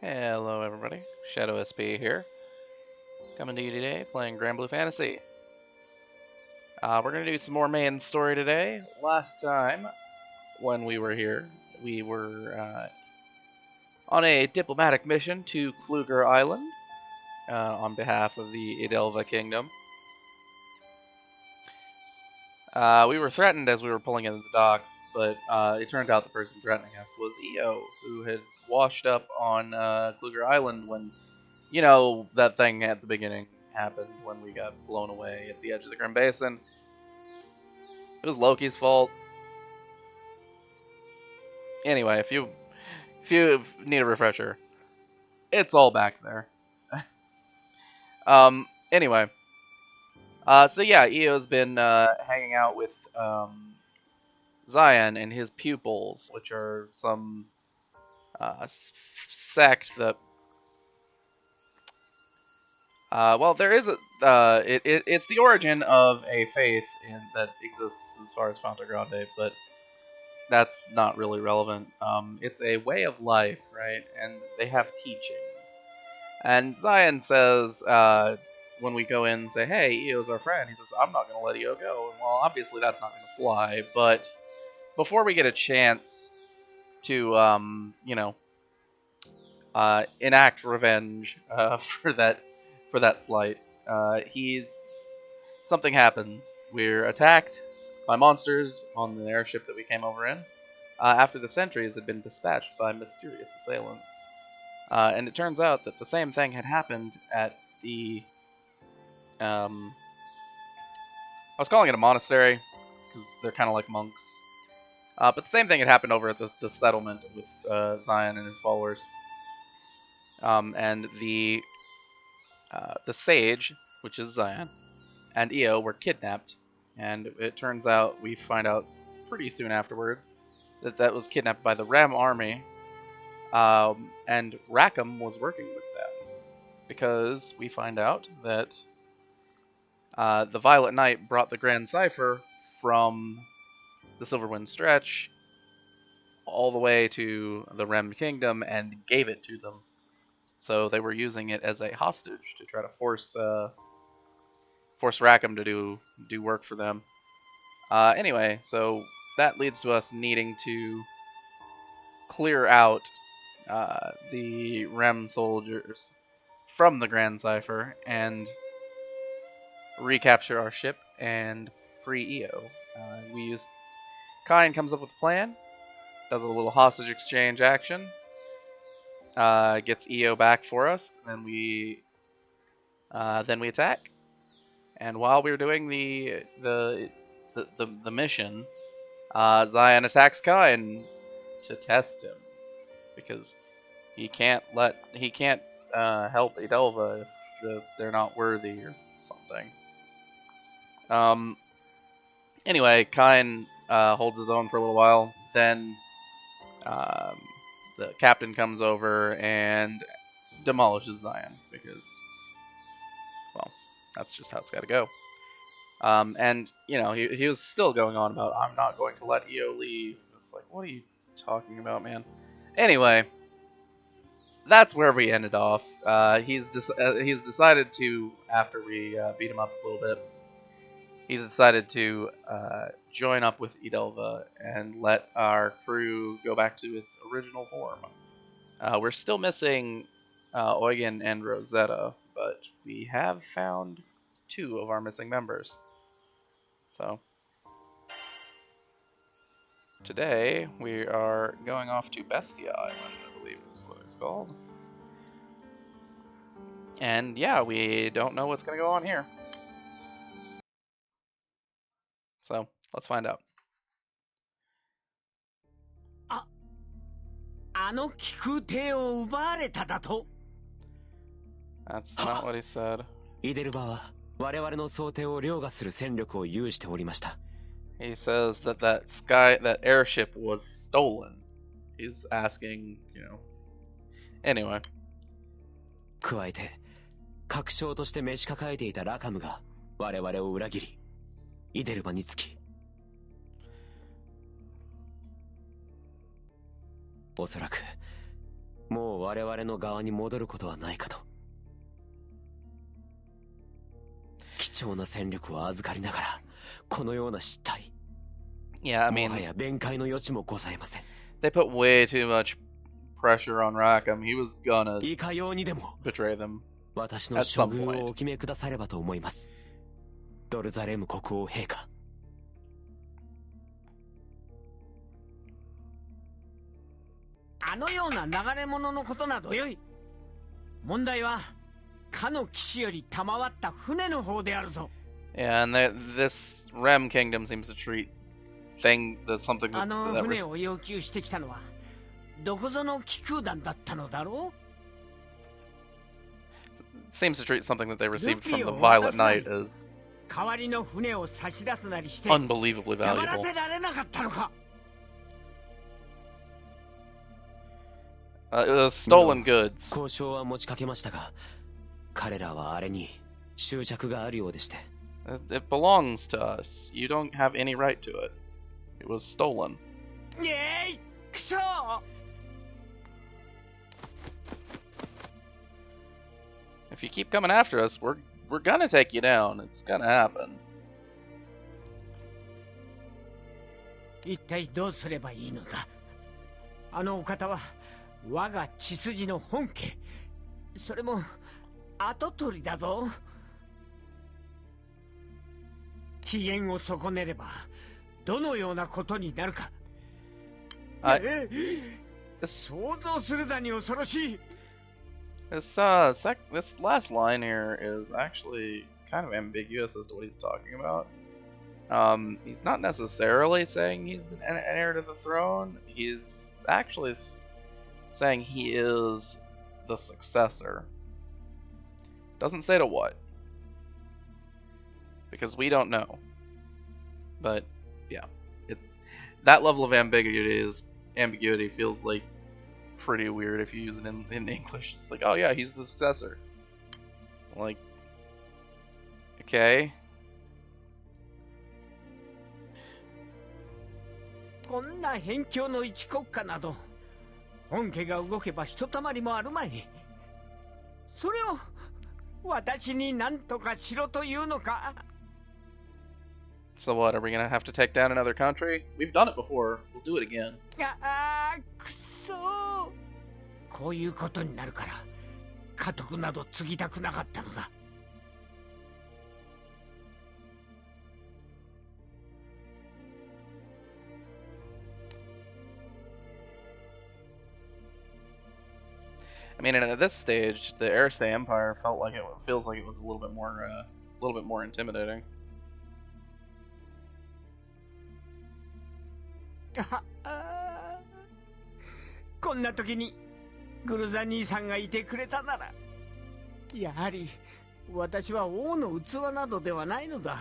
Hello everybody, Shadow SP here, coming to you today playing Granblue Fantasy. We're going to do some more main story today. Last time, when we were here, we were on a diplomatic mission to Kluger Island on behalf of the Idelva Kingdom. We were threatened as we were pulling into the docks, but it turned out the person threatening us was Io, who had washed up on Kluger Island when, you know, that thing at the beginning happened when we got blown away at the edge of the Grim Basin. It was Loki's fault. Anyway, if you need a refresher, it's all back there. Anyway, so yeah, Io's been hanging out with Zeyen and his pupils, which are some sect that. Well, there is a. It's the origin of a faith that exists as far as Fonte Grande, but that's not really relevant. It's a way of life, right? And they have teachings. And Zeyen says, when we go in and say, hey, Io's our friend, he says, I'm not going to let Io go. And well, obviously that's not going to fly, but before we get a chance to, enact revenge for that slight, something happens. We're attacked by monsters on the airship that we came over in, after the sentries had been dispatched by mysterious assailants. And it turns out that the same thing had happened at the... I was calling it a monastery, because they're kind of like monks. But the same thing had happened over at the settlement with Zeyen and his followers. And the sage, which is Zeyen, and Io were kidnapped. And it turns out, we find out pretty soon afterwards, that was kidnapped by the Rhem army. And Rackam was working with them. Because we find out that the Violet Knight brought the Grandcypher from the Silverwind Stretch all the way to the Rhem Kingdom and gave it to them. So they were using it as a hostage to try to force Rackam to do work for them. Anyway, so that leads to us needing to clear out the Rhem soldiers from the Grandcypher and recapture our ship and free Io. Kine comes up with a plan, does a little hostage exchange action, gets Io back for us, and then we attack. And while we were doing the mission, Zeyen attacks Kine to test him, because he can't help Idelva if they're not worthy or something. Anyway, Kine holds his own for a little while. Then the captain comes over and demolishes Zeyen, because, well, that's just how it's got to go. And, you know, he was still going on about, I'm not going to let Io leave. It's like, what are you talking about, man? Anyway, that's where we ended off. He's decided to, after we beat him up a little bit, he's decided to join up with Idelva and let our crew go back to its original form. We're still missing Eugen and Rosetta, but we have found 2 of our missing members. So, today we are going off to Bestia Island, I believe is what it's called. And yeah, we don't know what's going to go on here. So, let's find out. That's not what he said. イデルバは我々の想定を凌駕する戦力を有しておりました。 He says that airship was stolen. He's asking, Anyway. 加えて、確証として召し抱えていたラカムが我々を裏切り、イデルバにつき、おそらくもう我々の側に戻ることはないかと。貴重な戦力を預かりながらこのような失態。Yeah, I mean, もはや弁解の余地もございません。 they put way too much pressure on Rackam. He was gonna いかようにでも betray them. 私の処遇をお決めくださればと思います。ドルザレム国王陛下。あのような流れ物のことなどよい。問題はかの騎士より賜った船の方であるぞ。 Yeah, and this Rhem kingdom seems to treat something あの that 船を要求してきたのはどこぞの気空団だったのだろう。 seems to treat something that they received from the Violet Knight as 代わりの船を差し出すなりして unbelievably 黙ら valuable. せられなかったのか。 It was stolen goods. 交渉は持ちかけましたが、彼らはあれに執着があるようでして。It belongs to us. You don't have any right to it. It was stolen. イエーイ、クソ。 If you keep coming after us, we're gonna take you down. It's gonna happen. 一体どうすればいいのだ。あのお方は我が血筋の本家。それも跡取りだぞ。機嫌を損ねればどのようなことになるか。想像するだに恐ろしい。 This last line here is actually kind of ambiguous as to what he's talking about. He's not necessarily saying he's an heir to the throne. He's actually saying he is the successor. Doesn't say to what, because we don't know. But yeah, that level of ambiguity feels like pretty weird if you use it in English. It's like, oh yeah, he's the successor. Like, okay. こんな辺境の一国家など本家が動けばひとたまりもあるまい。それを私に何とかしろというのか。 So what, are we gonna have to take down another country? We've done it before. We'll do it again. くそー。こういうことになるから家督など継ぎたくなかったのだ。 I mean, at this stage, the Airstay Empire feels like it was a little bit more intimidating. こんな時にグルザ兄さんがいてくれたなら。やはり私は王の器などではないのだ。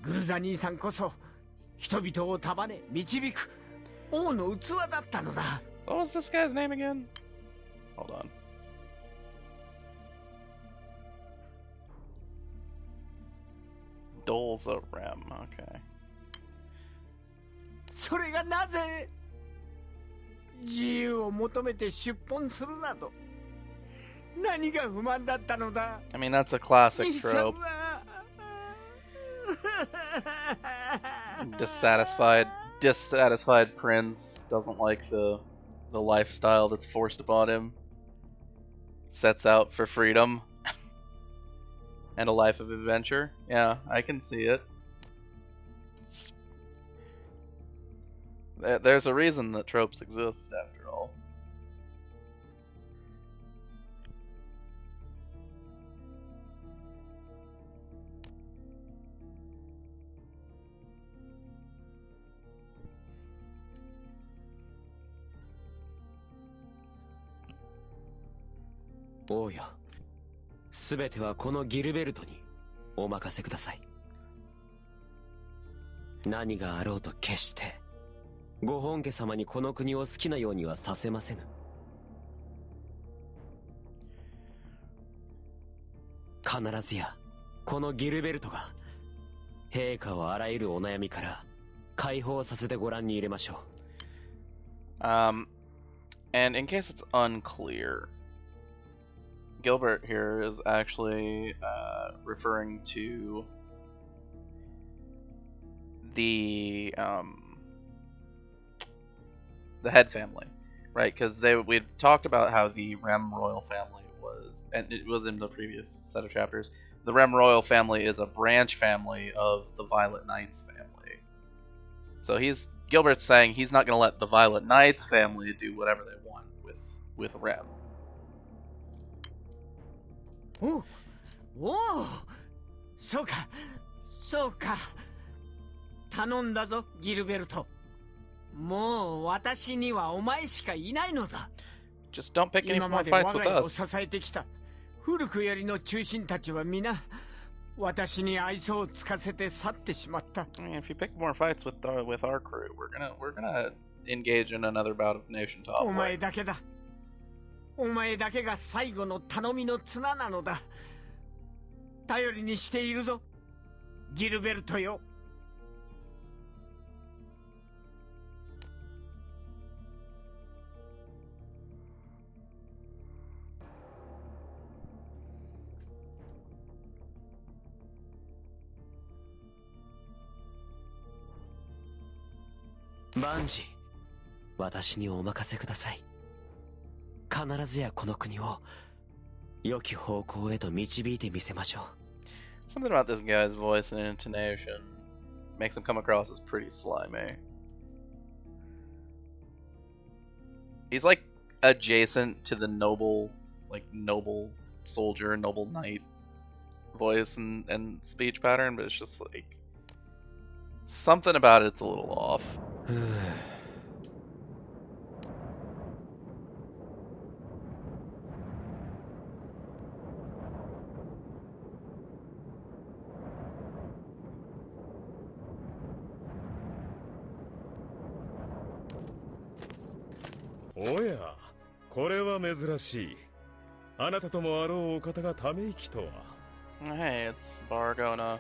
グルザ兄さんこそ人々を束ね導く王の器だったのだ。 What was this guy's name again? Hold on. Dolza Rhem, okay. それがなぜ自由を求めて出奔するなど何が不満だったのだ。 I mean, that's a classic trope. Dissatisfied prince doesn't like the lifestyle that's forced upon him. Sets out for freedom and a life of adventure. Yeah, I can see it. There's a reason that tropes exist, after all. Oh yeah. すべてはこのギルベルトにお任せください。何があろうと決してご本家様にこの国を好きなようにはさせませぬ。必ずやこのギルベルトが陛下をあらゆるお悩みから解放させてご覧に入れましょう。And in case it's unclear, Gilbert here is actually referring to the head family, right? Because we talked about how the Rhem royal family was, and it was in the previous set of chapters. The Rhem royal family is a branch family of the Violet Knights family. So Gilbert's saying he's not going to let the Violet Knights family do whatever they want with Rhem. おうおうそうかそうか頼んだぞギルベルトもう私にはお前しかいないのだ Just don't pick any 今 more まで fights 我 with が家を us. 支えてきた古くよりの中心たちは皆私に愛想をつかせて去ってしまった I mean, if you pick more fights with our crew, we're gonna engage in another bout of nation top. お前だけだお前だけが最後の頼みの綱なのだ頼りにしているぞギルベルトよ バンジー、私にお任せください。必ずやこの国を良き方向へと導いてみせましょう。Something about this guy's voice and intonation makes him come across as pretty slimy. He's like adjacent to the noble soldier, noble knight voice and speech pattern, but it's just like something about it's a little off. おや、これは珍しい。あなたともあろうお方がため息とは。Hey, it's Bargona.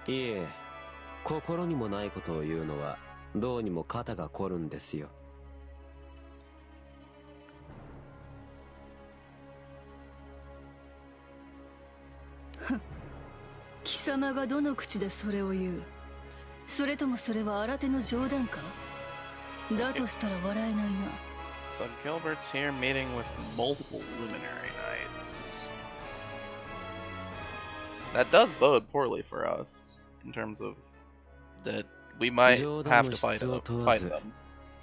いえ、心にもないことを言うのはどうにも肩が凝るんですよ。貴様がどの口でそれを言う？それともそれは新手の冗談か？だとしたら笑えないな。So Gilbert's here meeting with multiple luminary knights. That does bode poorly for us in terms of that we might have to fight them.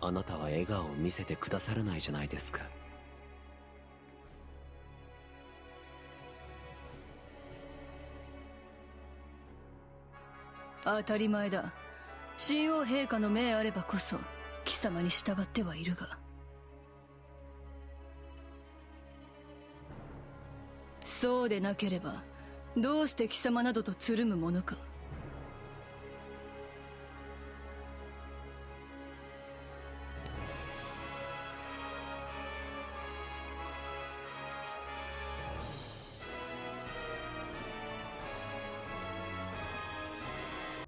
あなたは笑顔を見せてくださらないじゃないですか。当たり前だ。神王陛下の命あればこそ貴様に従ってはいるが。そうでなければどうして貴様などとつるむものか。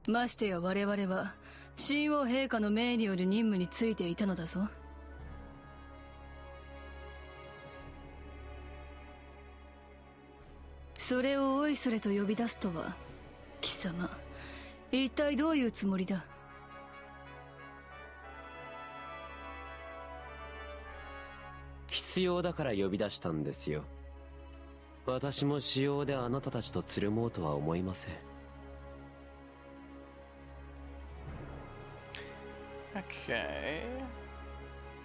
ましてや我々は神王陛下の命による任務についていたのだぞ。それをおいそれと呼び出すとは貴様一体どういうつもりだ？必要だから呼び出したんですよ。私も私用であなたたちとつるもうとは思いません。Okay.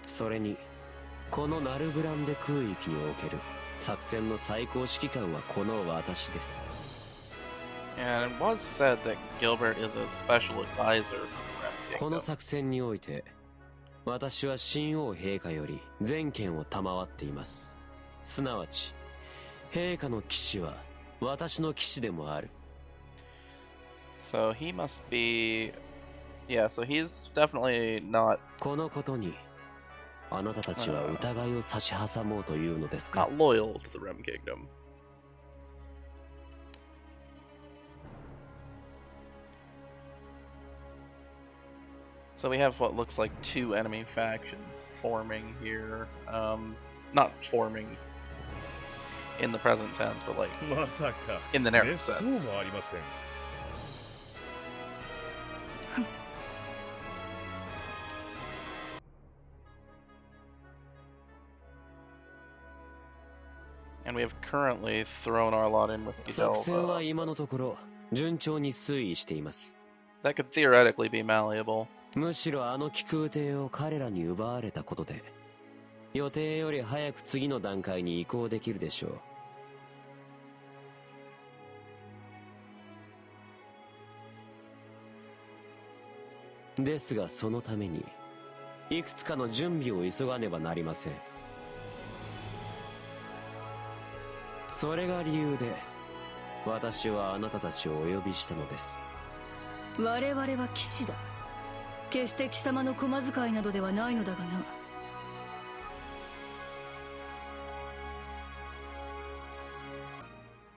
それにこのナルブランデ空域における作戦の最高指揮官はこの私です。And it was said that Gilbert is a special advisor for the Rhem この Kingdom. 作戦において私は神王陛下より全権を賜っています。すなわち陛下の騎士は私の騎士でもある。 So he must be... Yeah, so he's definitely not... このことにあなたたちは疑いを差し挟もうというのですか？ not loyal to the Rhem Kingdom. So we have what looks like two enemy factions forming here. Not forming in the present tense, but like まさか in the narrative 滅相 sense. もありません。 And we have currently thrown our lot in with 作戦は Idelva. 今のところ順調に推移しています。 That could theoretically be malleable. むしろあの気空艇を彼らに奪われたことで予定より早く次の段階に移行できるでしょう。ですがそのためにいくつかの準備を急がねばなりません。それが理由で私はあなたたちをお呼びしたのです。我々は騎士だ。決して貴様の駒遣いなどではないのだがな。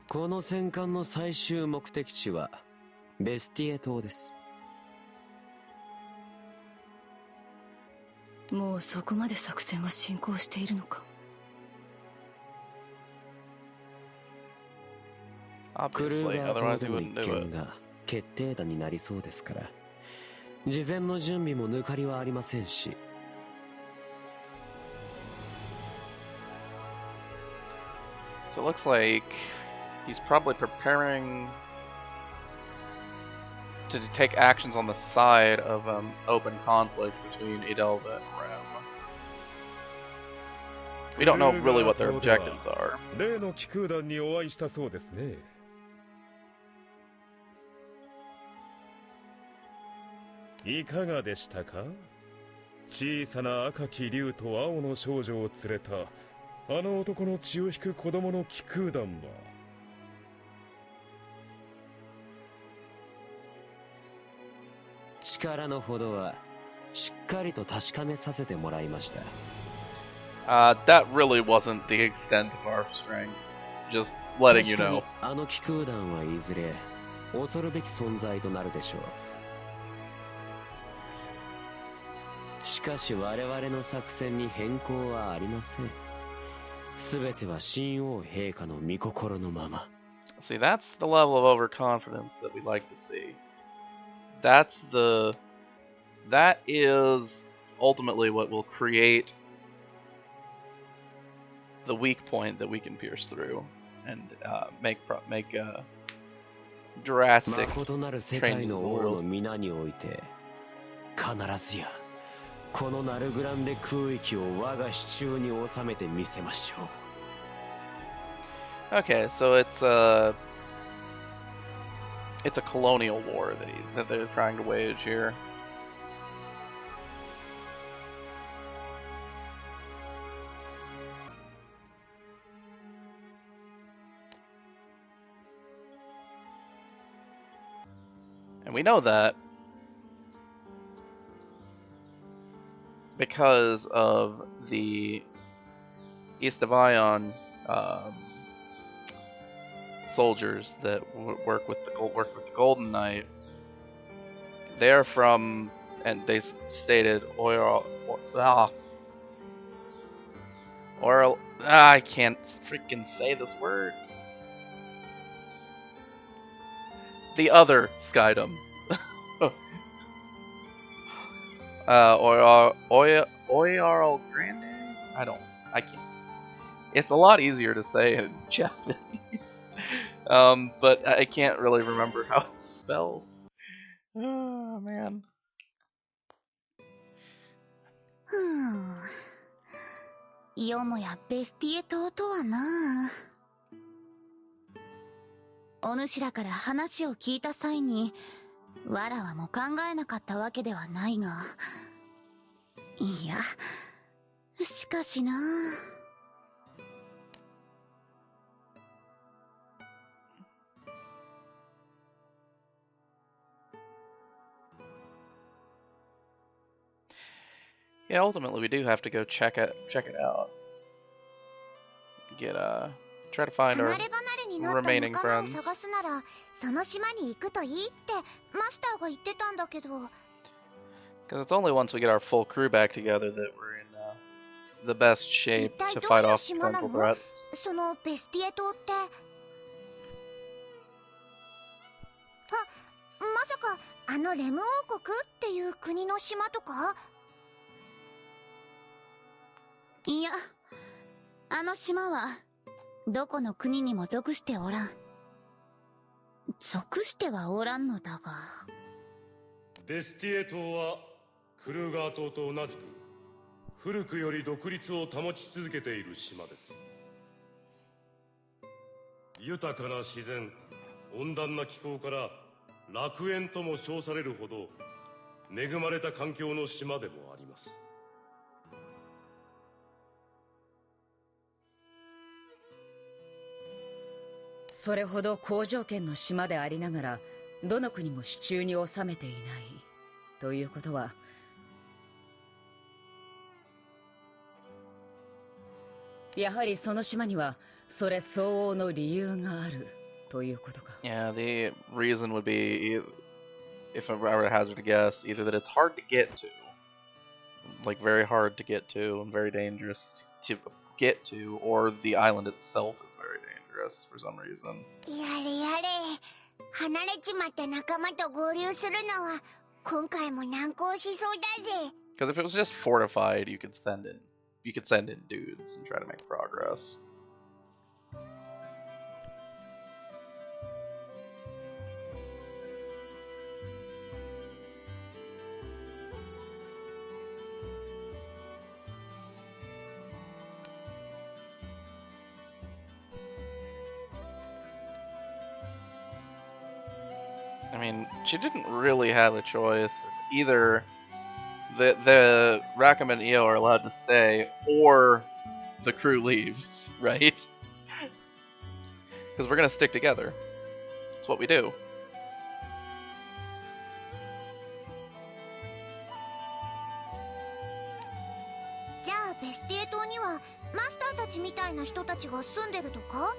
この戦艦の最終目的地はベスティエ島です。もうそこまで作戦は進行しているのか。クル Obviously, ーガー otherwise 島 we での一 wouldn't do 件 it. が決定打になりそうですから、事前の準備も抜かりはありませんし。So it looks like he's probably preparing to take actions on the side of open conflict between Idelva and Rhem. We don't know really what their objectives are. 例の気空団にお会いしたそうですね。いかがでしたか？小さな赤き竜と青の少女を連れたあの男の血を引く子供の気空団は。力のほどはしっかりと確かめさせてもらいました。That really wasn't the extent of our strength. Just letting you 確かに know. あの気空団はいずれ恐るべき存在となるでしょう。しかし我々の作戦に変更はありません。すべては神王陛下の御心のまま。See, that's the level of overconfidence that we like to see. That is ultimately what will create the weak point that we can pierce through and make drastic 誠なる世 changes 界 in the の王の world. 皆において必ずやこのナルグランデ空域を我が手中に収めてみせましょう。 Okay, so it's a colonial war that they're trying to wage here. And we know that because of the East of Ion soldiers that work with the Golden Knight. They're from, and they stated I can't freaking say this word. The other Skydom. Oiarl Grande? I can't. It's a lot easier to say in Japanese. But I can't really remember how it's spelled. Oh, man. よもやベスティエ島とはな。お主らから話を聞いた際に、わらわも考えなかったわけではないが、いや、しかしな。Yeah, ultimately we do have to go check it out. Try to find our 離れ離れになった remaining 仲間を friends. 探すなら、その島に行くといいってマスターが言ってたんだけど。Because it's only once we get our full crew back together that we're in the best shape to fight off potential threats. そのベスティエ島って。まさかあのレム王国っていう国の島とか？いや、あの島はどこの国にも属しておらん。属してはおらんのだが。ベスティエ島はクルーガー島と同じく古くより独立を保ち続けている島です。豊かな自然、温暖な気候から楽園とも称されるほど恵まれた環境の島でもあります。それほど好条件の島でありながらどの国も手中に収めていないということは、やはりその島にはそれ相応の理由があるということか。Yeah, the reason would be, if I were to hazard a guess, either that it's hard to get to, like very hard to get to and very dangerous to get to, or the island itself is very dangerous for some reason. やれやれ、離れちまった仲間と合流するのは今回も難航しそうだぜ。Because if it was just fortified, you could send in dudes and try to make progress. I mean, she didn't really have a choice. Either the Rackam and Io are allowed to stay, or the crew leaves, right? Because we're gonna stick together. It's what we do. じゃあベスティエ島にはマスターたちみたいな人たちが住んでるとか？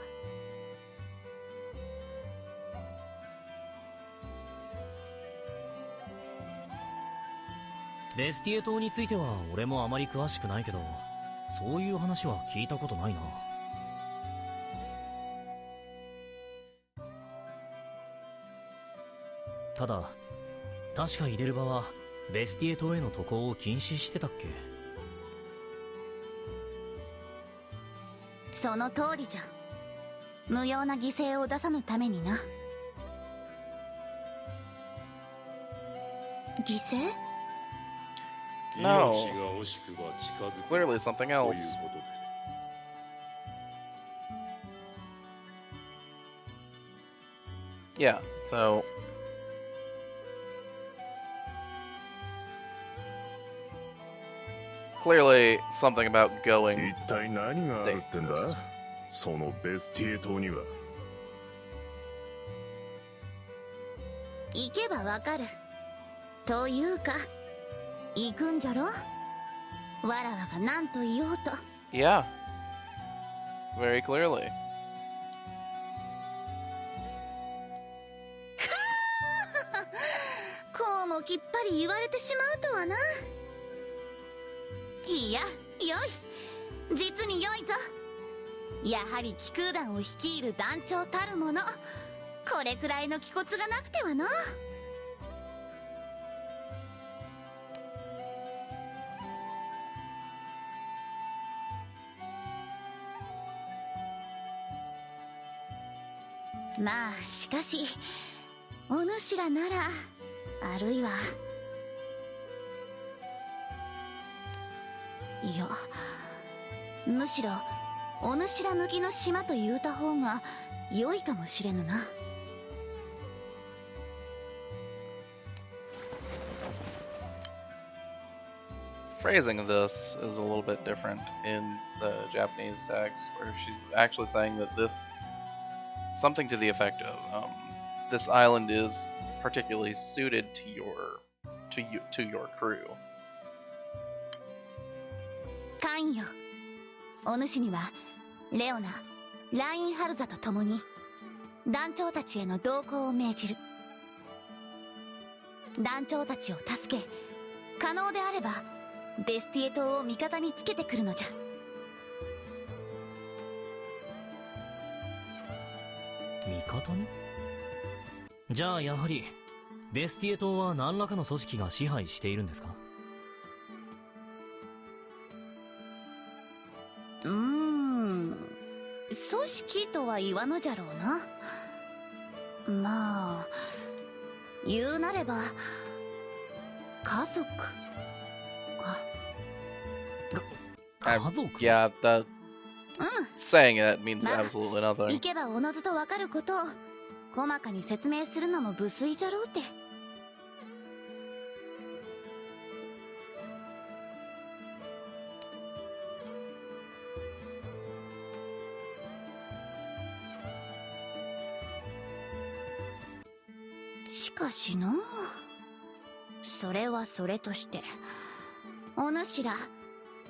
ベスティエ島については俺もあまり詳しくないけど、そういう話は聞いたことないな。ただ確かイデルバはベスティエ島への渡航を禁止してたっけ？その通りじゃ。無用な犠牲を出さぬためにな。犠牲？ No. Clearly something else. Yeah, so clearly something about going to 一体何があるってんだ？そのベスティエ島には。行けばわかる。というか、行くんじゃろ？わらわが何と言おうと。Yeah, very clearly. こうもきっぱり言われてしまうとはな。いや、よい。実によいぞ。やはり気空団を率いる団長たるもの。これくらいの気骨がなくてはな。まあしかしお主らなら、あるいはいや、むしろお主ら向きの島と言うた方が良いかもしれぬな。Phrasing of this is a little bit different in the Japanese text, where she's actually saying that this, something to the effect of, this island is particularly suited to your crew. カンよ、お主にはレオナ、ラインハルザと共に団長たちへの同行を命じる。団長たちを助け、可能であればベスティエ島を味方につけてくるのじゃ。味方に？じゃあやはりベスティエ島は何らかの組織が支配しているんですか？組織とは言わぬじゃろうな。まあ言うなれば家族か。家族？ Yeah, that saying that means absolutely 行 nothing. けばおのずとわかることを細かに説明するのも無粋じゃろうて。しかしな、それはそれとしてお主ら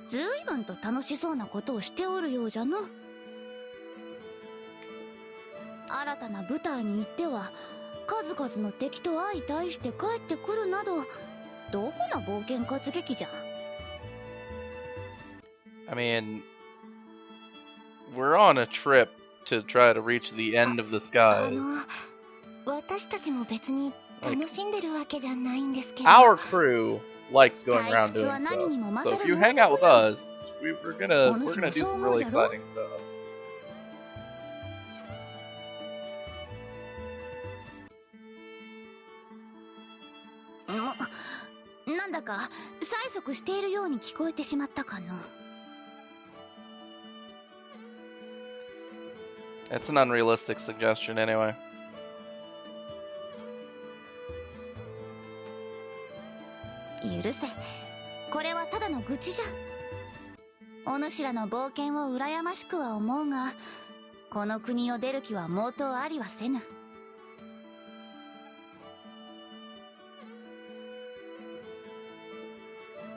ずいぶんと楽しそうなことをしておるようじゃな。新たな舞台に行っては数々の敵と相対して帰ってくるなど、どこの冒険活劇じゃ。 I mean, we're on a trip to try to reach the end of the skies. 私たちも別に楽しんでるわけじゃないんですけど。 Our crew likes going around doing stuff. So if you hang out with us, we're gonna do some really exciting stuff. なんだか催促しているように聞こえてしまったかの。 It's an unrealistic suggestion anyway. 許せ、これはただの愚痴じゃ。お主らの冒険を羨ましくは思うが、この国を出る気は毛頭ありはせぬ。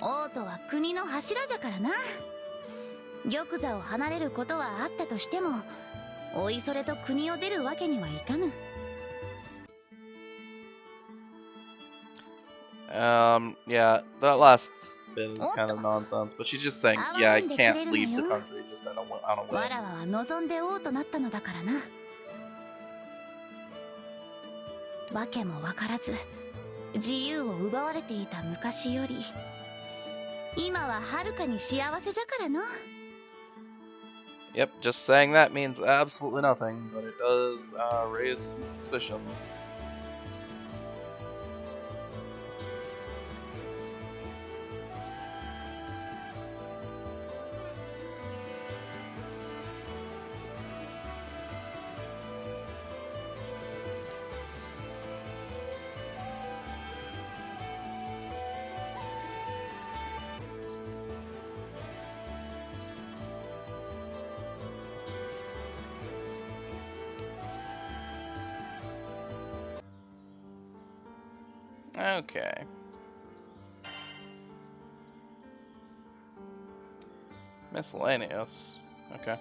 王都は国の柱じゃからな。玉座を離れることはあったとしても、おいそれと国を出るわけにはいかぬ。Yeah, that last bit is kind of nonsense, but she's just saying, yeah, I can't leave the country just on a わらわ whim. は望んで王となったのだからな。わけもわからず自由を奪われていた昔より、今ははるかに幸せじゃからな。 Yep, just saying that means absolutely nothing, but it does raise some suspicions. Okay. Miscellaneous. Okay.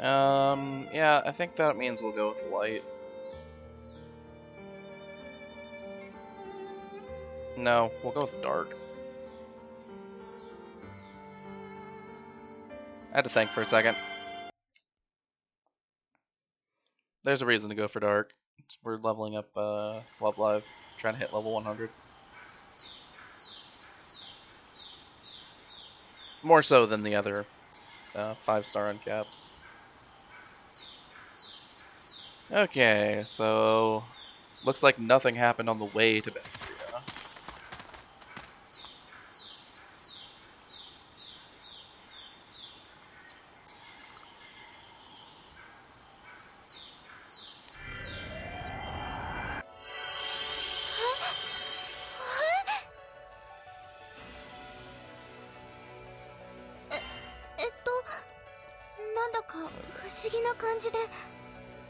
Yeah, I think that means we'll go with light. No, we'll go with dark. I had to think for a second. There's a reason to go for dark. We're leveling up Love Live, trying to hit level 100. More so than the other 5-star uncaps. Okay, so looks like nothing happened on the way to Bestia.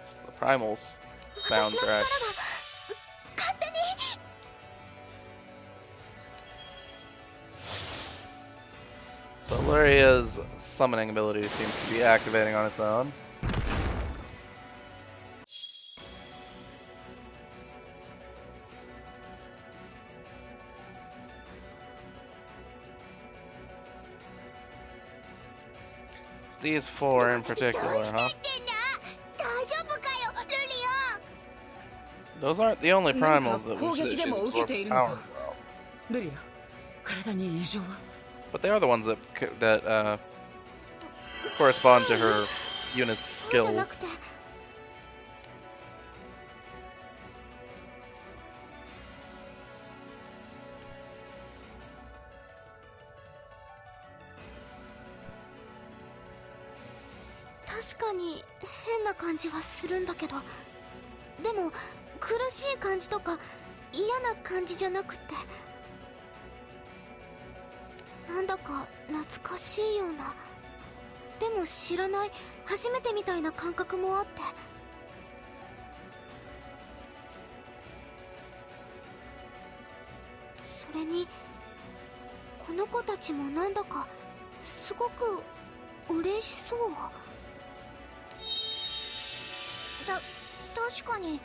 It's the Primals soundtrack. Solaria's summoning ability seems to be activating on its own. these four in particular, huh? Those aren't the only primals that she's absorbed power from. ルリア、体に異常は？ But they are the ones that correspond to her unit's skills. 確かに変な感じはするんだけど、でも苦しい感じとか嫌な感じじゃなくて、なんだか懐かしいような、でも知らない初めてみたいな感覚もあって、それにこの子たちもなんだかすごく嬉しそう。確かに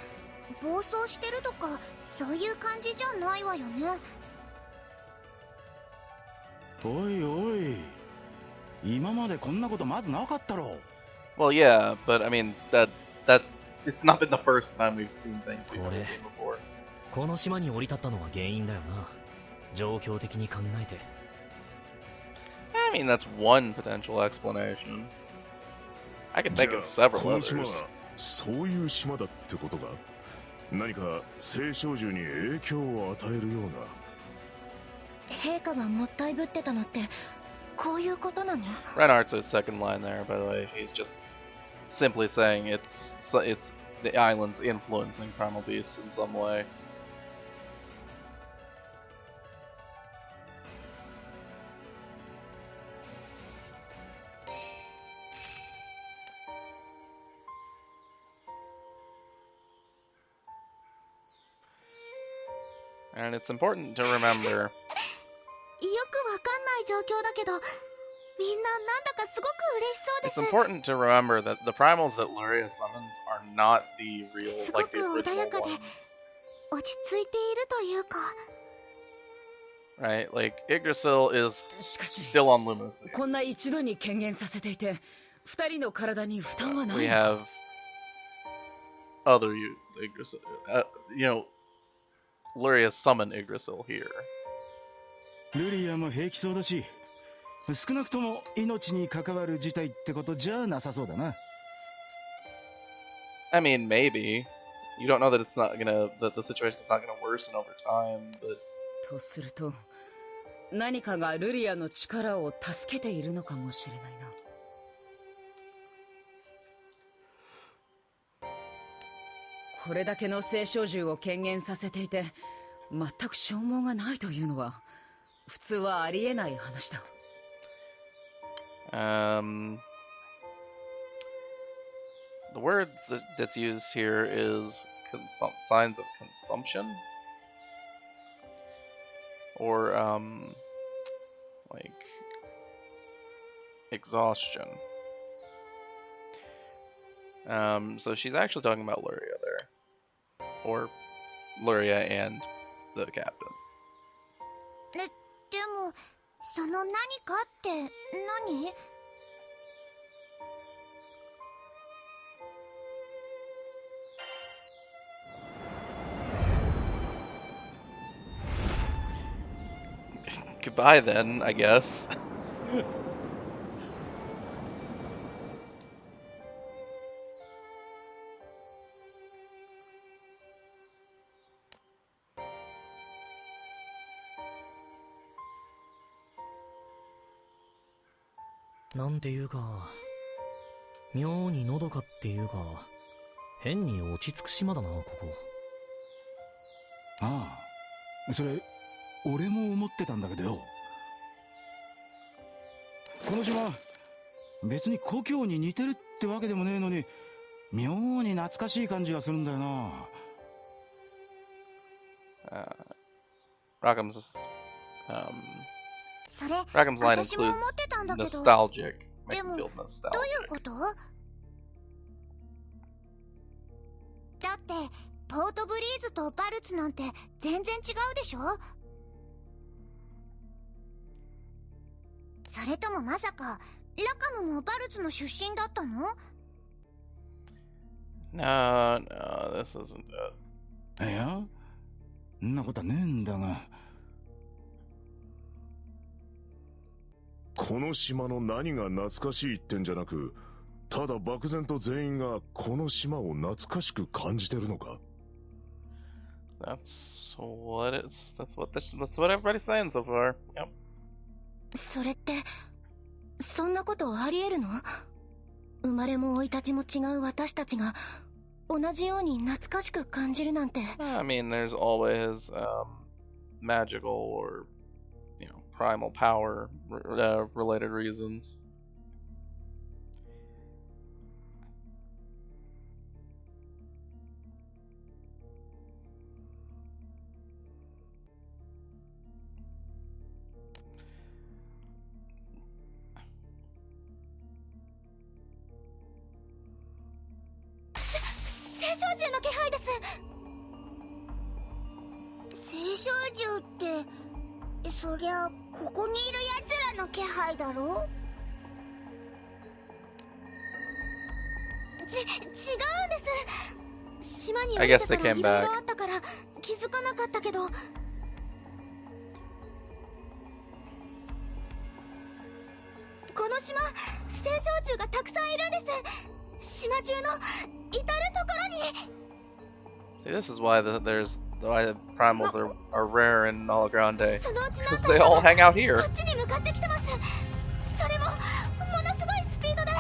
暴走してるとかそういう感じじゃないわよね。おいおい、今までこんなことまずなかったろ。Well, yeah, but I mean that's it's not been the first time we've seen things we've never seen before. この島に降り立ったのが原因だよな。状況的に考えて。I mean, that's one potential explanation. I can think of several others. そういう島だってことか。何か青少獣に影響を与えるような。陛下がもったいぶってたのってこういうことなの？ Reinhardt's second line there, by the way. He's just simply saying it's the island's influencing primal beasts in some way. And it's important to remember. よくわかんない状況だけど、みんななんだかすごく嬉しそうです。 It's important to remember that the primals that Luria summons are not the real, like the original ones. 落ち着いているというか。Right, like Yggdrasil is still on Lumos. こんな一度に権限させていて、二人の体に負担はない。 We have other Yggdrasil, you know, Luria summon Yggdrasil here. ルリアも平気そうだし、少なくとも命に関わる事態ってことじゃなさそうだな。I mean, maybe. You don't know that it's not gonna, that the situation's not gonna worsen over time, but. とすると、何かがルリアの力を助けているのかもしれないな。これだけの青少獣を権限させていて、全く消耗がないというのは、普通はありえない話だ。The word that's used here is signs of consumption, or like exhaustion. So she's actually talking about Luria there, or Luria and the captain. でもその何かって何？Goodbye then, I guess.なんていうか、妙にのどかっていうか、変に落ち着く島だな、ここ。ああ、それ俺も思ってたんだけどよ。この島別に故郷に似てるってわけでもねえのに、妙に懐かしい感じがするんだよな。Rackham's それ Rackham's line 私も思っ includes てたんだけど、 nostalgic. で Makes も him feel どういう nostalgic. ことだってポートブリーズとパルツなんて全然違うでしょ。それともまさかラカムもバルツの出身だったの？ No, no, this isn't it. いや、そんなことはねえんだが。この島の何が懐かしいってんじゃなく、ただ漠然と全員がこの島を懐かしく感じてるのか？ That's what it's. That's what everybody's saying so far. Yep. それって、そんなことありえるの？生まれも生い立ちも違う私たちが同じように懐かしく感じるなんて。I mean, there's always magical or, primal power related reasons.ってそりゃここにいる奴らの気配だろ？違うんです。島に降りてたらいろいろあったから気づかなかったけど。この島、星照獣がたくさんいるんです。島中の至るところに。See, this is why why the primals are rare in Ala Grande. Because they all hang out here. こっちに向かってきてます。それもものすごいスピードで。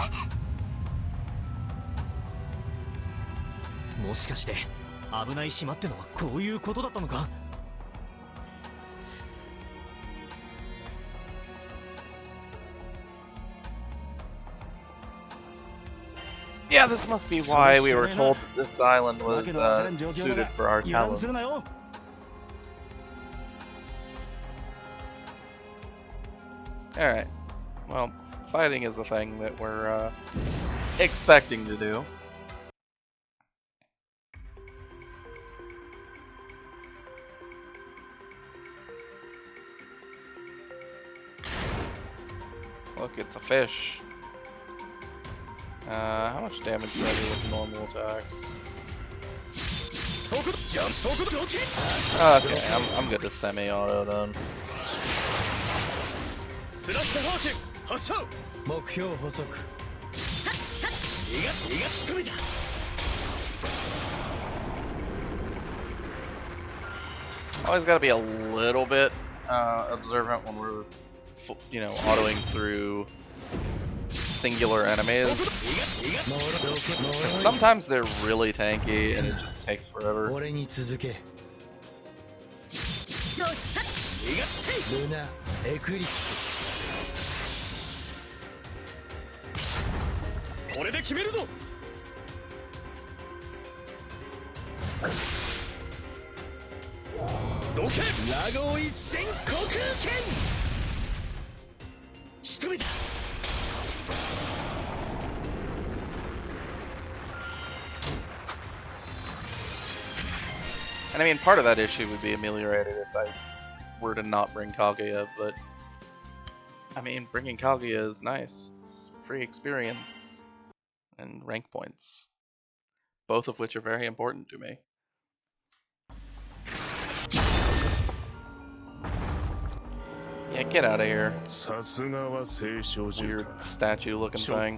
もしかして危ない島ってのはこういうことだったのか？Yeah, this must be why we were told that this island was suited for our talents. Alright. Well, fighting is the thing that we're expecting to do. Look, it's a fish. How much damage do I do with normal attacks? Okay, I'm good to semi-auto then. Always gotta be a little bit observant when we're, autoing through singular enemies. Sometimes they're really tanky and it just takes forever. And I mean, part of that issue would be ameliorated if I were to not bring Kaguya, but I mean, bringing Kaguya is nice. It's free experience and rank points, both of which are very important to me. Yeah, get out of here. Weird statue looking thing.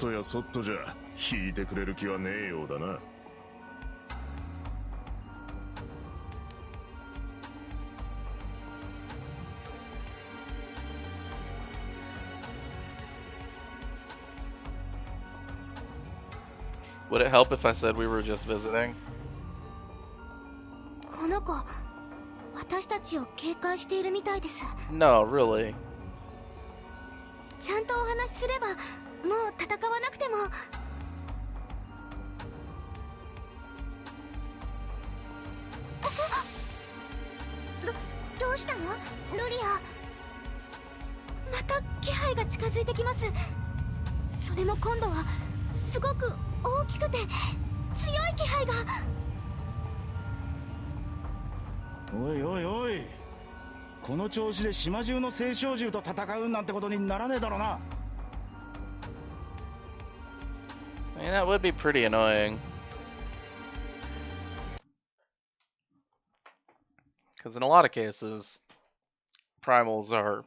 Would it help if I said we were just visiting? この子、私たちを警戒しているみたいです。 No, really. ちゃんとお話しすれば、もう戦わなくても。どうしたの？ルリア。また気配が近づいてきます。それも今度はすごく大きくて強い気配が。おいおいおい、この調子で島中の星照獣と戦うなんてことにならねえだろうな。that would be pretty annoying. Because in a lot of cases, primals are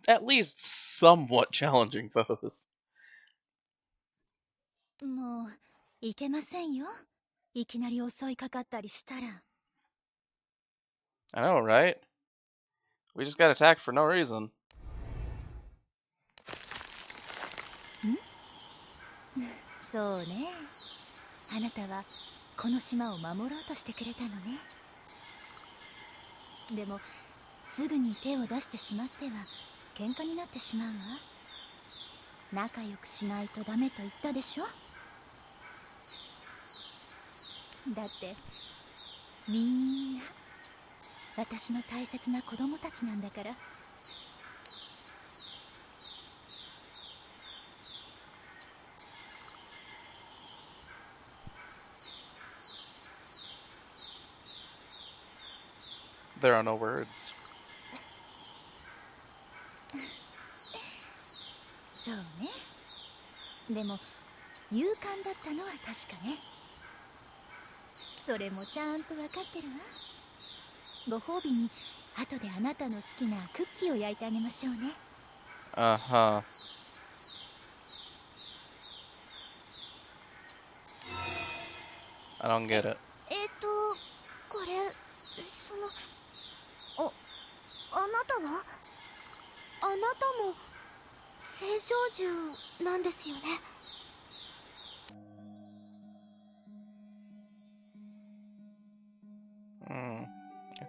at least somewhat challenging foes. もういけませんよ。いきなり襲いかかったりしたら。I know, right? We just got attacked for no reason. そうね。あなたはこの島を守ろうとしてくれたのね。でもすぐに手を出してしまっては喧嘩になってしまうわ。仲良くしないとダメと言ったでしょ。だってみんな私の大切な子供たちなんだから。There are no words. そうね。でも勇敢だったのは確かね。それもちゃんと分かってるわ。ご褒美に後であなたの好きなクッキーを焼いてあげましょうね。Uh-huh. I don't get it. これあなたはあなたも青少獣なんですよね。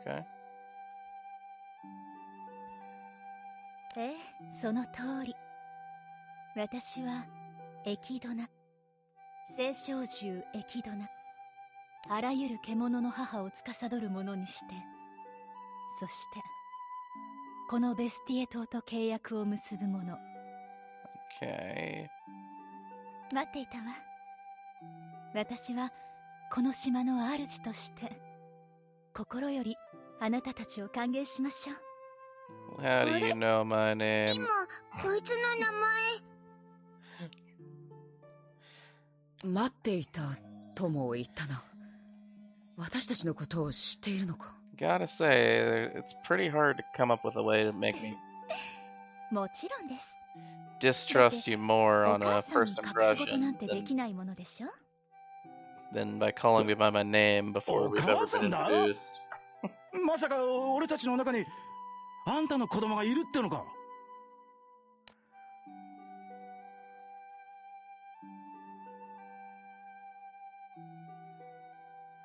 Okay. ええ、その通り。私はエキドナ、青少獣エキドナ、あらゆる獣の母を司る者にして、そしてこのベスティエ島と契約を結ぶ者。Okay. 待っていたわ。私はこの島の主として心よりあなたたちを歓迎しましょう。How do you know my name? 今こいつの名前。待っていたとも言ったな。私たちのことを知っているのか。 Gotta say, it's pretty hard to come up with a way to make me もちろんです。 distrust you more お on 母 a さんに first 隠し事なん impression てできないものでしょ。 than by calling me by my name before we've ever been introduced. まさか俺たちの中にあんたの子供がいるってのか。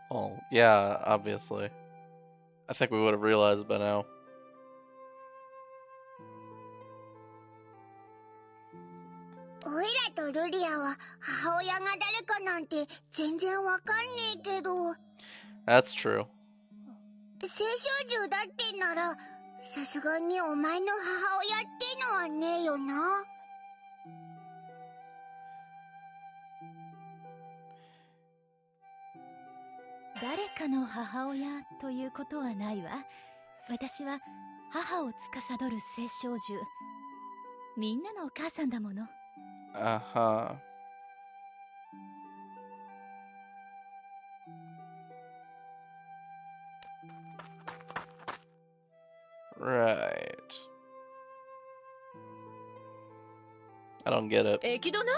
Oh, yeah, obviously. I think we would have realized by now. おいらとルリアは母親が誰かなんて全然わかんねえけど、 That's true. 青少獣だってならさすがにお前の母親ってのはねえよな。誰かの母親ということはないわ。私は母を司る青少獣、みんなのお母さんだもの。 Uh-huh. Right. I don't get it. エキドナ、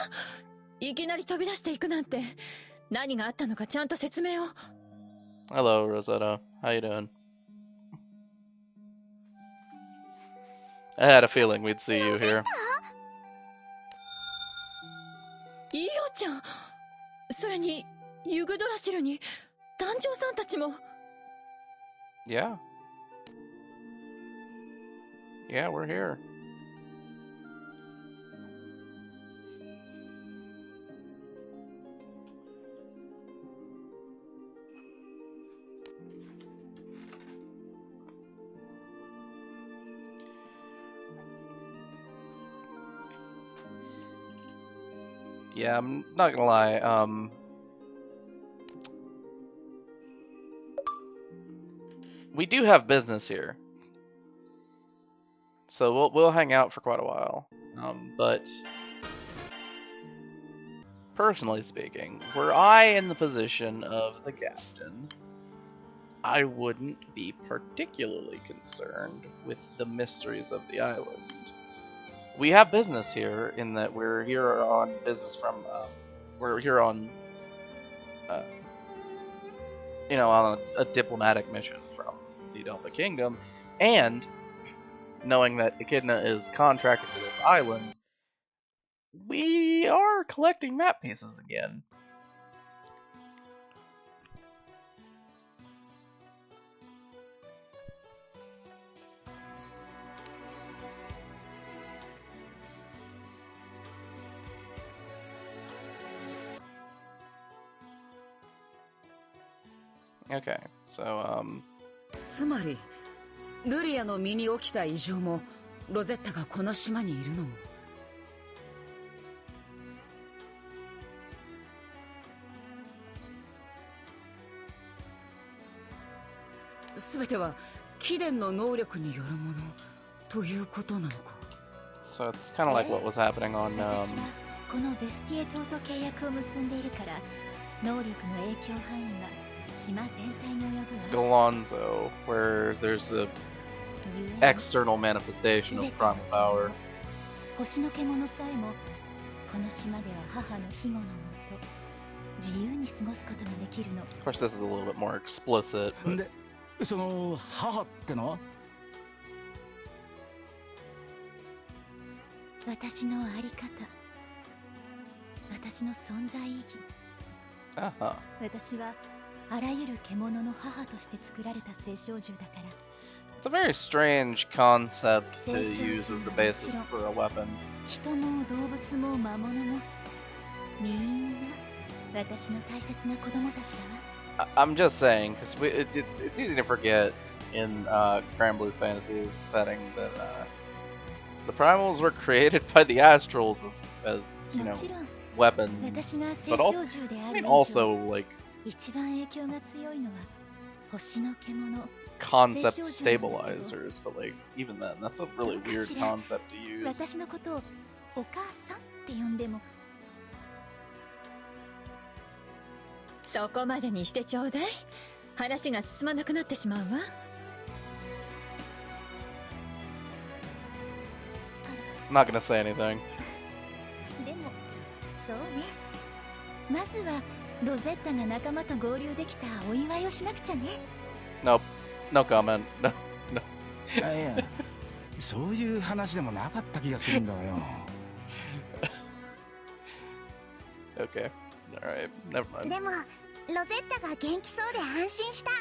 いきなり飛び出していくなんて何があったのかちゃんと説明を。 Hello, Rosetta. How you doing? I had a feeling we'd see you here. イオちゃん、それにユグドラシルに団長さんたちも。 Yeah. Yeah, we're here. Yeah, I'm not gonna lie, we do have business here. So we'll hang out for quite a while. But personally speaking, were I in the position of the captain, I wouldn't be particularly concerned with the mysteries of the island. We have business here in that we're here on business from, we're here on, on a diplomatic mission from the Delta Kingdom, and knowing that Echidna is contracted to this island, we are collecting map pieces again. Okay, so, つまりルリアの身に起きた異常もロゼッタがこの島にいるのも。全ては貴殿の能力によるものということなのか。So it's kind of like what was happening on 私はこのベスティエ島と契約を結んでいるから能力の影響範囲は島全体に及ぶわ。 Galonzo, where there's a external manifestation of primal power. 星の獣さえもこの島では母の庇護のもと自由に過ごすことができるの。 Of course, this is a little bit more explicit. But... で、その母ってのは私のあり方、私の存在意義。私はあらゆる獣の母として作られた聖少獣だから。 It's a very strange concept to use as the basis for a weapon. 人も動物も魔物もみんな私の大切な子供たちだわ。 I'm just saying, because it's easy to forget in Granblue's fantasy setting that the primals were created by the astrals as you know, weapons, but also like concept stabilizers. But like even then, that's a really weird concept to use. お母さんって呼んでも。そこまでにしてちょうだい。話が進まなくなってしまうわ。I'm not gonna say anything. でも、そうね。まずはロゼッタが仲間と合流できたお祝いをしなくちゃね。Nope. No comment. No. No. いや、そういう話でもなかった気がするんだわよ。Okay. Alright. Never mind. でも、ロゼッタが元気そうで安心した。ね。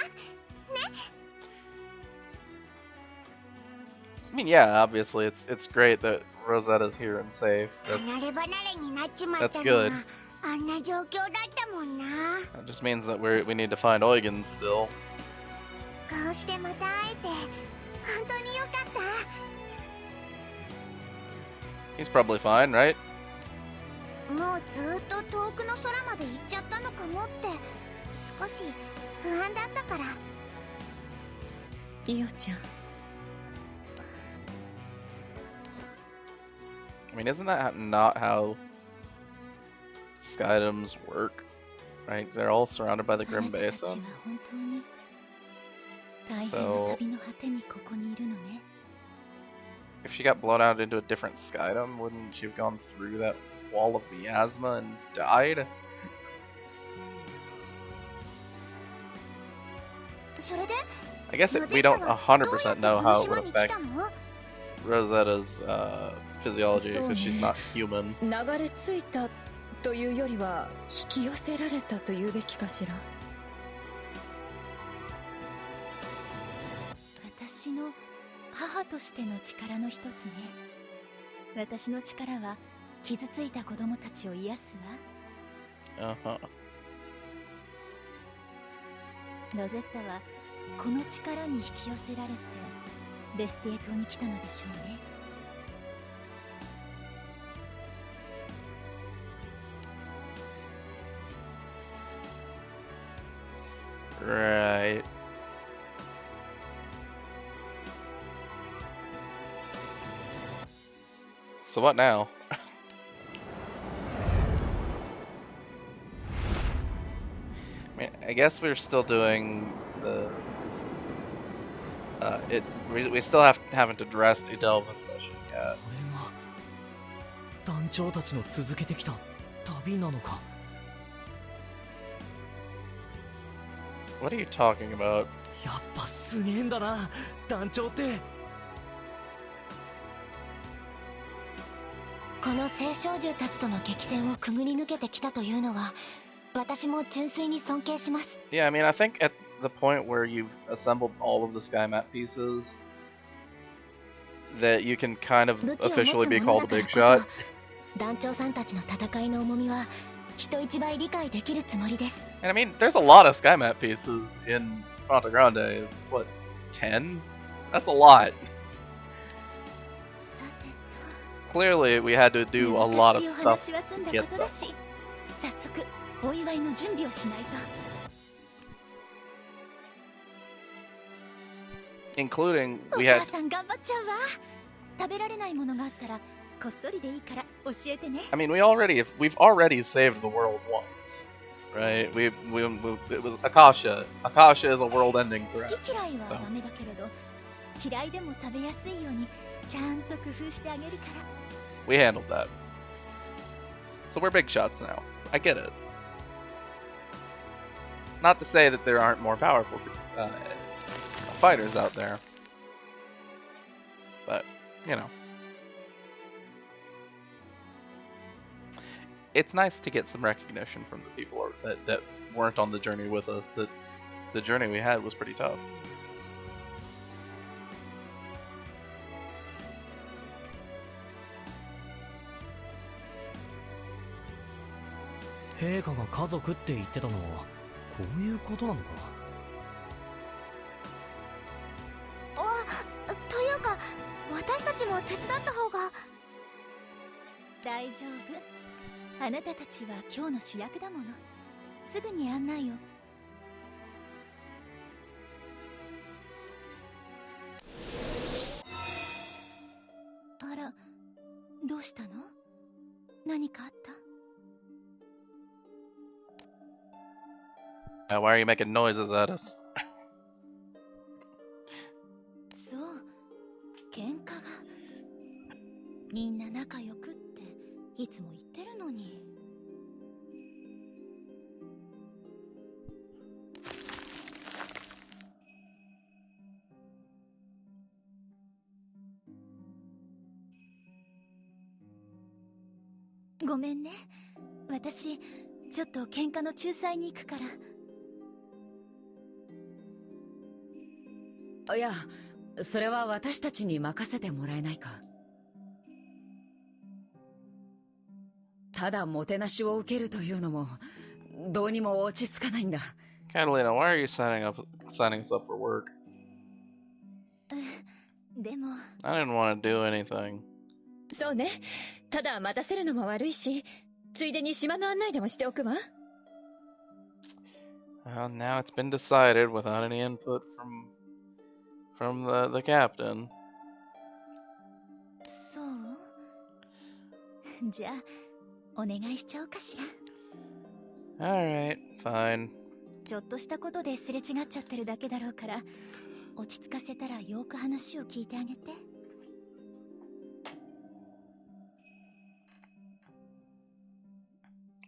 I mean, yeah, obviously it's great that Rosetta's here and safe. That's good. That just means that we need to find Eugen still. He's probably fine, right? もうずっと遠くの空まで行っちゃったのかもって少し不安だったから。イオちゃん。I mean, isn't that not how Skydoms work? Right? They're all surrounded by the Grim Basin. So, if she got blown out into a different Skydom, wouldn't she have gone through that wall of miasma and died? I guess we don't 100% know how it would affect Rosetta's physiology because she's not human. 流れ着いたというよりは引き寄せられたというべきかしら。私の母としての力の一つね。私の力は傷ついた子供たちを癒すわ。ロゼッタはこの力に引き寄せられてベスティエ島に来たのでしょうね。Right. So what now? I guess we're still doing the we still haven't addressed Idelva's mission yet. 団長たちの続けてきた旅なのか。 What are you talking about? やっぱすげえんだな、団長って。この青少獣たちとの激戦をくぐり抜けてきたというのは、私も純粋に尊敬します。 Yeah, I mean, I think at the point where you've assembled all of the sky map pieces, that you can kind of officially be called a big shot. 団長さんたちの戦いの重みは人一倍理解できるつもりです。 And I mean, there's a lot of sky map pieces in Fronte Grande. It's what, 10? That's a lot. Clearly, we had to do a lot of stuff to get them. 早速お祝いの準備をしないと。 Including, お we 母 had. さん頑張っちゃうわ。食べられないものがあったらこっそりでいいから教えてね。 I mean, we've already saved the world once, right? It was Akasha. Akasha is a world-ending 好 threat. き嫌いは So ダメだけれど、嫌いでも食べやすいようにちゃんと工夫してあげるから。 we handled that. So we're big shots now. I get it. Not to say that there aren't more powerful fighters out there, but you know, it's nice to get some recognition from the people that weren't on the journey with us. That the journey we had was pretty tough. 陛下が家族って言ってたのはこういうことなのか。というか私たちも手伝った方が。大丈夫。あなたたちは今日の主役だもの。すぐに案内を。あら、どうしたの？何かあった？ Why are you making noises at us? そう、喧嘩が。みんな仲良くっていつも言ってるのに。ごめんね。私、ちょっと喧嘩の仲裁に行くから。 いや、それは私たちに任せてもらえないか。ただもてなしを受けるというのもどうにも落ち着かないんだ。 Catalina, why are you signing us up for work? でも I didn't want to do anything. そうね。ただ待たせるのも悪いし、ついでに島の案内でもしておくわ。 Well, now it's been decided without any input from the captain. そう。じゃあお願いしちゃおうかしら。 Alright, fine. ちょっとしたことですれ違っちゃってるだけだろうから、落ち着かせたらよく話を聞いてあげて。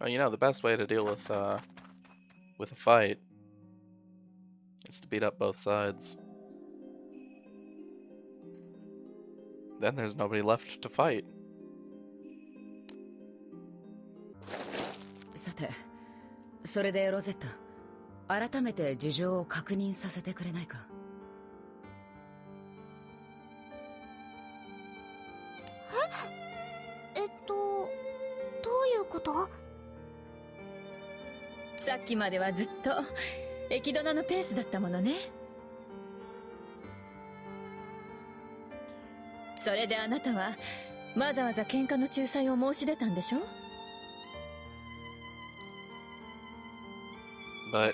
Well, you know, the best way to deal with a fight is to beat up both sides. Then there's nobody left to fight. さて、それでロゼッタ、改めて事情を確認させてくれないか。どういうこと？ さっきまではずっと駅殿のペースだったものね。それであなたはわざわざ喧嘩の仲裁を申し出たんでしょ？ But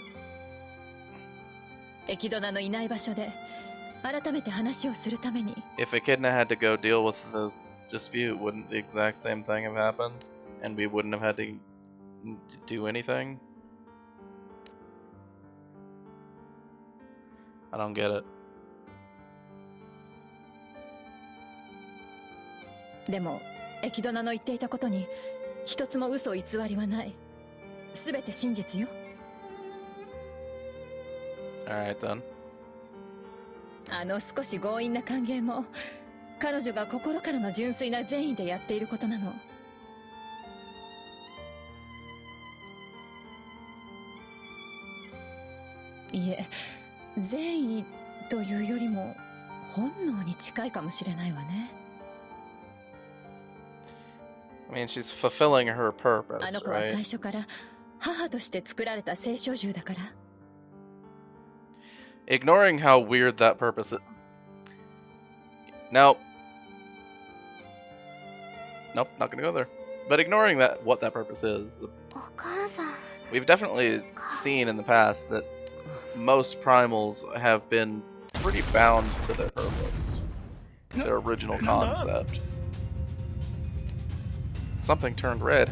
駅殿のいない場所で改めて話をするために。 if Echidna had to go deal with the dispute, wouldn't the exact same thing have happened? And we wouldn't have had to do anything? I don't get it. でもエキドナの言っていたことに一つも嘘偽りはない。すべて真実よ。Alright then. あの少し強引な歓迎も彼女が心からの純粋な善意でやっていることなの。いえ、善意というよりも本能に近いかもしれないわね。I mean, she's fulfilling her purpose, あの子は right? 最初から母として作られた聖書獣だから。Ignoring how weird that purpose is. Nope, not gonna go there. But ignoring what that purpose is, お母さん we've definitely seen in the past that most primals have been pretty bound to their purpose, their original concept. Something turned red.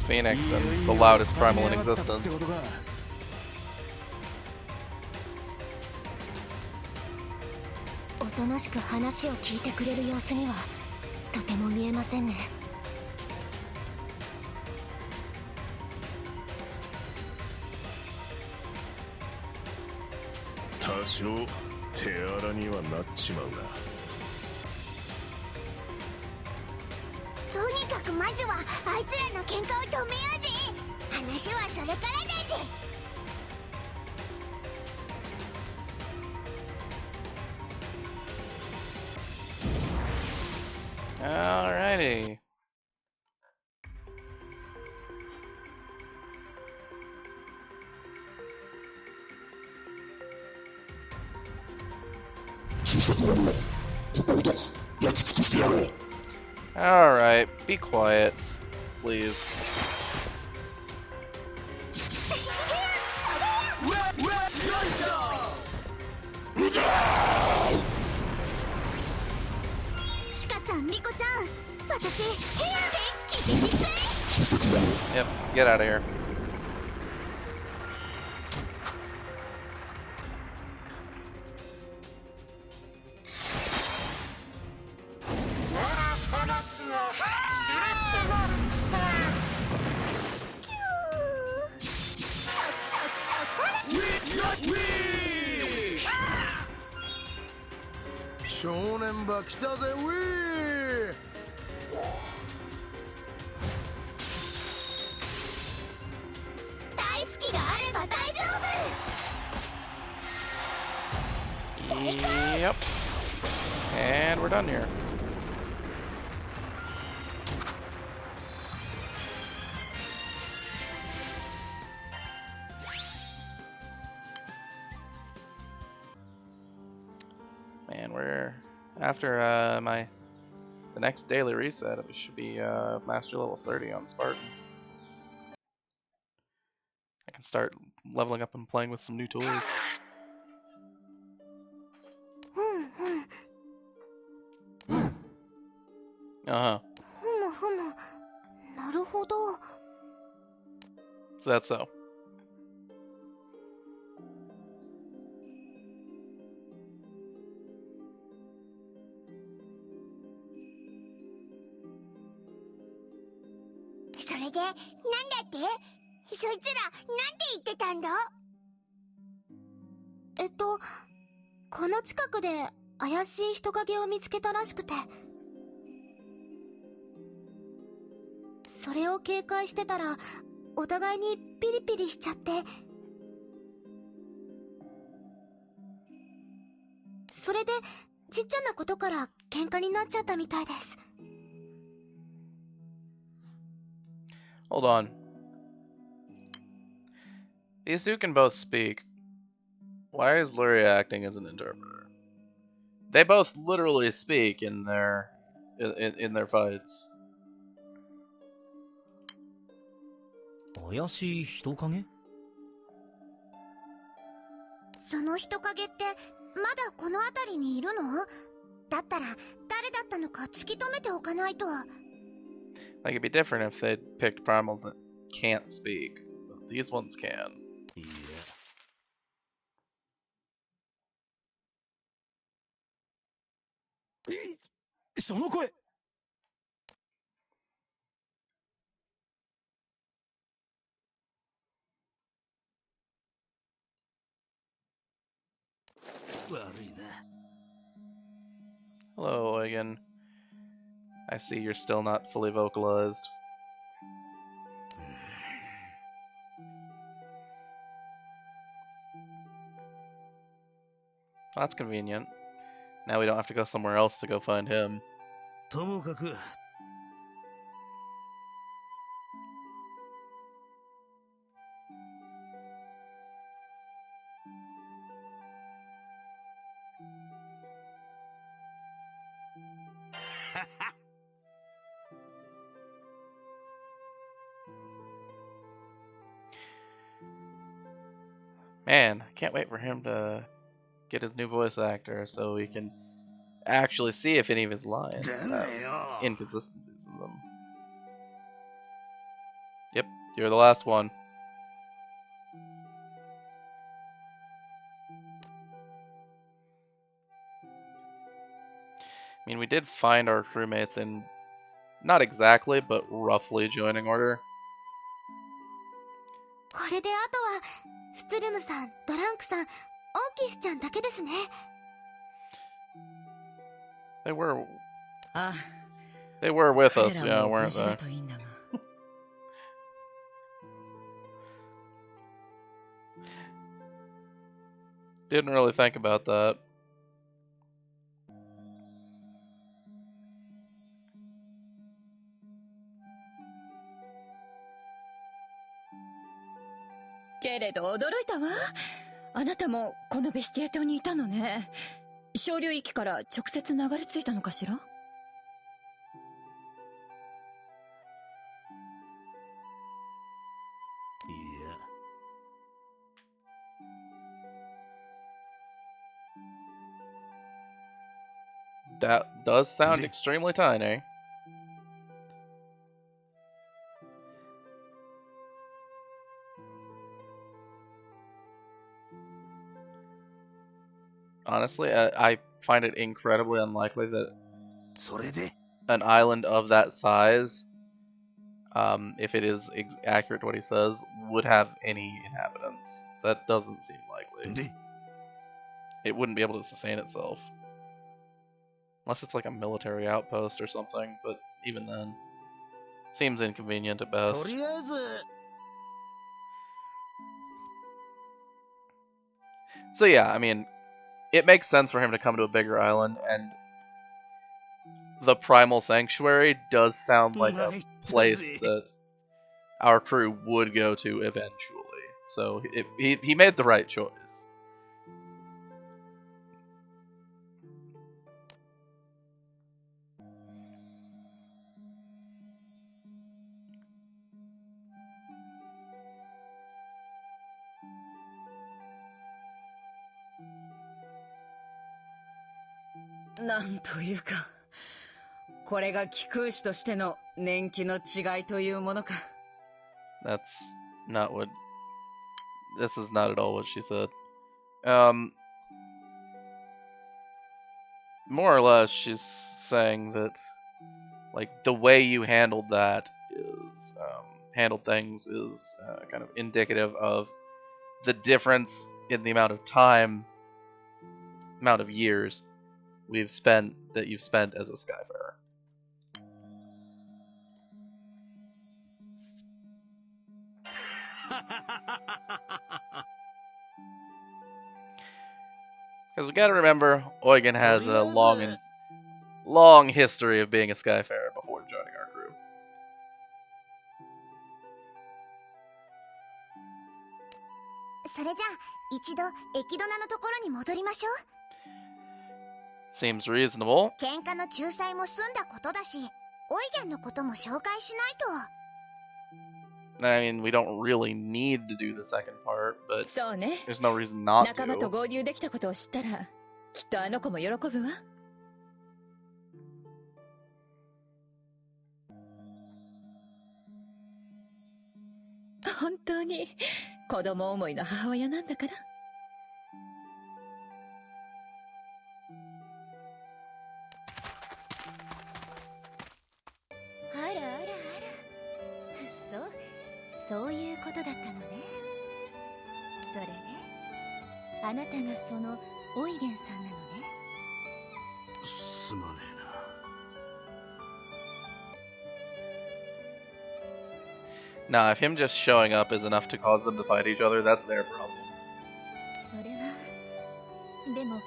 Phoenix and the loudest primal in existence. おとなしく話を聞いてくれる様子にはとても見えませんね。多少手荒にはなっちまうが。とにかくまずはあいつらの喧嘩を止めようぜ。話はそれからだぜ。Alrighty. Alright, be quiet, please. Yep, get out of here. Yep. And we're done here. Man, we're after the next daily reset. It should be master level 30 on Spartan. I can start leveling up and playing with some new tools. Uh-huh. Is that so? "この近くで怪しい人影を見つけたらしくて、それを警戒してたらお互いにピリピリしちゃって、それでちっちゃなことから喧嘩になっちゃったみたいです。Hold on. These two can both speak. Why is Luria acting as an interpreter? They both literally speak in their fights. 怪しい人影？その人影ってまだこの辺りにいるの？だったら誰だったのか突き止めておかないと。 Like it'd be different if they'd picked primals that can't speak, but these ones can. いや。その声。悪いな。 Hello, Eugen. I see you're still not fully vocalized. That's convenient. Now we don't have to go somewhere else to go find him. ともかく。Man, I can't wait for him to get his new voice actor so we can actually see if any of his lines have inconsistencies in them. Yep, you're the last one. I mean, we did find our crewmates in not exactly, but roughly joining order. これであとはスツルムさん、ドランクさん、オーキスちゃんだけですね。 They were ああ、 they were with 彼 us, ら yeah, も無 weren't 事だ they? といいんだが。Didn't really think about that. けれど驚いたわ。あなたもこのベスティア島にいたのね。小流域から直接流れ着いたのかしら？ いや。 That does sound extremely tiny. Honestly, I find it incredibly unlikely that それで an island of that size, if it is accurate to what he says, would have any inhabitants. That doesn't seem likely. で It wouldn't be able to sustain itself. Unless it's like a military outpost or something, but even then, seems inconvenient at と best. りあえず So yeah, I mean, it makes sense for him to come to a bigger island, and the Primal Sanctuary does sound like a place that our crew would go to eventually. So he made the right choice. "なんというか、これが貴空士としての年季の違いというものか。 That's not what... This is not at all what she said. More or less, she's saying that, like, the way you handled that is, handled things is kind of indicative of the difference in the amount of time, amount of years you've spent as a Skyfarer. Because we gotta remember, Eugen has a long history of being a Skyfarer before joining our crew. それじゃあ一度エキドナのところに戻りましょう。 Seems reasonable. 喧嘩の仲裁も済んだことだし、オイゲンのことも紹介しないと。 I mean, we don't really need to do the second part, but そうね。 there's no reason not 仲間と to. 合流できたことを知ったら、きっとあの子も喜ぶわ。本当に子供思いの母親なんだから。あらあらあら、そういうことだったのね。それであなたがそのオイゲンさんなのね。すまねえな。 Nah, if him just showing up is enough to cause them to fight each other, that's their problem. それはでも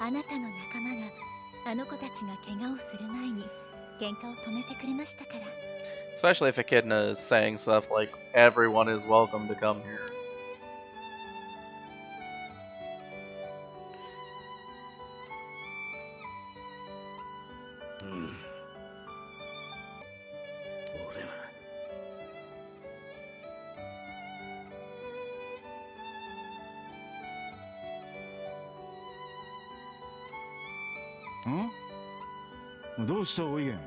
あなたの仲間があの子たちが怪我をする前に喧嘩を止めてくれましたから。 Especially if Echidna is saying stuff like, everyone is welcome to come here. Hmm? どうしたオイゲン?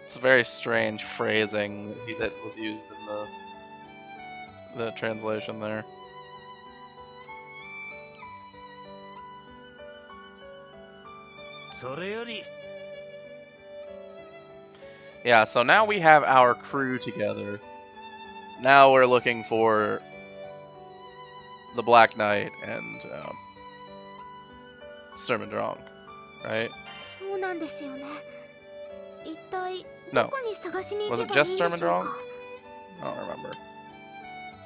It's a very strange phrasing that was used in the translation there. Yeah, so now we have our crew together. Now we're looking for the Black Knight and Sturmendrong, right? そうなんですよね。一体 No. どこに探しに行 Was け it ばいい just んでしょう Sturmendrong? か。 I don't remember.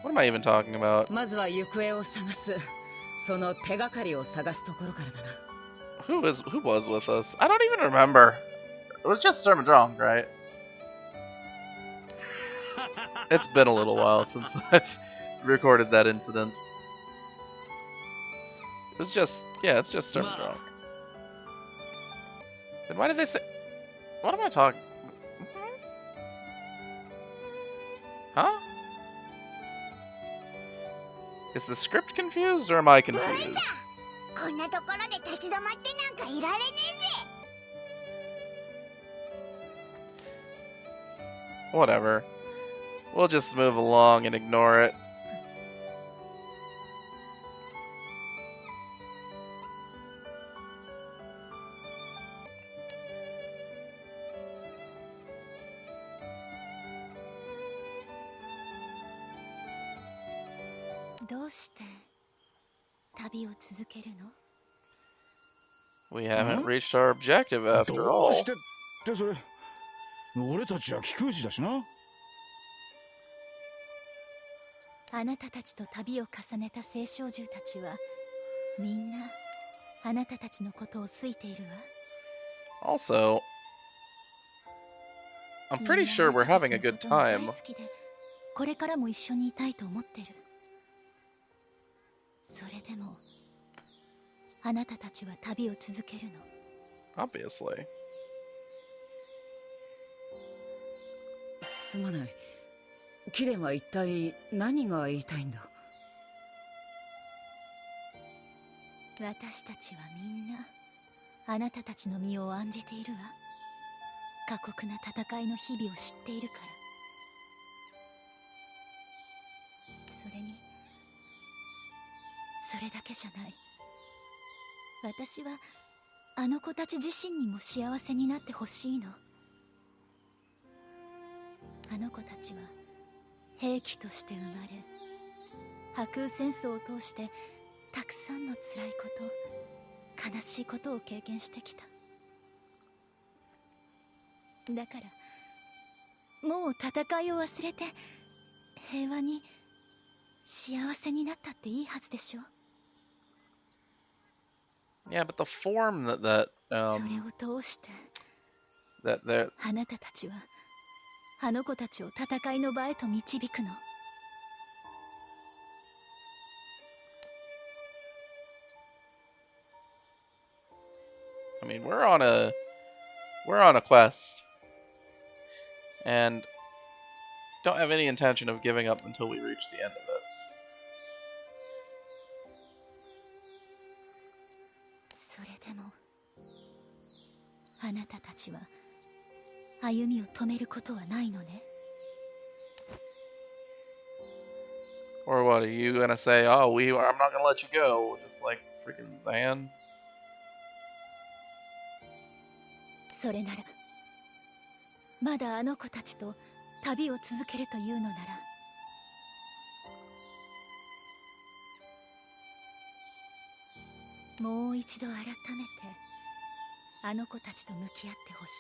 What am I even talking about? まずは行方を探す。その手がかりを探すところからだな。Who was with us? I don't even remember. It was just Sturmendrong, right? It's been a little while since I've recorded that incident. It was just, yeah, it's just Sturmendrong. Then why did they say... What am I talking... Huh? Is the script confused or am I confused? こんなところで立ち止まってなんかいられねえぜ。 Whatever. We'll just move along and ignore it. We haven't reached our objective after ど all. うしてってそれ、俺たちは貴空士だしな。あなたたちと旅を重ねた青少獣たちはみんなあなたたちのことを好いているわ。 Also, I'm pretty sure we're having a good time. これからも一緒にいたいと思ってる。それでもあなたたちは旅を続けるの。 Obviously. すまない。キレンは一体何が言いたいんだ。私たちはみんなあなたたちの身を案じているわ。過酷な戦いの日々を知っているから。それにそれだけじゃない。私はあの子たち自身にも幸せになってほしいの。あの子たちは兵器として生まれ、破空戦争を通してたくさんの辛いこと、悲しいことを経験してきた。だからもう戦いを忘れて平和に幸せになったっていいはずでしょ。 Yeah, but the form that それを通して that あなたたちはあの子たちを戦いの場へと導くの。I mean, we're on a quest, and don't have any intention of giving up until we reach the end of it. それでもあなたたちは歩みを止めることはないのね。 Or what, are you gonna say, oh, I'm not gonna let you go, just like freaking Zeyen? それならまだあの子たちと旅を続けるというのなら、もう一度改めてあの子たちと向き合ってほしい。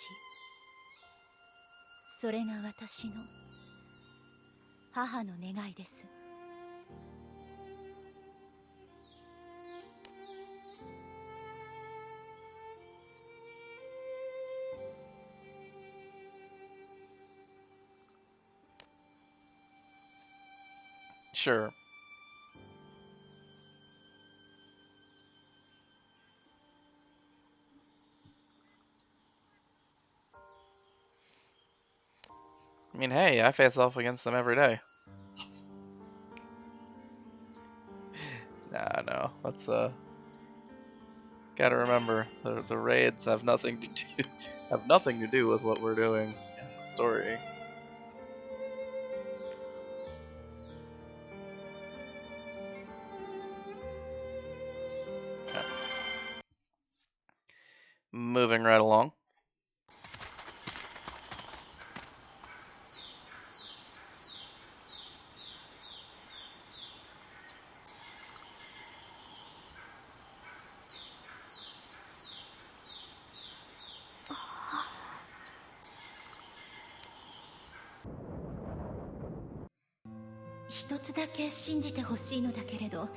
それが私の母の願いです。Sure. I mean, hey, I face off against them every day. Nah, no. Let's, gotta remember, the raids have nothing to do with what we're doing in the story. Okay. Moving right along.「一つだけ信じてほしいのだけれど、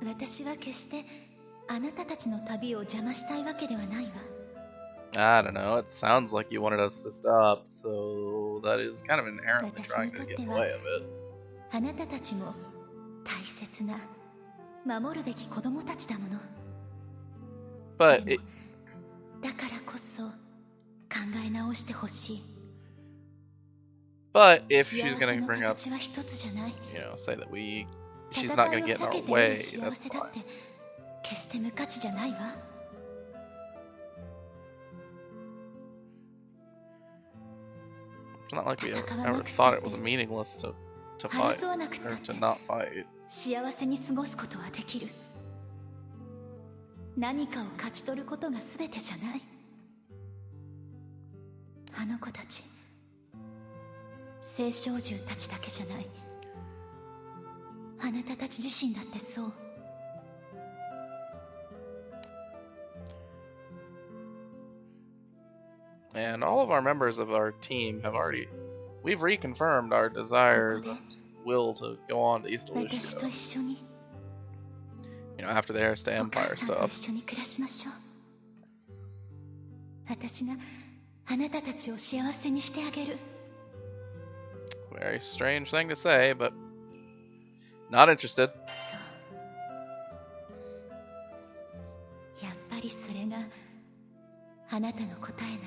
私は決してあなたたちの旅を邪魔したいわけではないわ。 I don't know, it sounds like you wanted us to stop, so that is kind of inherently trying to get in the way of it. あなたたちも大切な守るべき子供たちだもの。 But でもだからこそ考え直してほしい。 But if she's gonna 幸せの bring up, 形は一つじゃない。 you know, say that she's not gonna get in our way, 戦いを避 that's けて得る幸せだっ fine. て決して無価値じゃないわ。 It's not like we ever thought it was meaningless to fight, 争わなくた or って to not fight. 幸せに過ごすことはできる。何かを勝ち取ることが全てじゃない。あの子たち、青少獣たちだけじゃない。あなたたち自身だってそう。 And all of our members of our team we've reconfirmed our desires and will to go on to East 私と Elysia. 一緒に You know, after the Heirs to お母 Empire さんと stuff. 一緒に暮らしましょう。私があなたたちを幸せにしてあげる。 Very strange thing to say, but not interested. そう。やっぱりそれがあなたの答えなのね。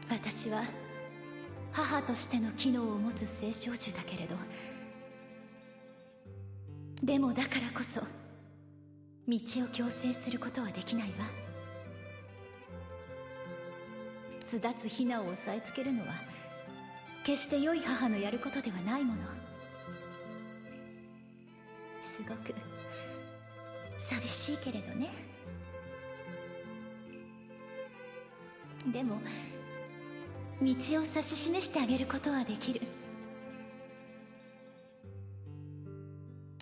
私は母としての機能を持つ青少獣だけれど、でもだからこそ道を強制することはできないわ。巣立つヒナを押さえつけるのは決して良い母のやることではないもの。すごく寂しいけれどね。でも道を指し示してあげることはできる。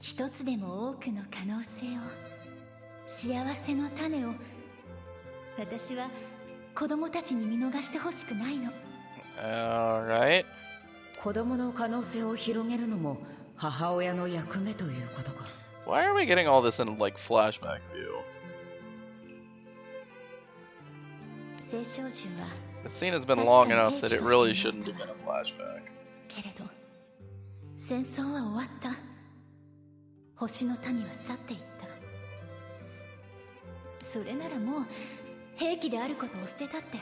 一つでも多くの可能性を幸せの種を私は子供たちに見逃してほしくないの。Alright. 子供の可能性を広げるのも母親の役目ということか。 Why are we getting all this in like flashback view? 聖少女は The scene has been long enough that it really shouldn't have been a flashback. けれど戦争は終わった。星の民は去っていった。それならもう兵器であることを捨てたって、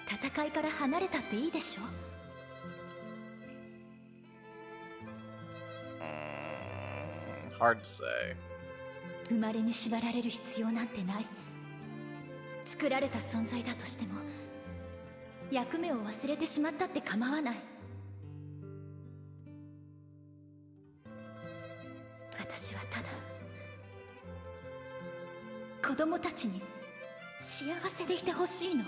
戦いから離れたっていいでしょ。Hard to say. 生まれに縛られる必要なんてない。作られた存在だとしても役目を忘れてしまったって構わない。私はただ子供たちに幸せでいてほしいの。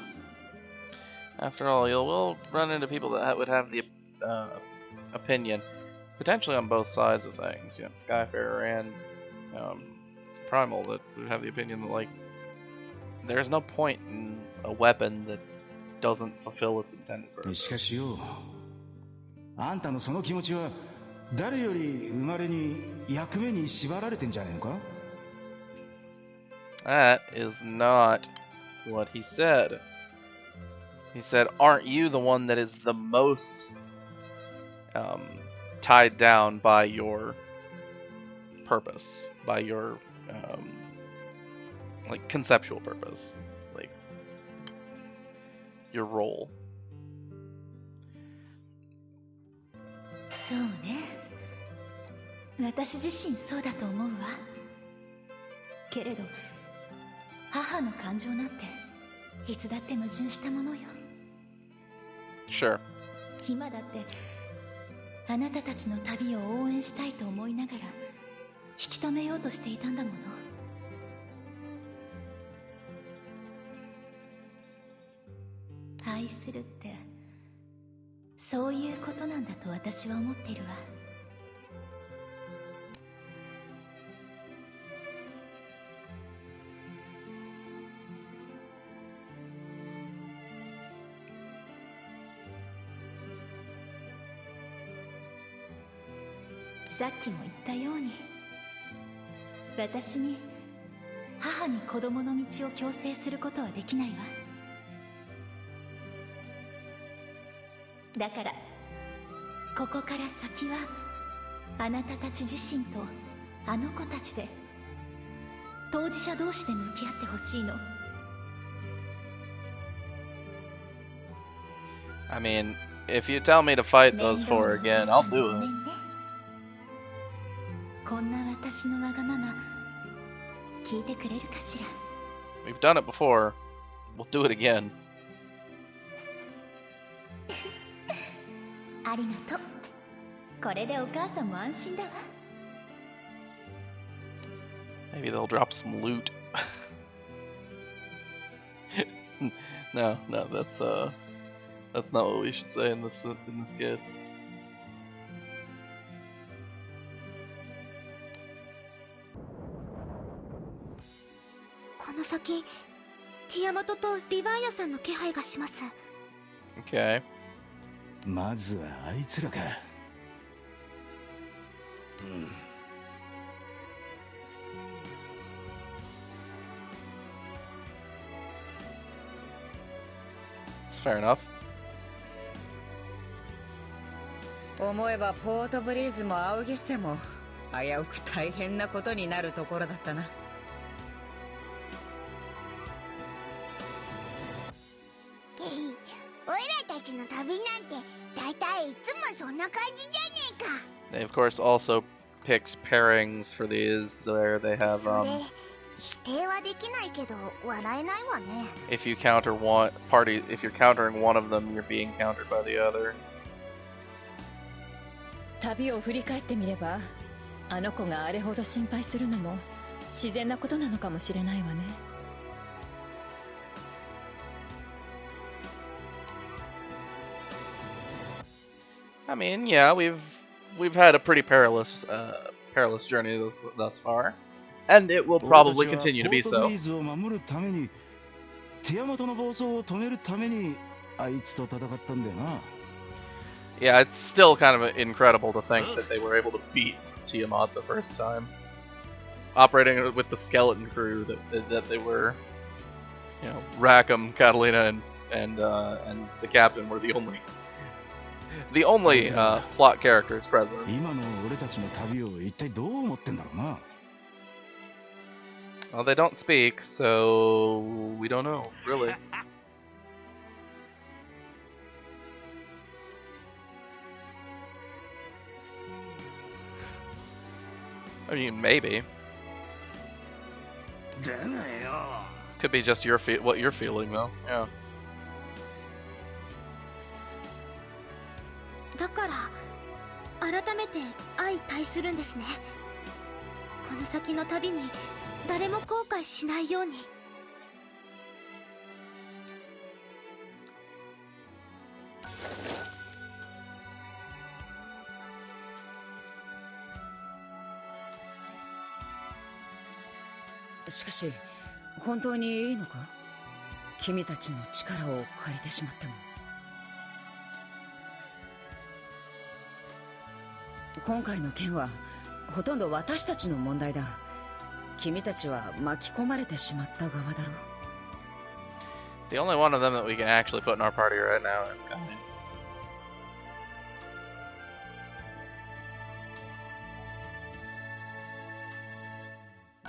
After all, you will run into people that would have the opinion, potentially on both sides of things. You know, Skyfarer and Primal that would have the opinion that, like, there's no point in a weapon that doesn't fulfill its intended purpose. しかしよ、あんたのその気持ちは誰より生まれに役目に縛られてんじゃねえのか? That is not what he said. He said, aren't you the one that is the most tied down by your purpose, by your like conceptual purpose, like your role? そうね。私自身そうだと思うわ。けれど母の感情なんていつだって矛盾したものよ。 Sure. 今だってあなたたちの旅を応援したいと思いながら引き止めようとしていたんだもの。愛するってそういうことなんだと私は思ってるわ。さっきも言ったように、私に母に子供の道を強制することはできないわ。だからここから先はあなたたち自身とあの子たちで当事者同士で向き合ってほしいの。 I mean, if you tell me to fight those four again, I'll do it. こんな私のわがまま聞いてくれるかしら。 We've done it before. We'll do it again. ありがとう。これでお母さんも安心だわ。 Maybe they'll drop some loot. No, that's not what we should say in this case. この先ティアマトとリヴァイアさんの気配がします。 Okay. まずはあいつらか。It's fair enough. 思えばポートブリーズもアウギステも危うく大変なことになるところだったな。オイラたちの旅なんてだいたいいつもそんな感じじゃねえか。 They of course also picked pairings for these where they have それ否定はできないけど笑えないわね。 if you counter one party, if you're countering one of them, you're being countered by the other. 旅を振り返ってみればあの子があれほど心配するのも自然なことなのかもしれないわね。 I mean, yeah, we've had a pretty perilous journey thus far. And it will probably continue to be so. Yeah, it's still kind of incredible to think that they were able to beat Tiamat the first time. Operating with the skeleton crew that they were, you know, Rackam, Catalina, and the captain were the only plot characters present. Well, they don't speak, so we don't know, really. I mean, maybe. Could be just what you're feeling, though. Yeah. だから改めて相対するんですね。この先の旅に誰も後悔しないように。しかし本当にいいのか？君たちの力を借りてしまっても。今回の件はほとんど私たちの問題だ。君たちは巻き込まれてしまった側だろう。The only one of them that we can actually put in our party right now is Kami.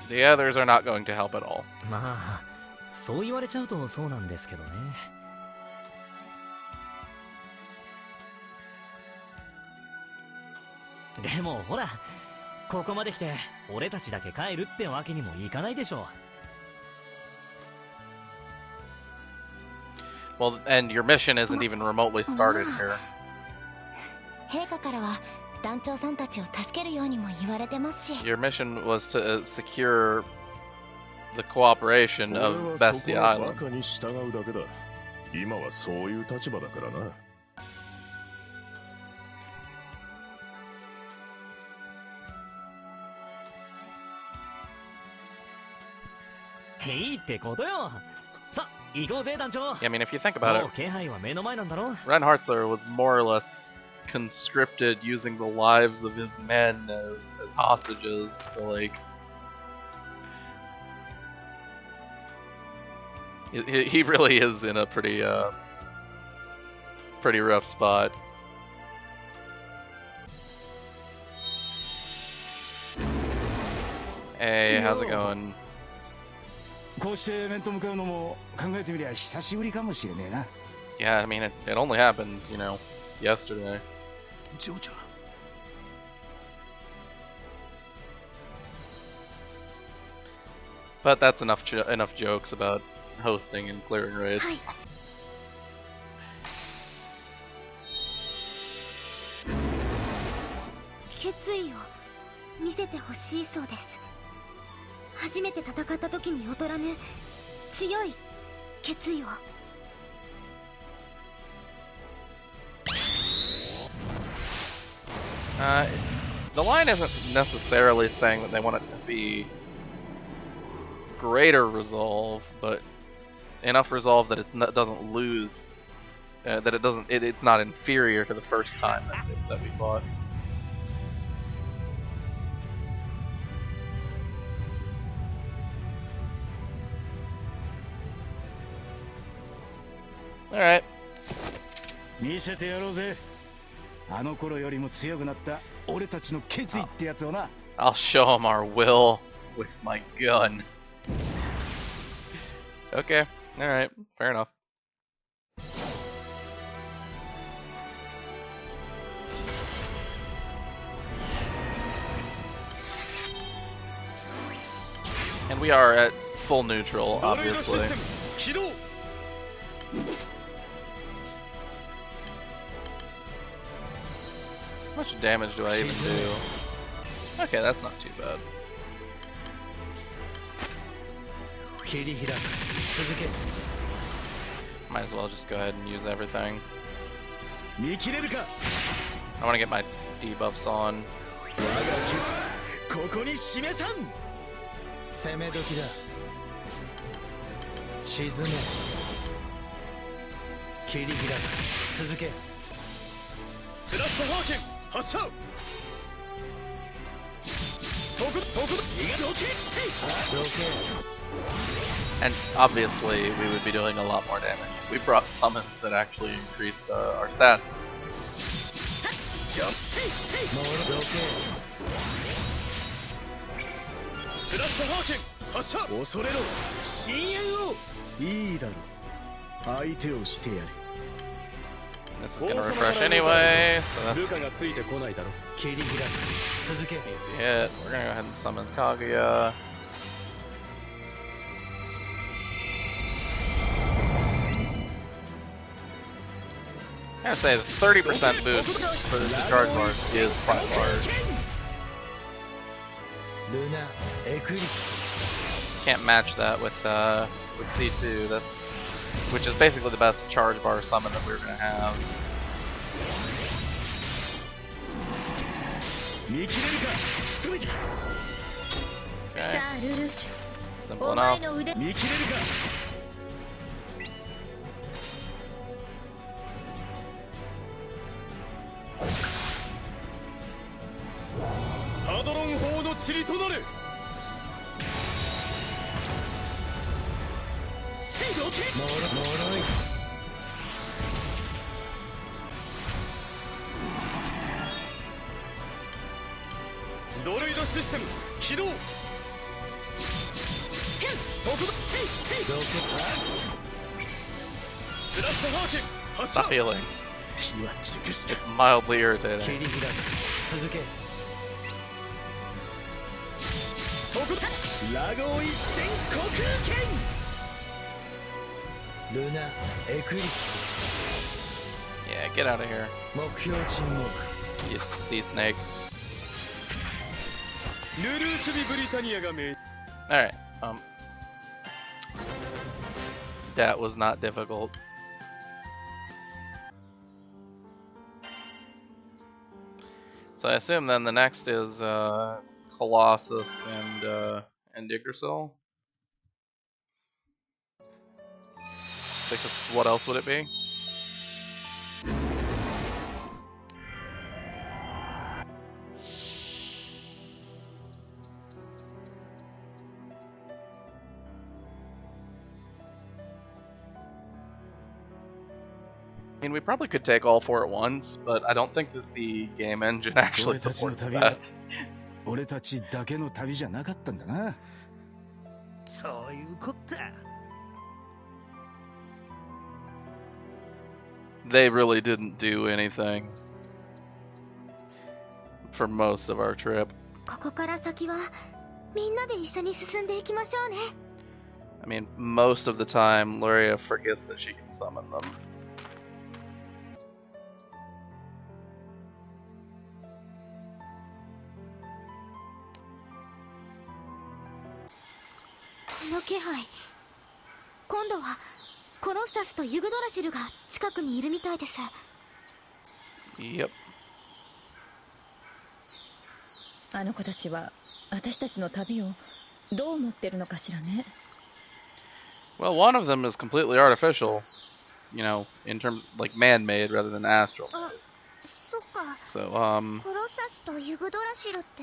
The others are not going to help at all. まあ、そう言われちゃうとそうなんですけどね。でもほら、ここまで来て俺たちだけ帰るってわけにもいかないでしょ。Well, and your mission isn't even remotely started here. 陛下からは団長さんたちを助けるようにも言われてますし。Your mission was to secure the cooperation of Bestia Island. バカに従うだけだ。今はそういう立場だからな。いいってことよ。さ、行こうぜ団長。Yeah, I mean, if you think about it, 気配は目の前なんだろ。Ren Hartzler was more or less conscripted using the lives of his men as hostages. So like, he really is in a pretty rough spot. Hey, how's it going? こうして面と向かうのも考えてみりゃ久しぶりかもしれねえな。Yeah, I mean, it only happened, you know, yesterday. ジョーちゃん。But that's enough jokes about hosting and clearing raids. 決意を見せてほしいそうです。初めて戦った時に劣らぬ強い決意を。The line isn't necessarily saying that they want it to be greater resolve, but enough resolve that it doesn't lose, that it's not inferior to the first time that we fought. All right. 見せてやろうぜ。あの頃よりも強くなった俺たちの決意ってやつをな。I'll show them our will with my gun. Okay. All right. Fair enough. And we are at full neutral, obviously. How much damage do I even do? Okay, that's not too bad. Might as well just go ahead and use everything. I want to get my debuffs on. 攻め時だ。沈め。切り開く。続け。スラッシュハーケン発射。And obviously, we would be doing a lot more damage. We brought summons that actually increased our stats. This is gonna refresh anyway, so that's easy hit. We're gonna go ahead and summon Kaguya. I gotta say, the 30% boost for the 2 charge bars is quite large. Can't match that with C2. Which is basically the best charge bar summon that we're gonna have. Okay. Simple enough. Stop healing. It's mildly irritating. Yeah, get out of here. You sea snake. Alright, that was not difficult. So I assume then the next is Colossus and Yggdrasil. Because what else would it be? I mean, we probably could take all 4 at once, but I don't think that the game engine actually supports that. They really didn't do anything for most of our trip. I mean, most of the time, Luria forgets that she can summon them. Yep. あの子たちは私たちの旅をどう思ってるのかしらね。Well, one of them is completely artificial, you know, in terms like man-made rather than astral. So, コロッサスとユグドラシルって。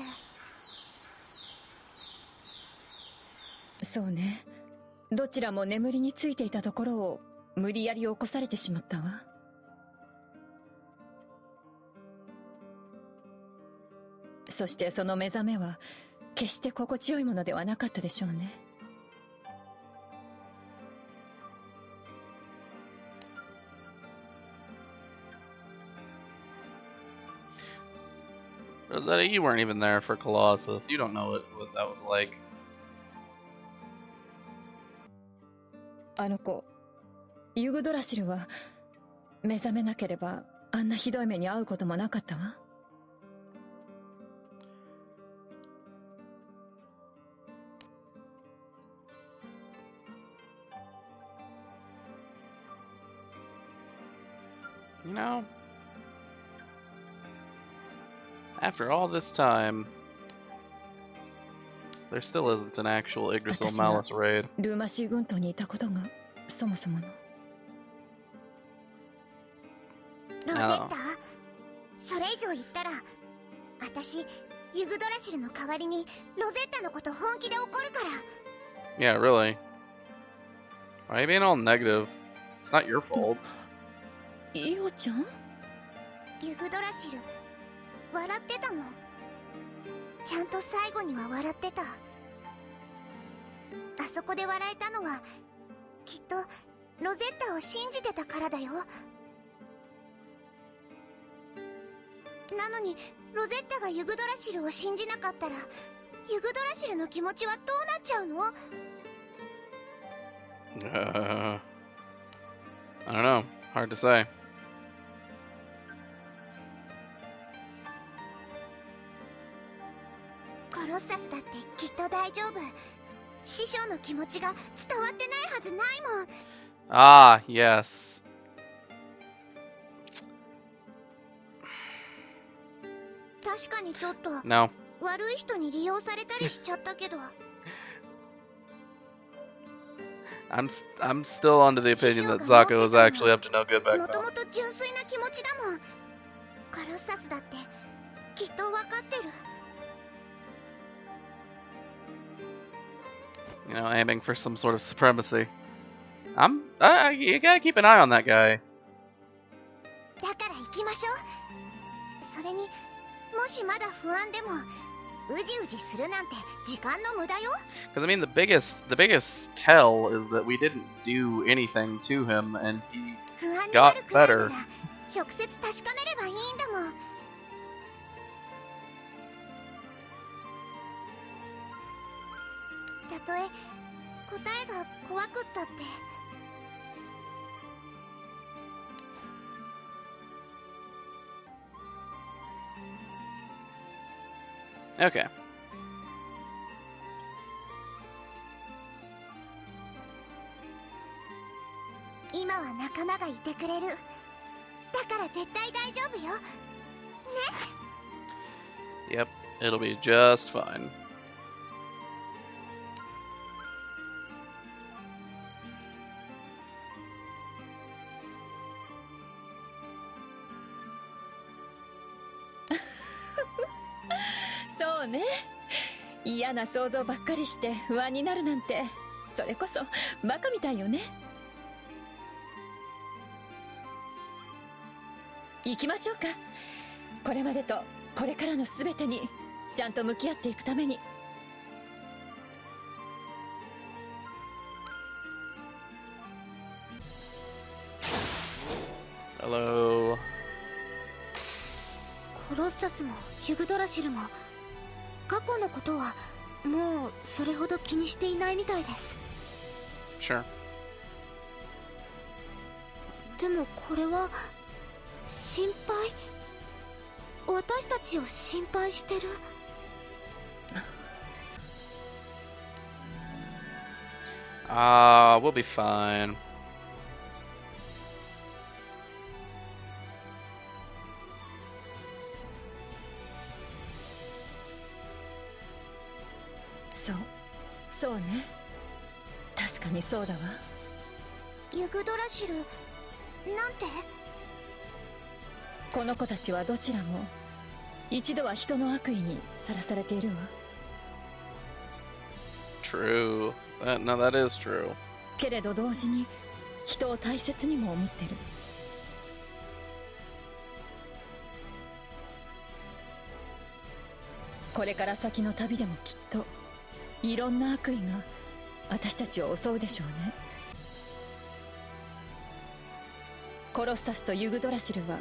そうね。どちらも眠りについていたところを無理やり起こされてしまったわ。そしてその目覚めは決して心地よいものではなかったでしょうね。Rosetta, you weren't even there for Colossus. You don't know what that was like. あの子、ユグドラシルは目覚めなければあんなひどい目に遭うこともなかったわ。You know, after all this time, There still isn't an actual Yggdrasil 私が Malice raid. ルーマシー軍島にいたことがそもそもの。ロゼッタ、それ以上言ったら私ユグドラシルの代わりにロゼッタのこと本気で怒るから。 Yeah, really. Why are you being all negative? It's not your fault. イオちゃん？ユグドラシル笑ってたもん。ちゃんと最後には笑ってた。あそこで笑えたのはきっとロゼッタを信じてたからだよ。なのにロゼッタがユグドラシルを信じなかったらユグドラシルの気持ちはどうなっちゃうの？ I don't know. Hard to say. コロッサスだってきっと大丈夫。師匠の気持ちが伝わってないはずないもん。 Ah, yes. 確かにちょっと No. 悪い人に利用されたりしちゃったけど。 I'm still under the opinion that Zaka was actually up to no good back もと then. もと純粋な気持ちだもん。カロッサスだってきっと分かってる。 You know, aiming for some sort of supremacy. You gotta keep an eye on that guy. だから行きましょう。それにもしまだ不安でもうじうじするなんて時間の無駄よ。 Because I mean, the biggest tell is that we didn't do anything to him, and he 不安にな got るくらいな better. ら直接確かめればいいんだもん。たとえ答えが怖くったって。 Okay. 今は仲間がいてくれる。だから絶対大丈夫よ。ね。 Yep, it'll be just fine. "そうね。嫌な想像ばっかりして不安になるなんて、それこそバカみたいよね。行きましょうか。これまでとこれからの全てにちゃんと向き合っていくために。 Hello. コロッサスもユグドラシルも過去のことはもうそれほど気にしていないみたいです。 Sure. でもこれは心配。私たちを心配してる。 We'll be fine. そうね。確かにそうだわ。ユグドラシルなんて？この子たちはどちらも一度は人の悪意にさらされているわ。 True. No, that is true. けれど同時に人を大切にも思ってる。これから先の旅でもきっといろんな悪意が私たちを襲うでしょうね。コロッサスとユグドラシルは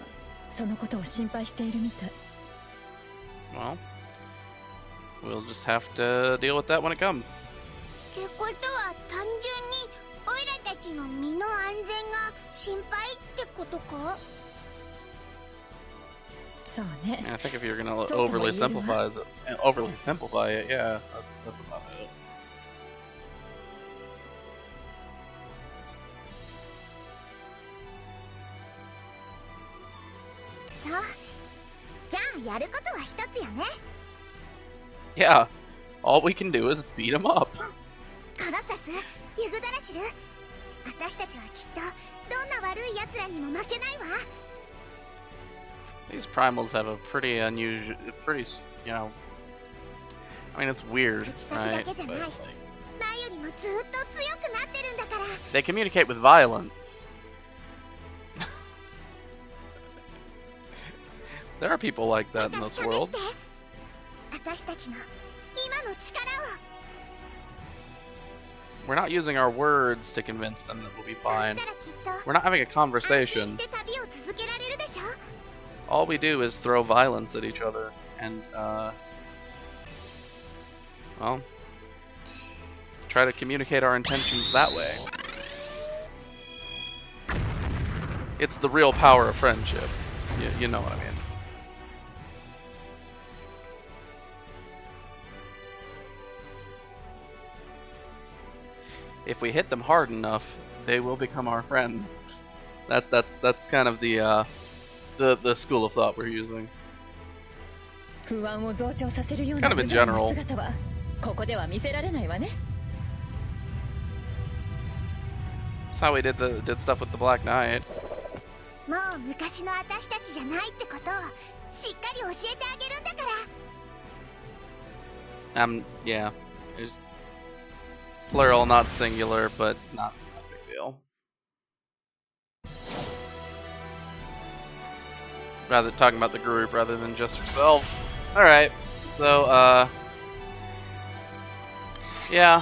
そのことを心配しているみたい。 Well, we'll just have to deal with that when it comes. ってことは単純にオイラたちの身の安全が心配ってことか？そうね。 I think if you're gonna overly simplify it, yeah, that's about it. そう。じゃあやることは一つよね。 Yeah. all we can do is beat him up. コロサス、ユグドラシル、私たちはきっとどんな悪い奴らにも負けないわ。 These primals have a pretty unusual, pretty, you know, I mean, it's weird, right? But, like, 前よりもずっと強くなってるんだから。 they communicate with violence. There are people like that in this world. 私たちの今の力を。 We're not using our words to convince them that we'll be fine. We're not having a conversation. All we do is throw violence at each other and, well, try to communicate our intentions that way. It's the real power of friendship. You know what I mean. If we hit them hard enough, they will become our friends. That's kind of the school of thought we're using. Kind of in general. That's how we did stuff with the Black Knight. もう昔の私たちじゃないってことをしっかり教えてあげるんだから。 Yeah. There's plural, not singular, but not a big deal. Rather talking about the group rather than just yourself. Alright, so, yeah.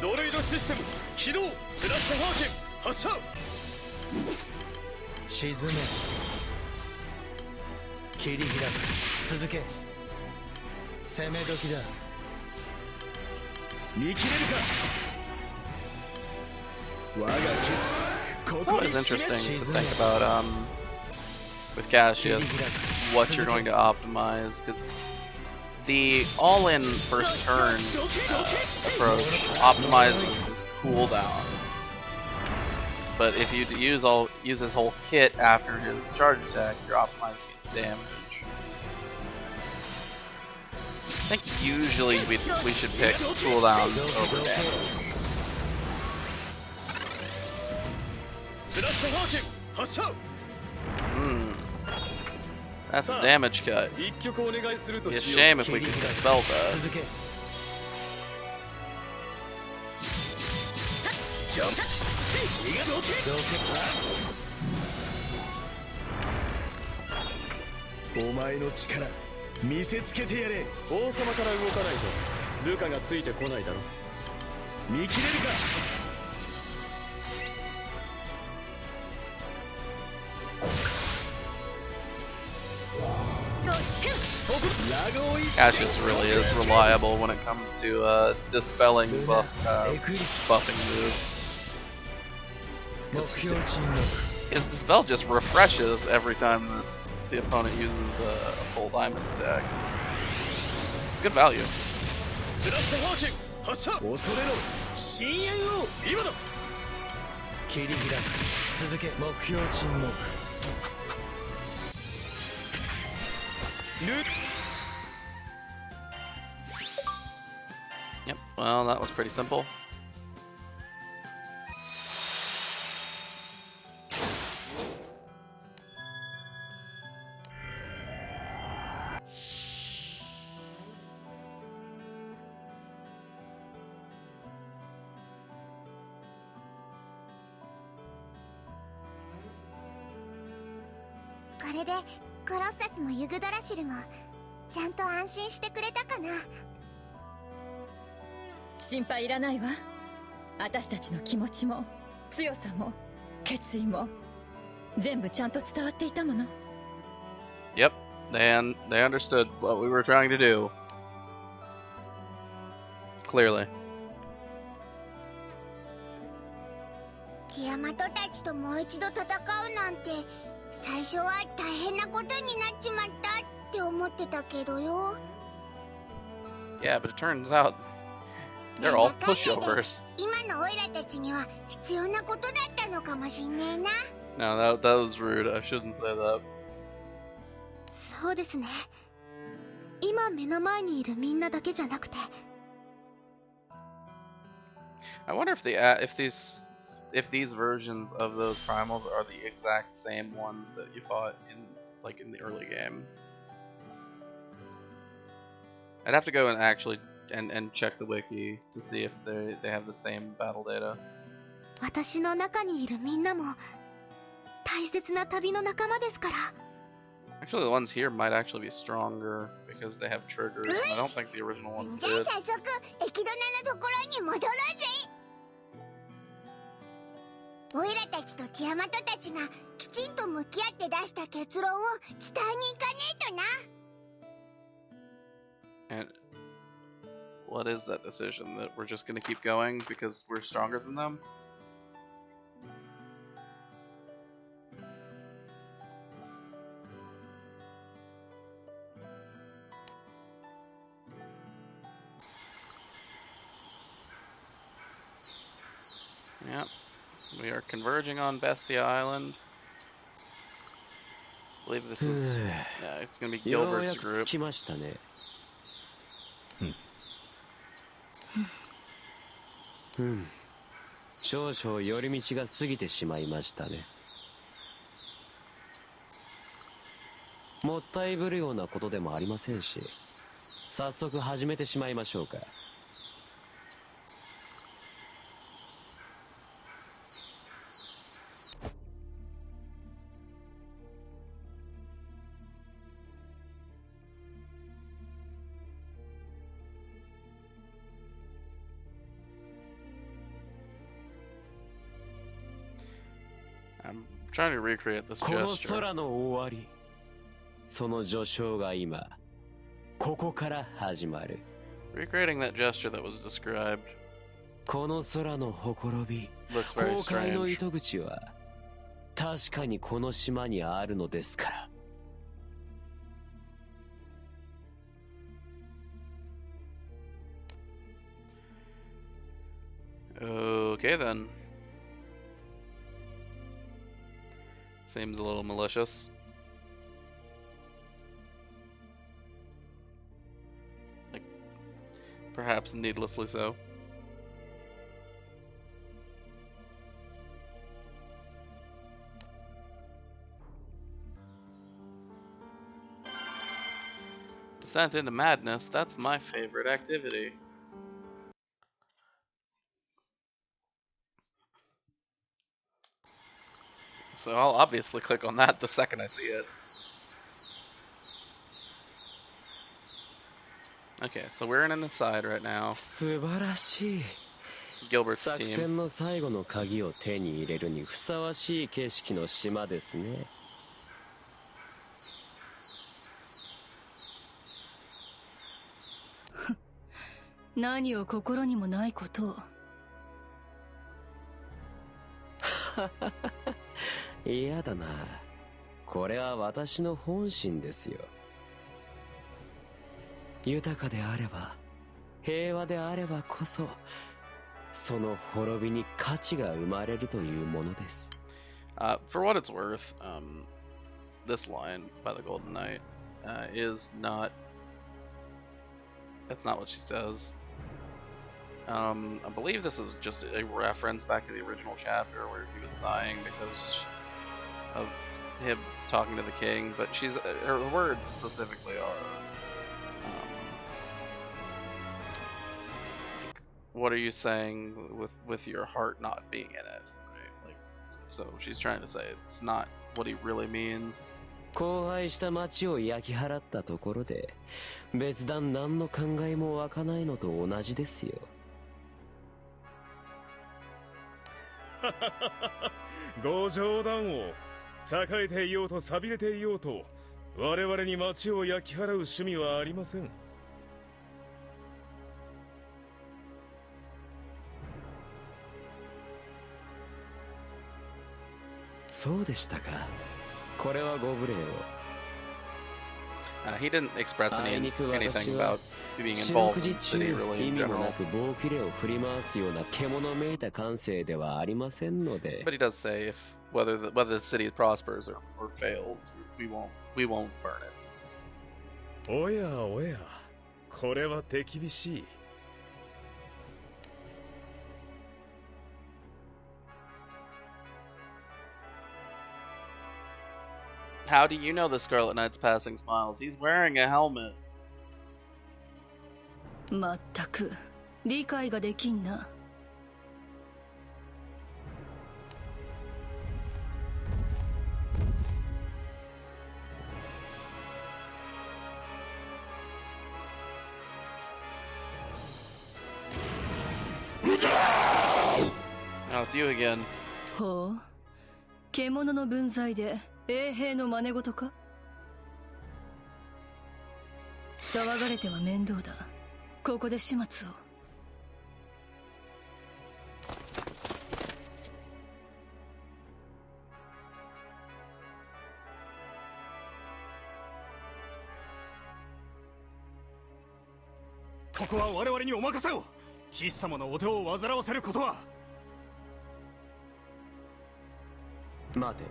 Droid system, 起動、スラッシュハーケン、発射。沈め。切り開く。続け。攻め時だ。見切れるか。我が決。 It's always interesting to think about with Cassius what you're going to optimize, because the all-in first turn approach optimizes his cooldowns, but if you use his whole kit after his charge attack, you're optimizing his damage. I think usually we should pick cooldowns over damage. That's a damage cut. It'd be a shame if we could dispel that. Cassius really is reliable when it comes to dispelling buffing moves. His dispel just refreshes every time that the opponent uses a full diamond attack. It's good value. Yep, well, that was pretty simple.これでコロッサスもユグドラシルもちゃんと安心してくれたかな。心配いらないわ。私たちの気持ちも強さも決意も全部ちゃんと伝わっていたもの。Yep, they understood what we were trying to do. Clearly. ティアマトたちともう一度戦うなんて最初は大変なことになっちまったって思ってたけどよ。Yeah, but it turns out they're all pushovers. 今のオイラたちには必要なことだったのかもしんねえな。No, that was rude. I shouldn't say that. そうですね。今目の前にいるみんなだけじゃなくて。I wonder if these versions of those primals are the exact same ones that you fought in the early game. I'd have to go and actually and check the wiki to see if they have the same battle data. 私の中にいるみんなも大切な旅の仲間ですから。Actually, the ones here might actually be stronger because they have triggers. And I don't think the original ones じゃ did. あ早速エキドナのところに戻ろうぜ。オイラたちとティアマトたちがきちんと向き合って出した結論を伝えに行かねえとな。And what is that decision? That we're just gonna keep going because we're stronger than them? Yep. We are converging on Bestia Island. I believe this is... yeah, it's gonna be Gilbert's group. 少々寄り道が過ぎてしまいましたね。もったいぶるようなことでもありませんし、早速始めてしまいましょうか。I'm trying to recreate this この gesture. 空の終わり、その序章が今ここから始まる。 Recreating that gesture that was described. この空のほころび、 Looks very 崩壊の strange. 糸口は確かにこの島にあるのですから。Okay then. Seems a little malicious. Like, perhaps needlessly so. Descent into madness, that's my favorite activity. So I'll obviously click on that the second I see it. Okay, so we're in an aside right now. 素晴らしい。 Gilbert's 作 team. 戦の最後の鍵を手に入れるにふさわしい景色の島ですね。何を心にもないことを。嫌だな。これは私の本心ですよ。豊かであれば、平和であればこそ、その滅びに価値が生まれるというものです。For what it's worth, this line by the Golden Knight is not. That's not what she says. I believe this is just a reference back to the original chapter where he was sighing because of him talking to the king, but her words specifically are, what are you saying with your heart not being in it, right? Like, so she's trying to say it's not what he really means. 荒廃した町を焼き払ったところで、別段何の考えも湧かないのと同じですよ。ご冗談を。栄えていようと寂れていようと、我々に町を焼き払う趣味はありません。そうでしたか。これはご無礼を。He didn't express anything about being involved in the city really in general. But he does say if whether the city prospers or fails, we won't burn it. おやおや、これは手厳しい。How do you know the Scarlet Knight's passing smiles? He's wearing a helmet. まったく理解ができんな。Oh, it's you again. ほう、獣の分際で衛兵の真似事か。騒がれては面倒だ。ここで始末を。ここは我々にお任せを。ヒス様のお手を煩わせることは。待て。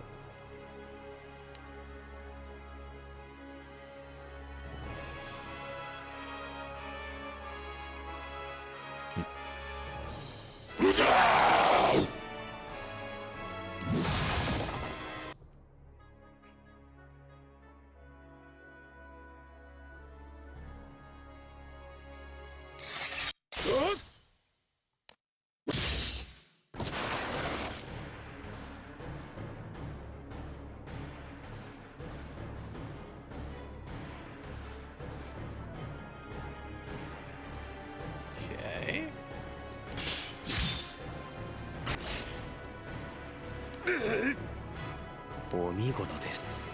お見事です。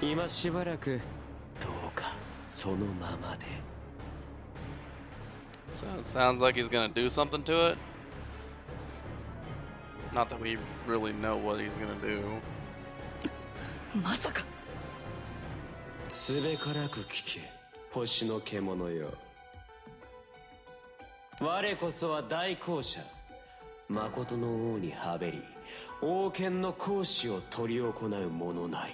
今しばらくどうかそのままで。So it sounds like he's gonna do something to it. Not that we really know what he's gonna do. まさか。すべからく聞け、星の獣よ。我こそは大公者、誠の王にはべり、王権の行使を執り行う者なり。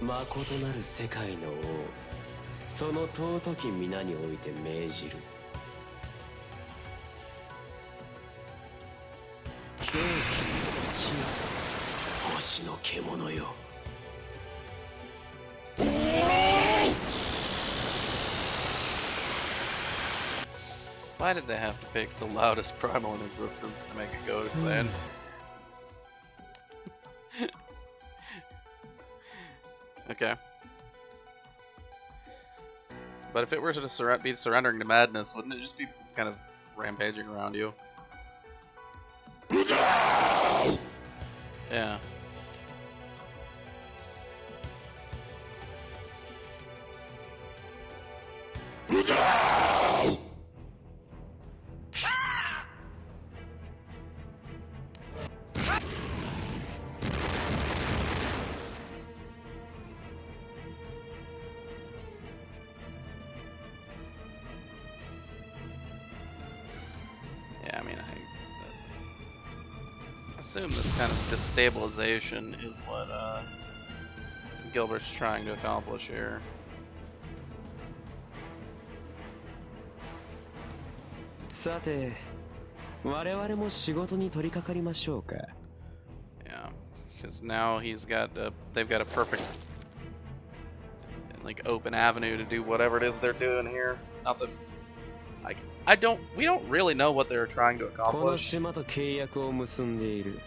誠なる世界の王、その尊き皆において命じる。狂気の地よ、星の獣よ。Why did they have to pick the loudest primal in existence to make it go to Zeyen? Okay. But if it were to be surrendering to madness, wouldn't it just be kind of rampaging around you? Yeah. Yeah, I mean, I assume this kind of destabilization is what Gilbert's trying to accomplish here. Sate, 我々も仕事に取り掛かりましょうか。Yeah, because now they've got a perfect, like, open avenue to do whatever it is they're doing here. Not that, like, we don't really know what they're trying to この accomplish. 島と契約を結んでいる。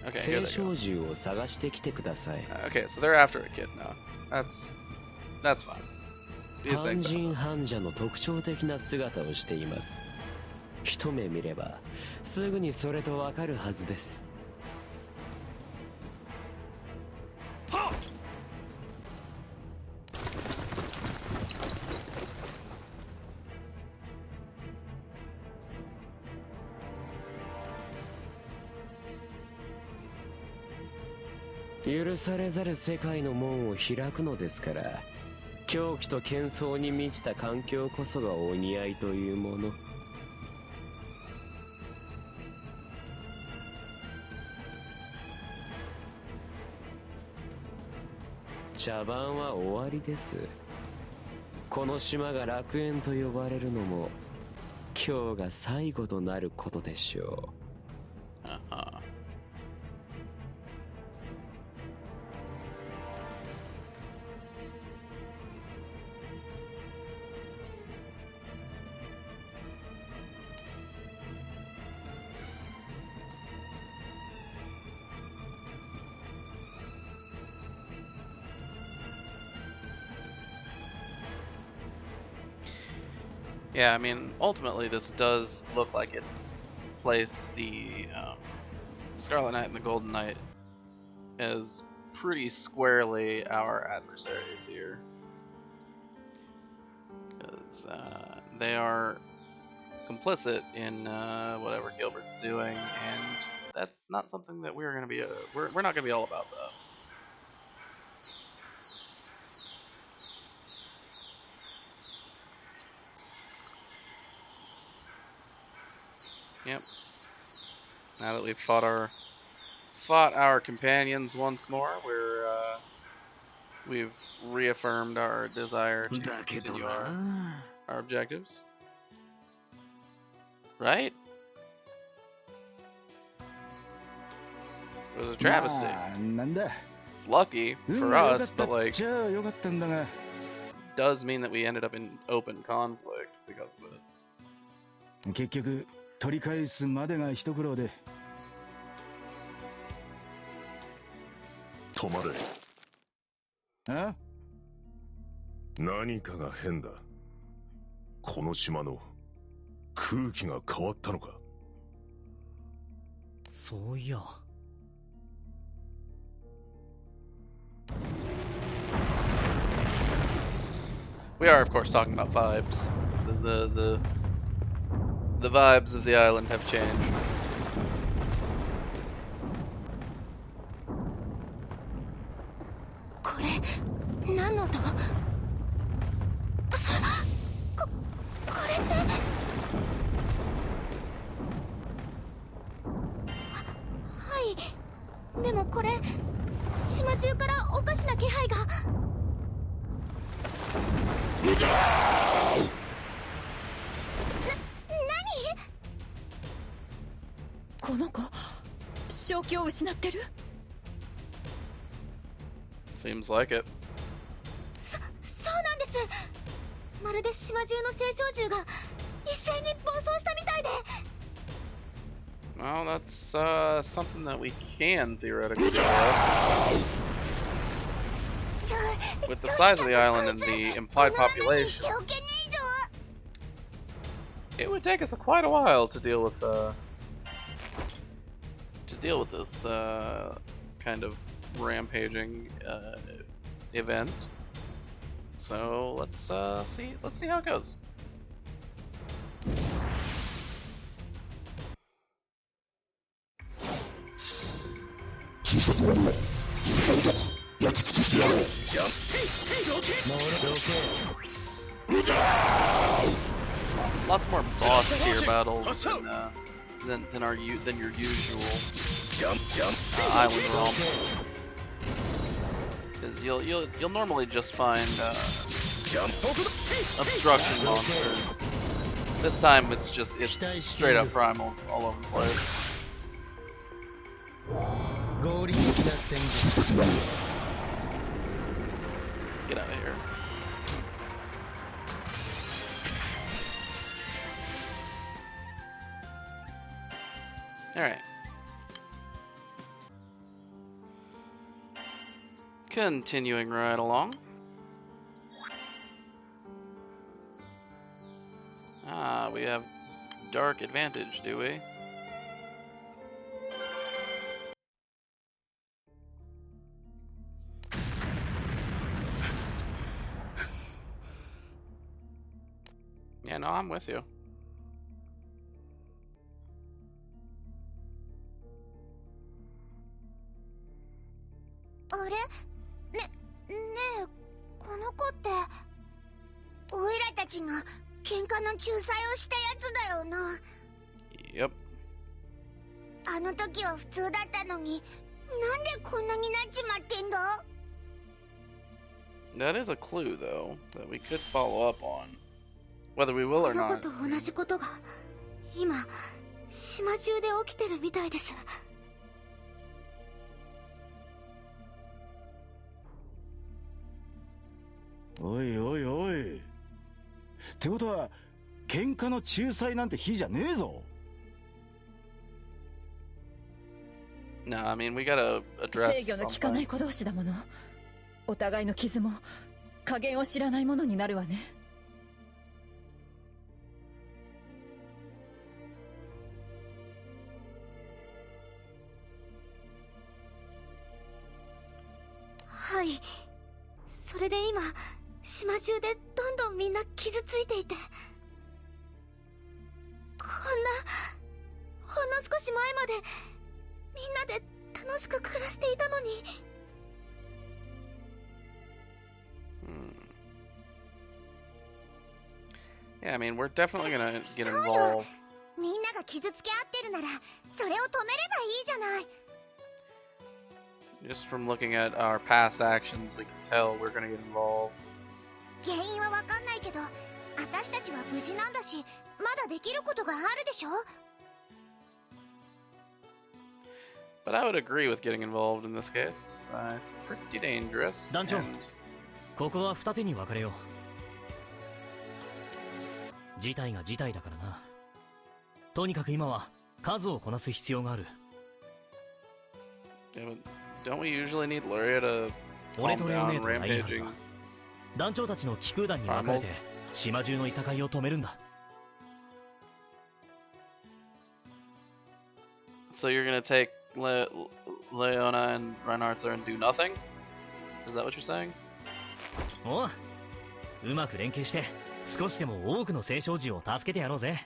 Okay, 聖 here they 少 go. 獣を探してきてください。Okay, so they're after a kid now. That's fine. These 半 things. 人半者の特徴的な姿をしています。一目見ればすぐにそれとわかるはずです。許されざる世界の門を開くのですから、狂気と喧騒に満ちた環境こそがお似合いというもの。茶番は終わりです。この島が楽園と呼ばれるのも今日が最後となることでしょう。Yeah, I mean, ultimately this does look like it's placed the Scarlet Knight and the Golden Knight as pretty squarely our adversaries here. Because they are complicit in whatever Gilbert's doing, and that's not something that we're going to be, we're not going to be all about that. Yep. Now that we've fought our companions once more, we've reaffirmed our desire to continue our objectives. Right? It was a travesty. It's lucky for us, but like, does mean that we ended up in open conflict because of it. 結局取り返すまでが一苦労で。止まれ。あ？何かが変だ。この島の空気が変わったのか。そういや。We are, of course, talking about vibes. The vibes of the island have changed. Seems like it. そうなんです。まるで島中の星照獣が一斉に暴走したみたいで。Well, that's something that we can theoretically do up. With the size of the island and the implied population, it would take us quite a while to deal with this kind of rampaging event. So let's see how it goes. Lots more boss tier battles than your usual island realm. Because you'll normally just find obstruction monsters. This time it's straight up primals all over the place. Get out of here. Alright. Continuing right along. Ah, we have dark advantage, do we? Yeah, no, I'm with you. Yep. あの時は普通だったのに、なんでこんなになっちまってんだ？ That is a clue, though, that we could follow up on. Whether we will or この子 not. と同じことが今島中で起きてるみたいです。おいおいおい。ってことは喧嘩の仲裁なんて日じゃねえぞ。No, I mean we gotta address 制御の効かない something. 子同士だもの。お互いの傷も加減を知らないものになるわね。はい。それで今島中でどんどんみんな傷ついていて、こんなほんの少し前までみんなで楽しく暮らしていたのに。Yeah, I mean we're definitely gonna get そうよ。 involved. みんなが傷つけ合ってるならそれを止めればいいじゃない。 Just from looking at our past actions, we can tell we're gonna get involved. 原因はわかんないけど、私たちは無事なんだし、まだできることがあるでしょ。 But I would agree with getting involved in this case. It's pretty dangerous. 団長 and- ここは二手に分かれよう。事態が事態だからな。とにかく今は数をこなす必要がある。 Yeah, but don't we usually need Luria to 俺 calm とレオネ down ートがいいはずだ。 rampaging? 団長たちの気空団に分かれて島中のいさかいを止めるんだ。 So you're gonna take Leona and Reinhardt's and do nothing? Is that what you're saying? おう、うまく連携して少しでも多くの青少獣を助けてやろうぜ。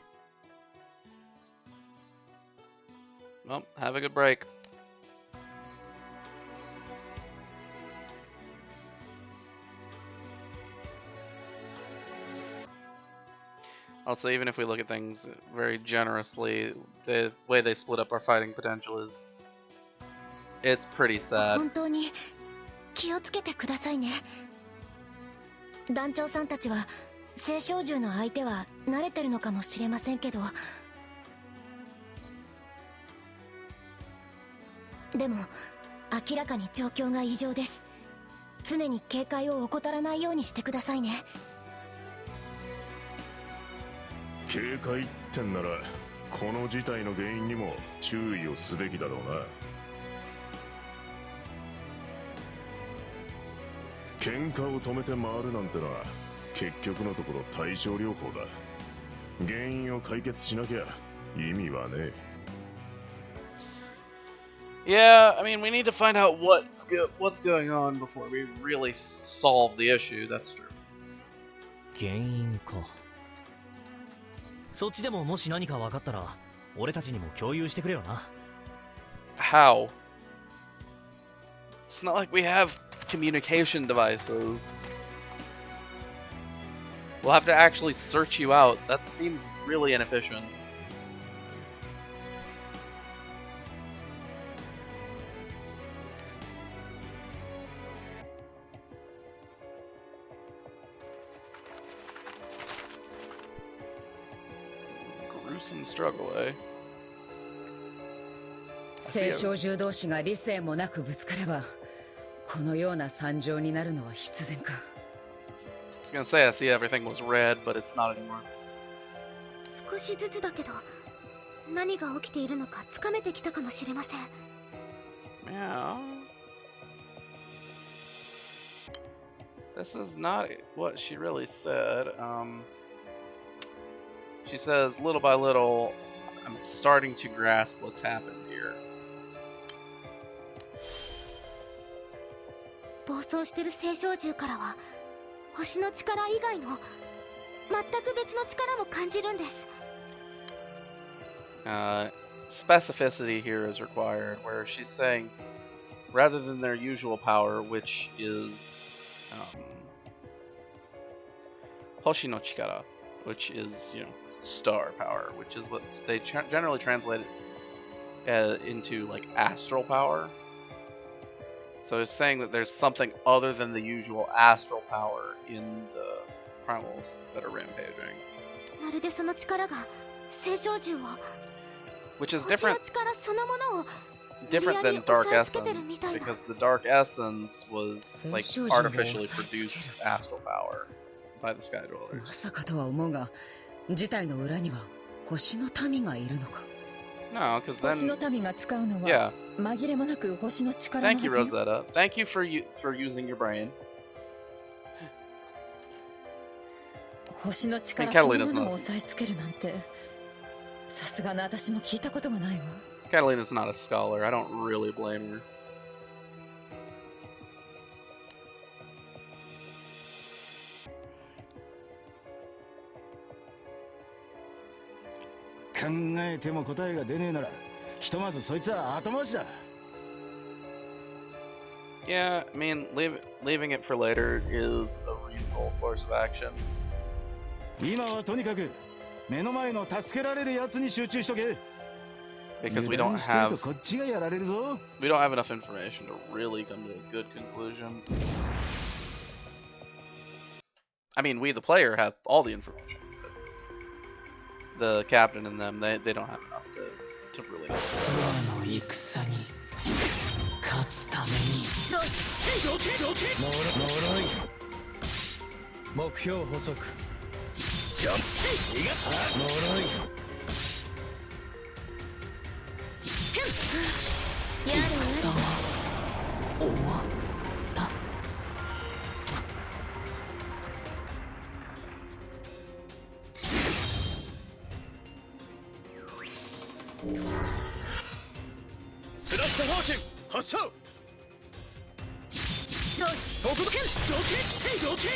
Well, have a good break. Also, even if we look at things very generously, the way they split up our fighting potential is... It's pretty sad. 本当に気をつけてくださいね。団長さんたちは青少獣の相手は慣れてるのかもしれませんけど、でも明らかに状況が異常です。常に警戒を怠らないようにしてくださいね。警戒ってんならこの事態の原因にも注意をすべきだろうな。喧嘩を止めて回るなんてのは結局のところ対症療法だ。原因を解決しなきゃ意味はねえ。 Yeah, I mean, we need to find out what's going on before we really solve the issue. That's true. 原因か。そっちでももし何か分かったら俺たちにも共有してくれよな。 How? It's not like we have communication devices. We'll have to actually search you out. That seems really inefficient. Gruesome struggle, eh? 青少獣同士が理性もなくぶつかればこのような惨状になるのは必然か。 I was gonna say I see everything was red, but it's not anymore. 少しずつだけど何が起きているのかつかめてきたかもしれません。 Yeah. This is not what she really said. She says, little by little, I'm starting to grasp what's happened here. 暴走してる青少獣からは星の力以外の全く別の力も感じるんです。 Specificity here is required, where she's saying, rather than their usual power, which is Hoshi no Chikara, which is, star power, which is what they generally translate it into, like, astral power. So it's saying that there's something other than the usual astral power in the primals that are rampaging. まるでその力が聖晶獣を Which is 星の different 力そのものを different 無理やり than Dark 抑えつけてる Essence, みたいだ because the Dark Essence was like 聖晶獣を artificially 抑えつける produced astral power by the Sky ま Dwellers. さかとは思うが事態の裏には星の民がいるのか No, because 星 then の民が使うのは yeah. 紛れもなく星の力の Thank you, はずよ Rosetta. Thank you for using your brain. 星の力 And その Catalina's ものを not. 押さえつけるなんてさすがの私も聞いたことがないわ Catalina's not a scholar. I don't really blame her. 考えても答えが出ねえならひとまずそいつは後回しだ Yeah, I mean, leaving it for later is a reasonable course of action. 今はとにかく目の前の助けられるやつに集中しとけ Because we 油断 don't してると have こっちがやられるぞ we don't have enough information to really come to a good conclusion. I mean, we the player have all the information. But the captain and them, they don't have enough to really. 空の戦に勝つために呪い目標補足呪い戦は終わったスラッシュ砲剣発射速度剣同型同型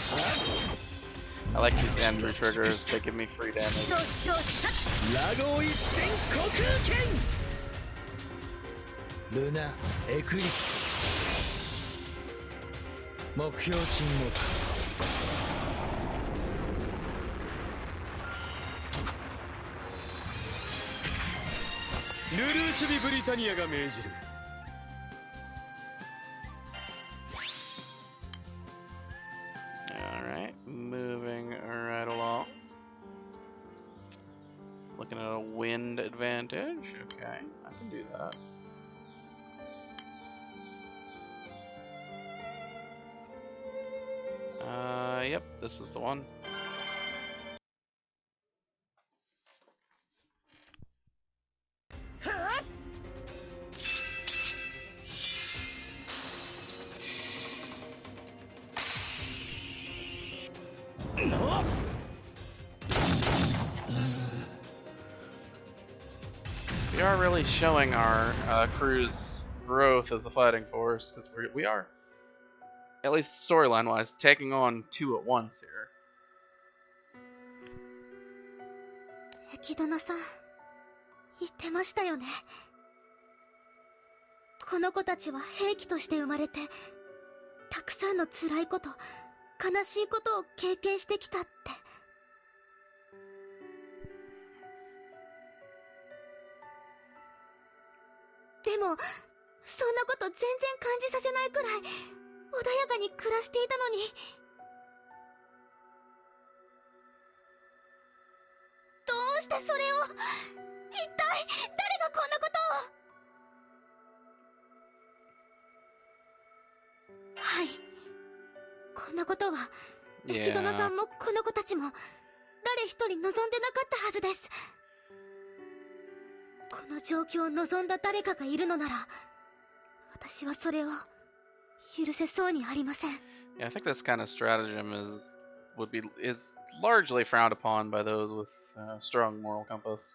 I like these Andrew triggers. They give me free damage. ラゴ一戦虚空剣ルナエクリプス目標沈黙ルルーシュビブリタニアが命じる Alright, moving right along. Looking at a wind advantage. Okay, I can do that. Yep, this is the one. We are really showing our crew's growth as a fighting force, because we are, at least storyline-wise, taking on two at once here. エキドナさん言ってましたよね。この子たちは兵器として生まれてたくさんの辛いこと悲しいことを経験してきたって。でもそんなこと全然感じさせないくらい穏やかに暮らしていたのに、どうしてそれを、一体誰がこんなことを。はい、こんなことはエキドナさんもこの子たちも誰一人望んでなかったはずです。この状況を望んだ誰かがいるのなら私はそれを許せそうにありません。 Yeah, I think this kind of stratagem is largely frowned upon by those with strong moral compass.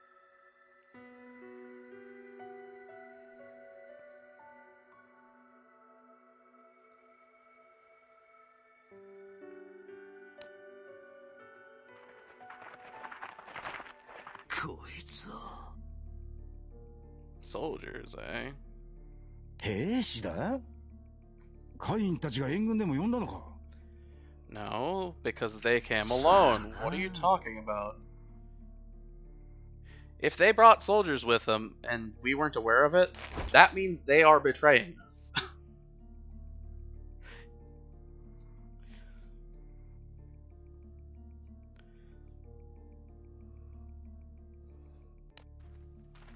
Soldiers, eh? 兵士だ？カインたちが援軍でも呼んだのか？ No, because they came alone. What are you talking about? If they brought soldiers with them and we weren't aware of it, that means they are betraying us.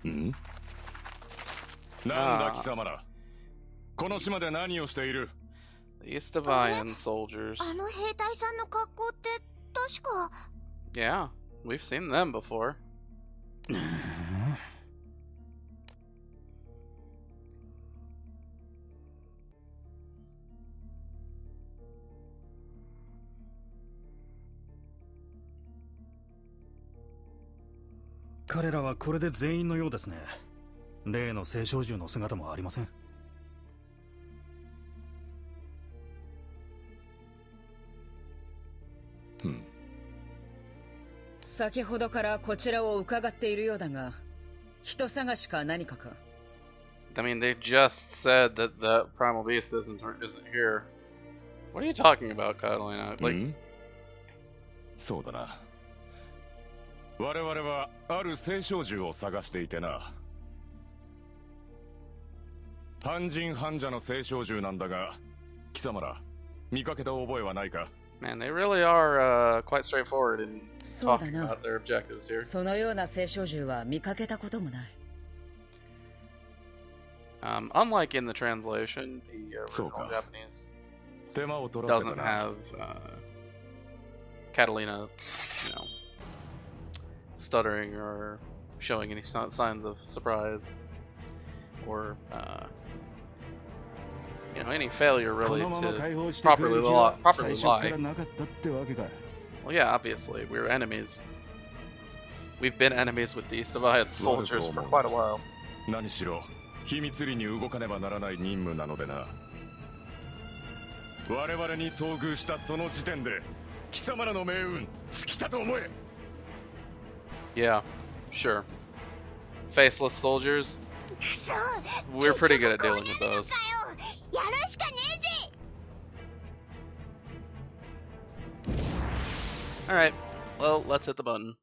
ん？なんだ貴様ら。この島で何をしている？ The Zeyen soldiers. あの兵隊さんの格好って確か。Yeah, we've seen them before. 彼らはこれで全員のようですね。例の青少獣の姿もありません。先ほどからこちらを伺っているようだが、人探しか何かか。 I mean, they just said that the primal beast isn't here. What are you talking about, Catalina? Like, そうだな。我々はある青少獣を探していてな。半人半者の青少獣なんだが、貴様ら見かけた覚えはないか？ man, they really are quite straightforward in そうだ talking な。 about their objectives here. そのような青少獣は見かけたこともない。Unlike in the translation, the original Japanese doesn't have Catalina, you know, stuttering or showing any signs of surprise or you know, any failure really to properly lie. Well, yeah, obviously we're enemies. We've been enemies with the Zeyen soldiers for quite a while. 何しろ秘密裏に動かねばならない任務なのでな。我々に遭遇したその時点で貴様らの命運尽きたと思え。 Yeah, sure. Faceless soldiers. We're pretty good at dealing with those. Alright, well, let's hit the button.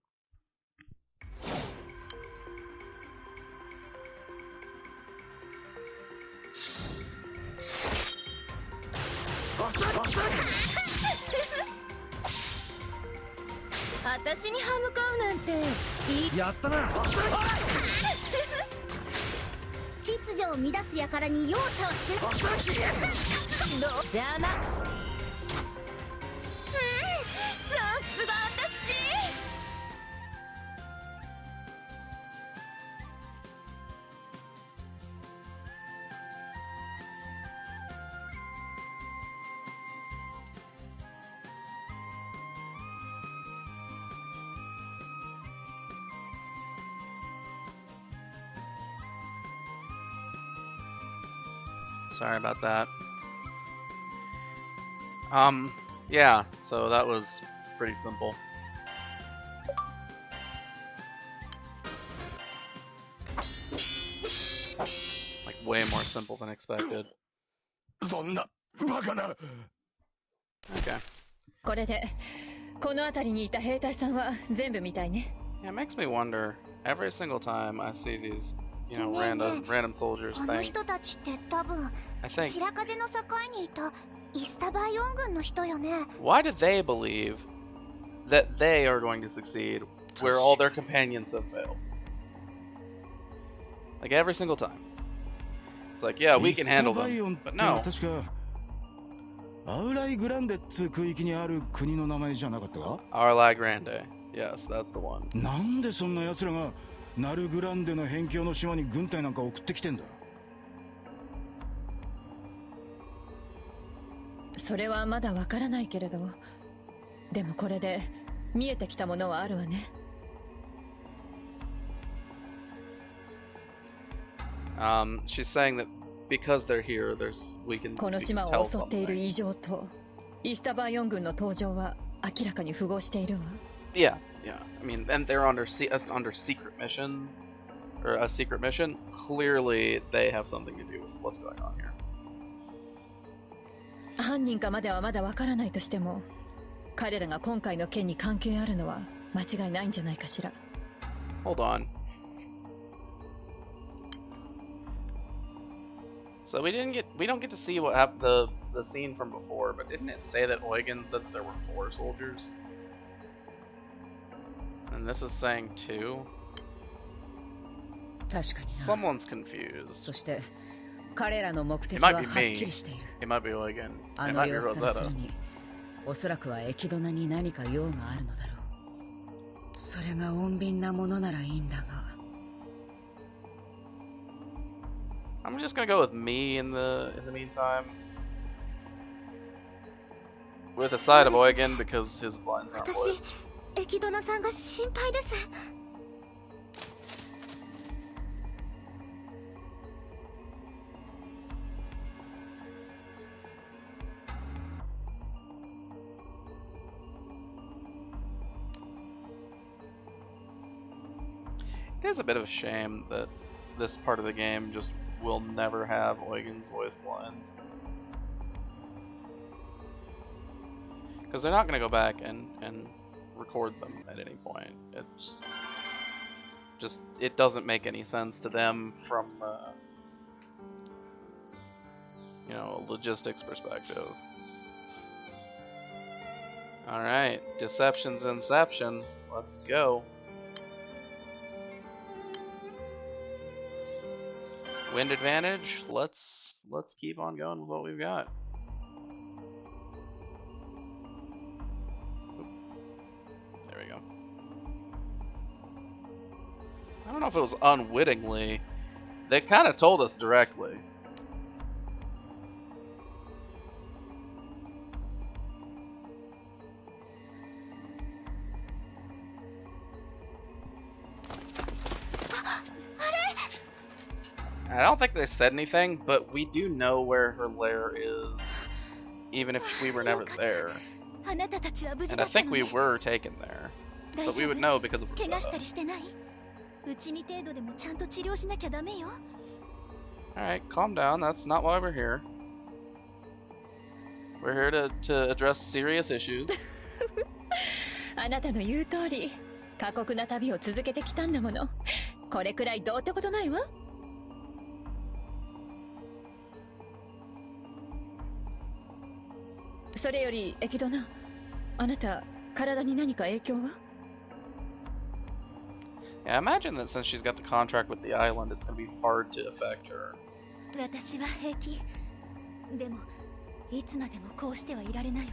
Sorry about that. Yeah, so that was pretty simple. Like, way more simple than expected. Okay. これでこの辺りにいた兵隊さんは全部みたいね。 Yeah, it makes me wonder, every single time I see these, you know, random soldiers あの thing, 人たちって多分 I think, 白風の境にいたイスタバイオン軍の人よね。 why do they believe that they are going to succeed where all their companions have failed? Like, every single time. It's like, yeah, we can handle them, but no. 確かアウライグランデっつう区域にある国の名前じゃなかったか？ Arla Grande. Yes, that's the one. なんでそんな奴らがナルグランデの辺境の島に軍隊なんか送ってきてんだ？それはまだわからないけれど、でもこれで見えてきたものはあるわね。She's saying that because they're here, we can この島 tell を襲っている something. 異常とイスタバイオン軍の登場は明らかに符合しているわ。 Yeah, yeah. I mean, and they're under secret mission, or a secret mission. Clearly, they have something to do with what's going on here. 犯人かまではまだわからないとしても、彼らが今回の件に関係あるのは間違いないんじゃないかしら。 Hold on. So we don't get to see what happened, the scene from before, but didn't it say that Eugen said that there were 4 soldiers? And this is saying 2. 確かにな。 Someone's confused. そして彼らの目的 It は might はっ be き me. りしている。 It might be Eugen. あ It の might be 様子からす Rosetta. るにおそらくはエキドナに何か用があるのだろう。それが穏便なものならいいんだが。 I'm just gonna go with me in the meantime. With a side of Eugen because his lines aren't 私 voiced. エキドナさんが心配です。 It is a bit of a shame that this part of the game just will never have Eugen's voiced lines. Because they're not going to go back and record them at any point. It's just, it doesn't make any sense to them from, you know, a logistics perspective. Alright, Deception's Inception. Let's go. Wind advantage. Let's keep on going with what we've got. Oop. There we go. I don't know if it was unwittingly. They kind of told us directly. I don't think they said anything, but we do know where her lair is, even if we were never there. And I think we were taken there, but we would know because of Rosetta. Alright, calm down, that's not why we're here. We're here to address serious issues. あなたの言う通り、過酷な旅を続けてきたんだもの。これくらいどうってことないわ。それよりエキドナ、あなた体に何か影響は？ Yeah, I imagine that since she's got the contract with the island, it's going to be hard to affect her. 私は平気。でもいつまでもこうしてはいられないわ。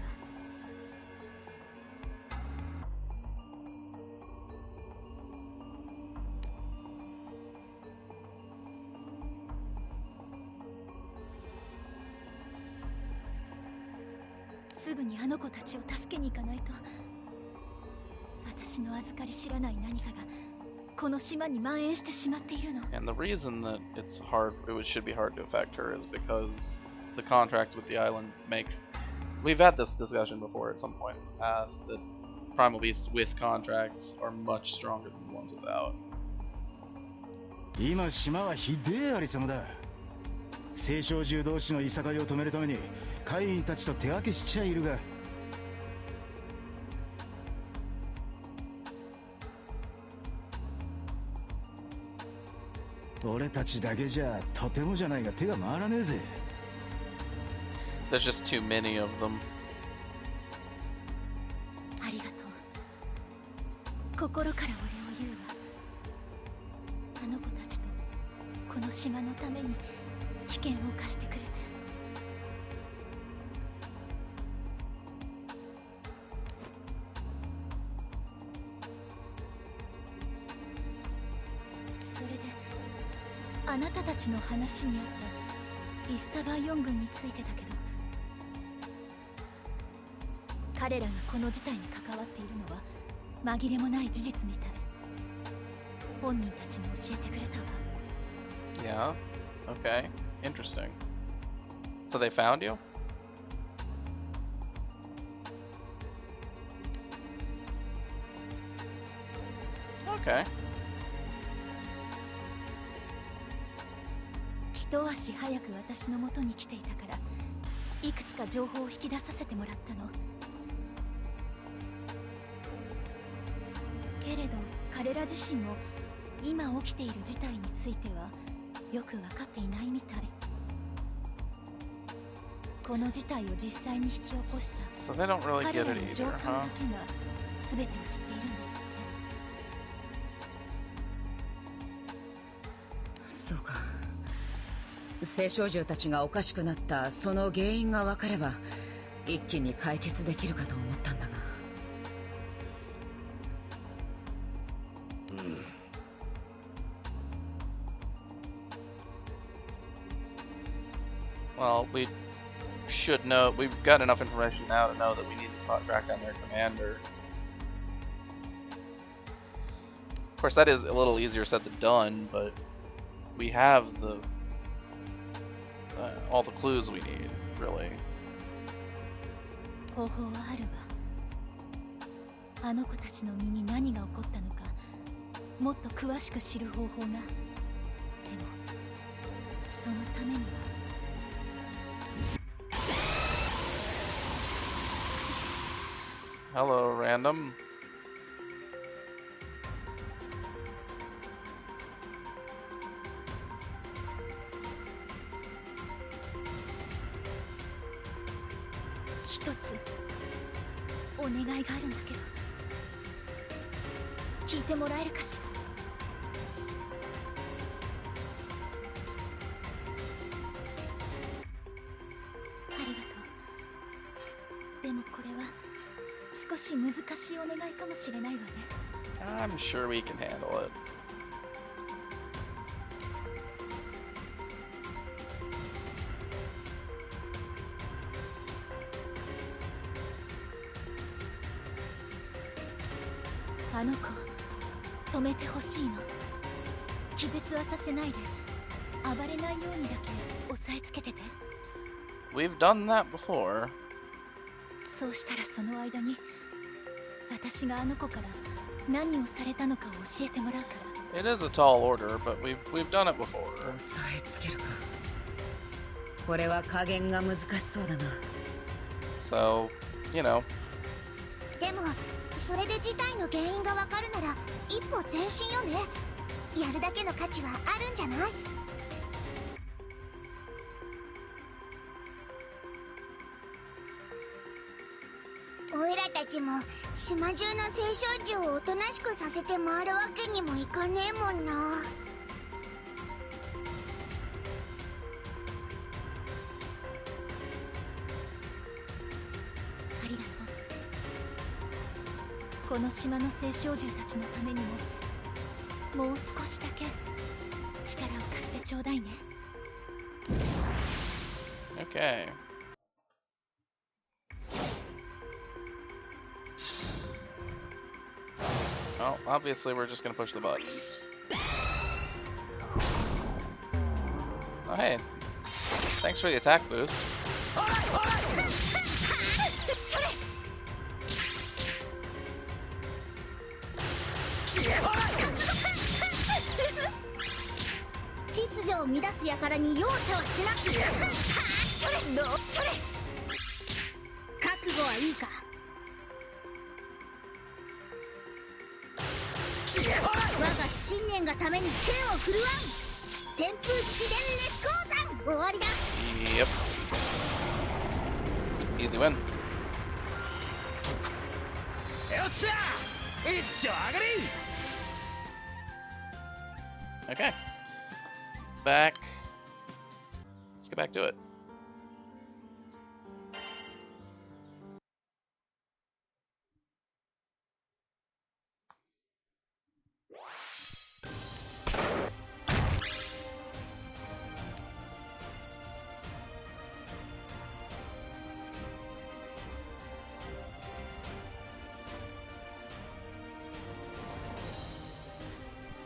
すぐにあの子たちを助けに行かないと。私の預かり知らない何かがこの島に蔓延してしまっているの。 And the reason that it should be hard to affect her is because the contracts with the island make... We've had this discussion before at some point in the past, that primal beasts with contracts are much stronger than the ones without. 今島はひでえありさまだ。青少獣同士のいさかいを止めるために会員たちと手分けしちゃいるが、俺たちだけじゃとてもじゃないが手が回らねえぜ。 There's just too many of them. ありがとう。心からお礼を言うわ。あの子たちとこの島のために危険を冒してくれて。それであなたたちの話にあったイスタバイオン軍についてだけど、彼らがこの事態に関わっているのは紛れもない事実みたい。本人たちに教えてくれたわ。 Yeah, okay, interesting. So they found you? Okay. 一足早く私の元に来ていたからいくつか情報を引き出させてもらったの。けれど彼ら自身も今起きている事態についてはよく分かっていないみたい。この事態を実際に引き起こした So they don't really 彼 get ら it の either, 上官だ huh? けが全てを知っているんですって。そうか。聖少獣たちがおかしくなったその原因が分かれば一気に解決できるかと思ったんだが。Well, we should know. We've got enough information now to know that we need to track down their commander. Of course, that is a little easier said than done, but we have the all the clues we need, really. 方法はあるわ。あの子たちの身に何が起こったのか、もっと詳しく知る方法が。でも、そのためには。Hello, random.お願いがあるんだけど、聞いてもらえるかしら。ありがとう。でもこれは少し難しいお願いかもしれないわね。I'm sure we can handle it. あの子、止めてほしいの。気絶はさせないで、暴れないようにだけ押さえつけてて。We've done that before. そうしたらその間に、私があの子から何をされたのかを教えてもらうから。It is a tall order, but we've done it before. 押さえつけるか。これは加減が難しそうだな。So, you know. でもそれで事態の原因がわかるなら一歩前進よね。やるだけの価値はあるんじゃない？おいらたちも島中の聖少獣をおとなしくさせて回るわけにもいかねえもんな。ありがとう。この島の聖少獣たちのためにも、もう少しだけ力を貸してちょうだいね。Okay. Well, obviously we're just gonna push the buttons. Oh hey, thanks for the attack boost. Yep. Easy win. Okay. Back. Let's get back to it.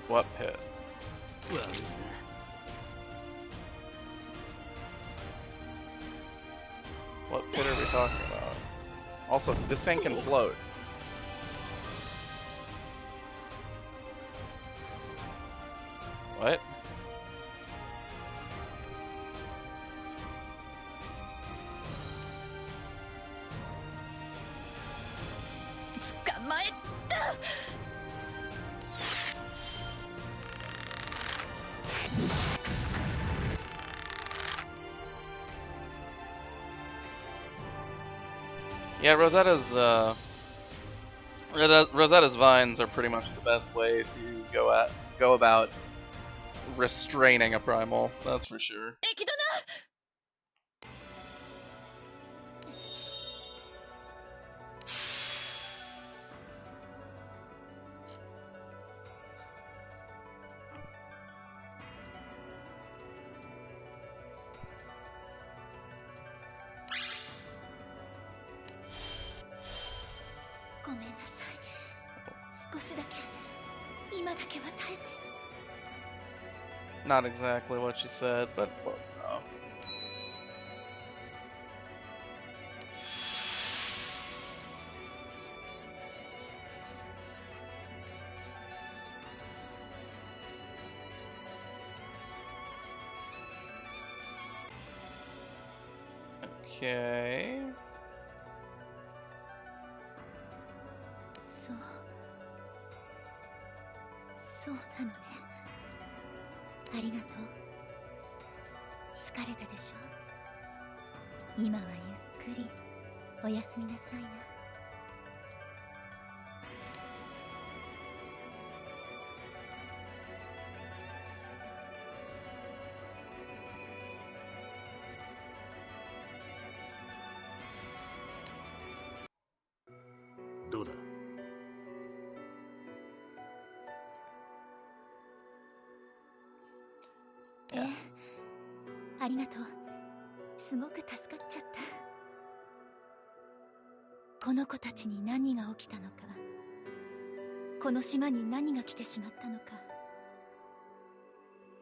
What pit? What pit are we talking about? Also, this thing can float. What? Yeah, Rosetta's vines are pretty much the best way to go about restraining a primal, that's for sure. 駅だな。ごめんなさい。少しだけ、今だけは耐えて。 Not exactly what she said, but close enough. Okay. そう。そうなのね。ありがとう。疲れたでしょ。今はゆっくりおやすみなさいな。どうだ。ええ、ありがとう。すごく助かっちゃった。この子たちに何が起きたのか、この島に何が来てしまったのか、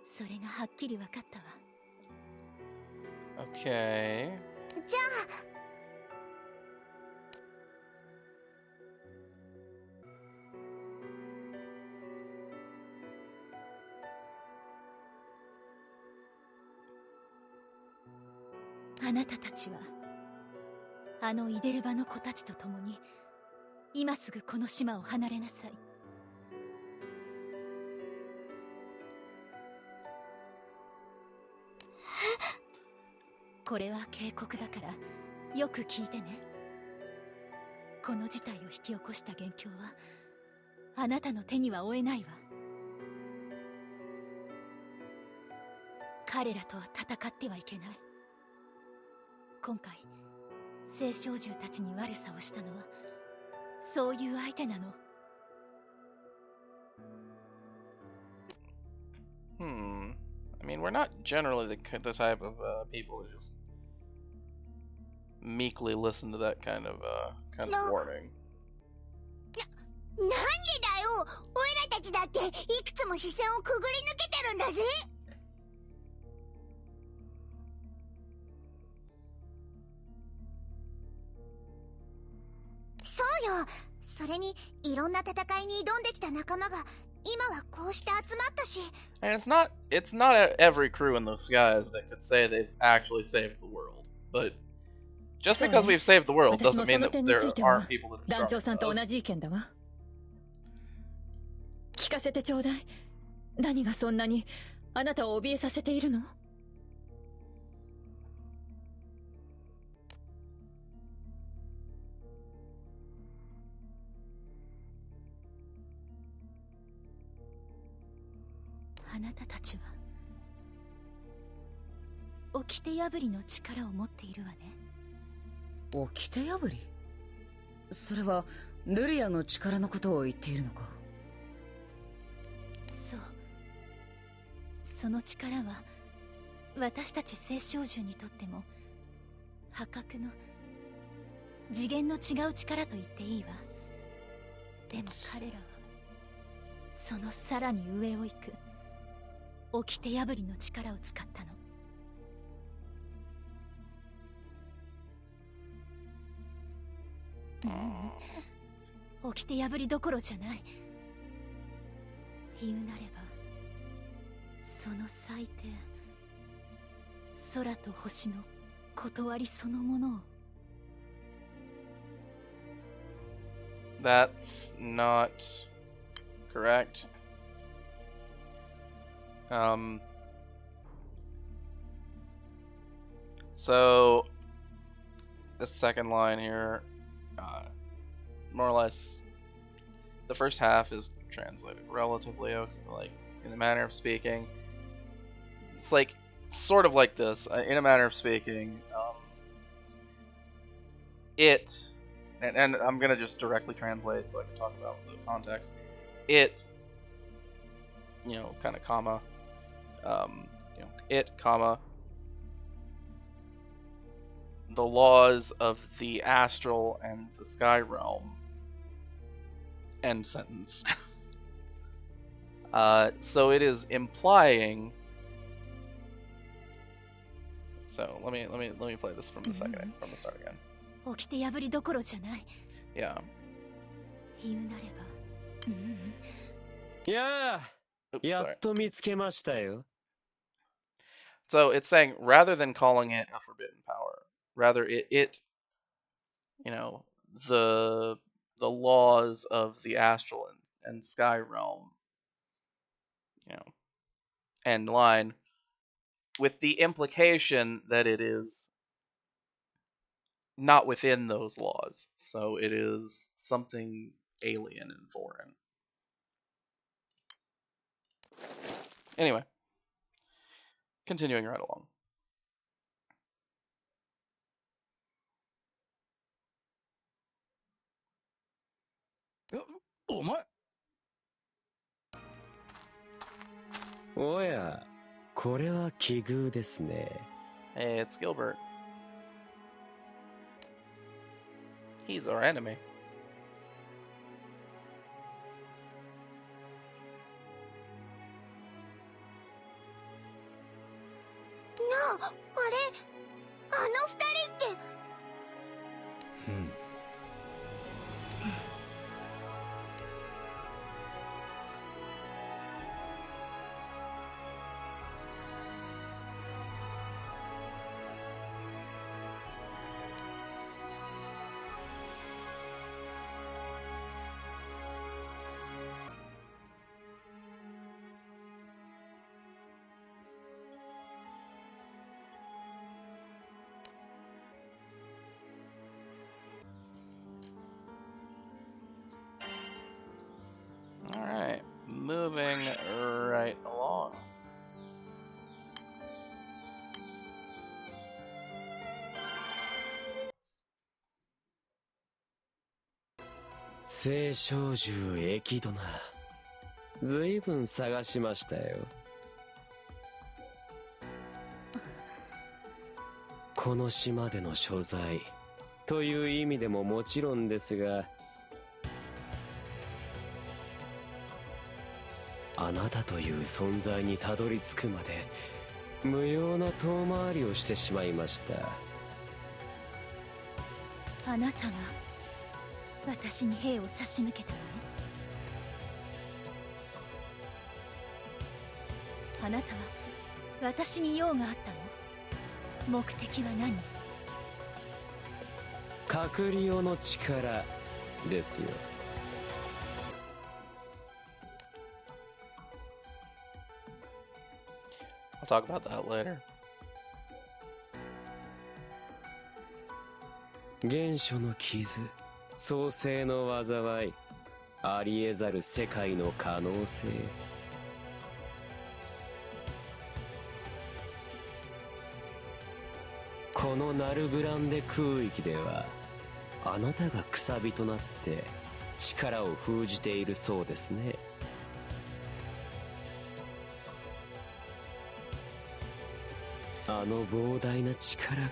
それがはっきり分かったわ。 Okay. じゃあなたたちはあのイデルバの子たちと共に今すぐこの島を離れなさい。これは警告だからよく聞いてね。この事態を引き起こした元凶はあなたの手には負えないわ。彼らとは戦ってはいけない。今回聖少獣たちに悪さをしたのはそういう相手なの。I mean, we're not generally the type of people who just meekly listen to that kind of warning. なんでだよ。オイラたちだっていくつも視線をくぐり抜けてるんだぜ。そうよ。それにいろんな戦いに挑んできた仲間が今はこうして集まったし。And it's not every crew in the skies that could say they've actually saved the world. But just because we've saved the world 私 doesn't も mean その that 点に there ついては aren't people that are 団長 stronger さんと than 同 us. じ意見だわ。聞かせてちょうだい。何がそんなにあなたを怯えさせているの？あなたたちは掟破りの力を持っているわね。掟破り？それはルリアの力のことを言っているのか？そう。その力は私たち聖少獣にとっても破格の次元の違う力と言っていいわ。でも彼らはそのさらに上を行く掟破りの力を使ったの。掟破りどころじゃない。言うなればその最低、空と星の断りそのものを。 That's not correct. So the second line here, more or less, the first half is translated relatively okay, like in the manner of speaking. it's like sort of like this, in a manner of speaking. And I'm gonna just directly translate so I can talk about the context. It, kind of comma, it comma the laws of the astral and the sky realm. End sentence. So it is implying. So let me play this from the start again. Yeah. Yeah. So it's saying rather than calling it a forbidden power, rather it the laws of the astral and sky realm, end line, with the implication that it is not within those laws. So it is something alien and foreign. Anyway, continuing right along. Hey, it's Gilbert. He's our enemy. No, あれ、あの二人って。Alright, moving right along. "この島での所在という意味でももちろんですが、あなたという存在にたどり着くまで無用な遠回りをしてしまいました。あなたが私に兵を差し向けたのね。あなたは私に用があったの？目的は何？隔離用の力ですよ。I'll talk about that later. 原初の傷、創世の災い、ありえざる世界の可能性。このナルブランデ空域では、あなたがくさびとなって力を封じているそうですね。あの膨大な力が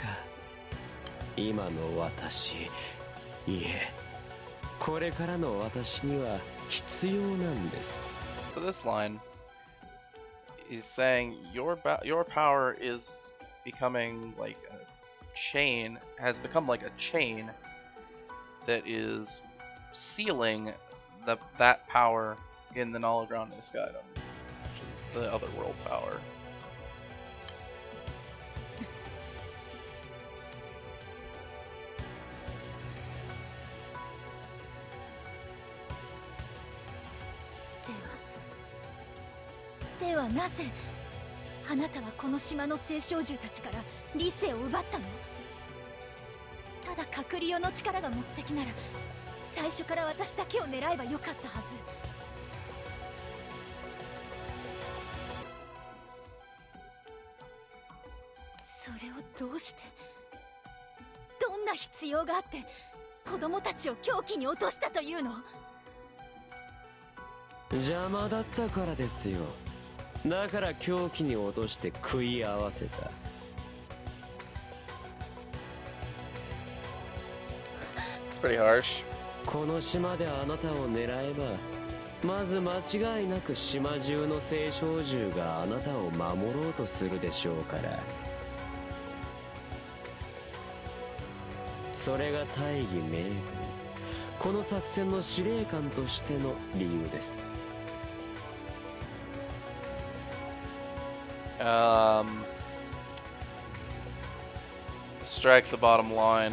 今の私、いえ、これからの私には必要なんです。So this line is saying your power is becoming like a chain, has become like a chain that is sealing that power in the Null Grande Skydom, which is the other world power. ではなぜあなたはこの島の聖少獣たちから理性を奪ったの？ただ隔離用の力が目的なら最初から私だけを狙えばよかったはず。どうしてどんな必要があって子供たちを狂気に落としたというの？邪魔だったからですよ。だから狂気に落として食い合わせた。It's pretty harsh. この島であなたを狙えば、まず間違いなく島中の聖少獣があなたを守ろうとするでしょうから。それが大義名分、この作戦の司令官としての理由です。Strike the bottom line.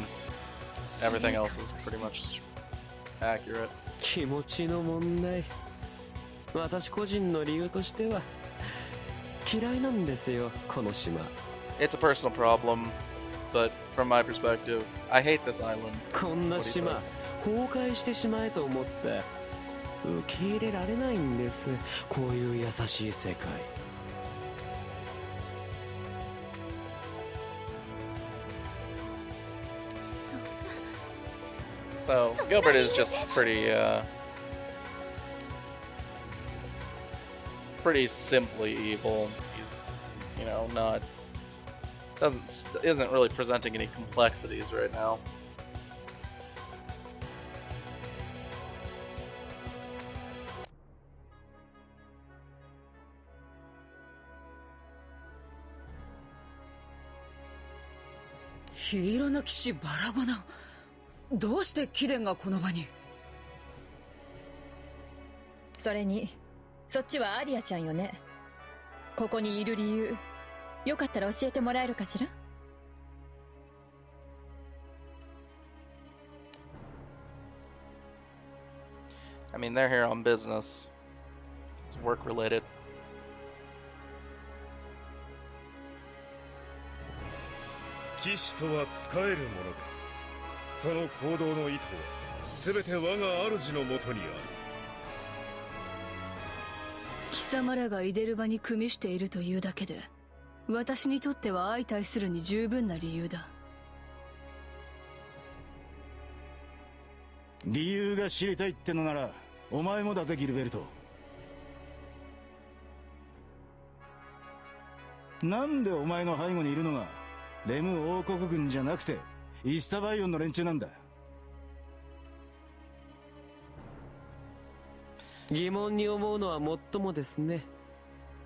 Everything else is pretty much accurate. 気持ちの問題。私個人の理由としては嫌いなんですよ、この島。It's a personal problem, but from my perspective, I hate this island. こんな島崩壊してしまえと思った。受け入れられないんです、こういう優しい世界。So Gilbert is just pretty simply evil. He's, you know, isn't really presenting any complexities right now. Hiro no Kishi Baragona. どうして貴殿がこの場に？それにそっちはアリアちゃんよね。ここにいる理由、よかったら教えてもらえるかしら？ I mean, they're here on business. It's work related. 騎士とは使えるものです。その行動の意図は全て我が主のもとにある。貴様らがイデルバに組みしているというだけで、私にとっては相対するに十分な理由だ。理由が知りたいってのならお前もだぜ、ギルベルト。なんでお前の背後にいるのがレム王国軍じゃなくてイスタバイオンの連中なんだ。疑問に思うのはもっともですね。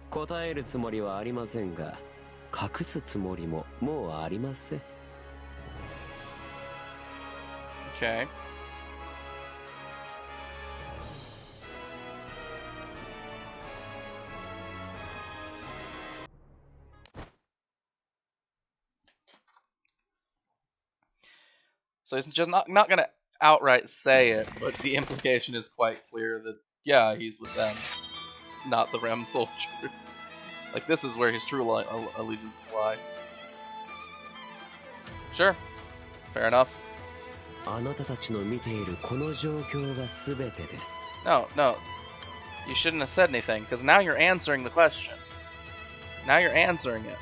答えるつもりはありませんが、隠すつもりももうありません。Okay. So he's just not gonna outright say it, but the implication is quite clear that yeah, he's with them, not the Rhem soldiers. Like this is where his true allegiance lie. Sure, fair enough. あなたたちの見ているこの状況が全てです。No, you shouldn't have said anything because now you're answering the question. Now you're answering it.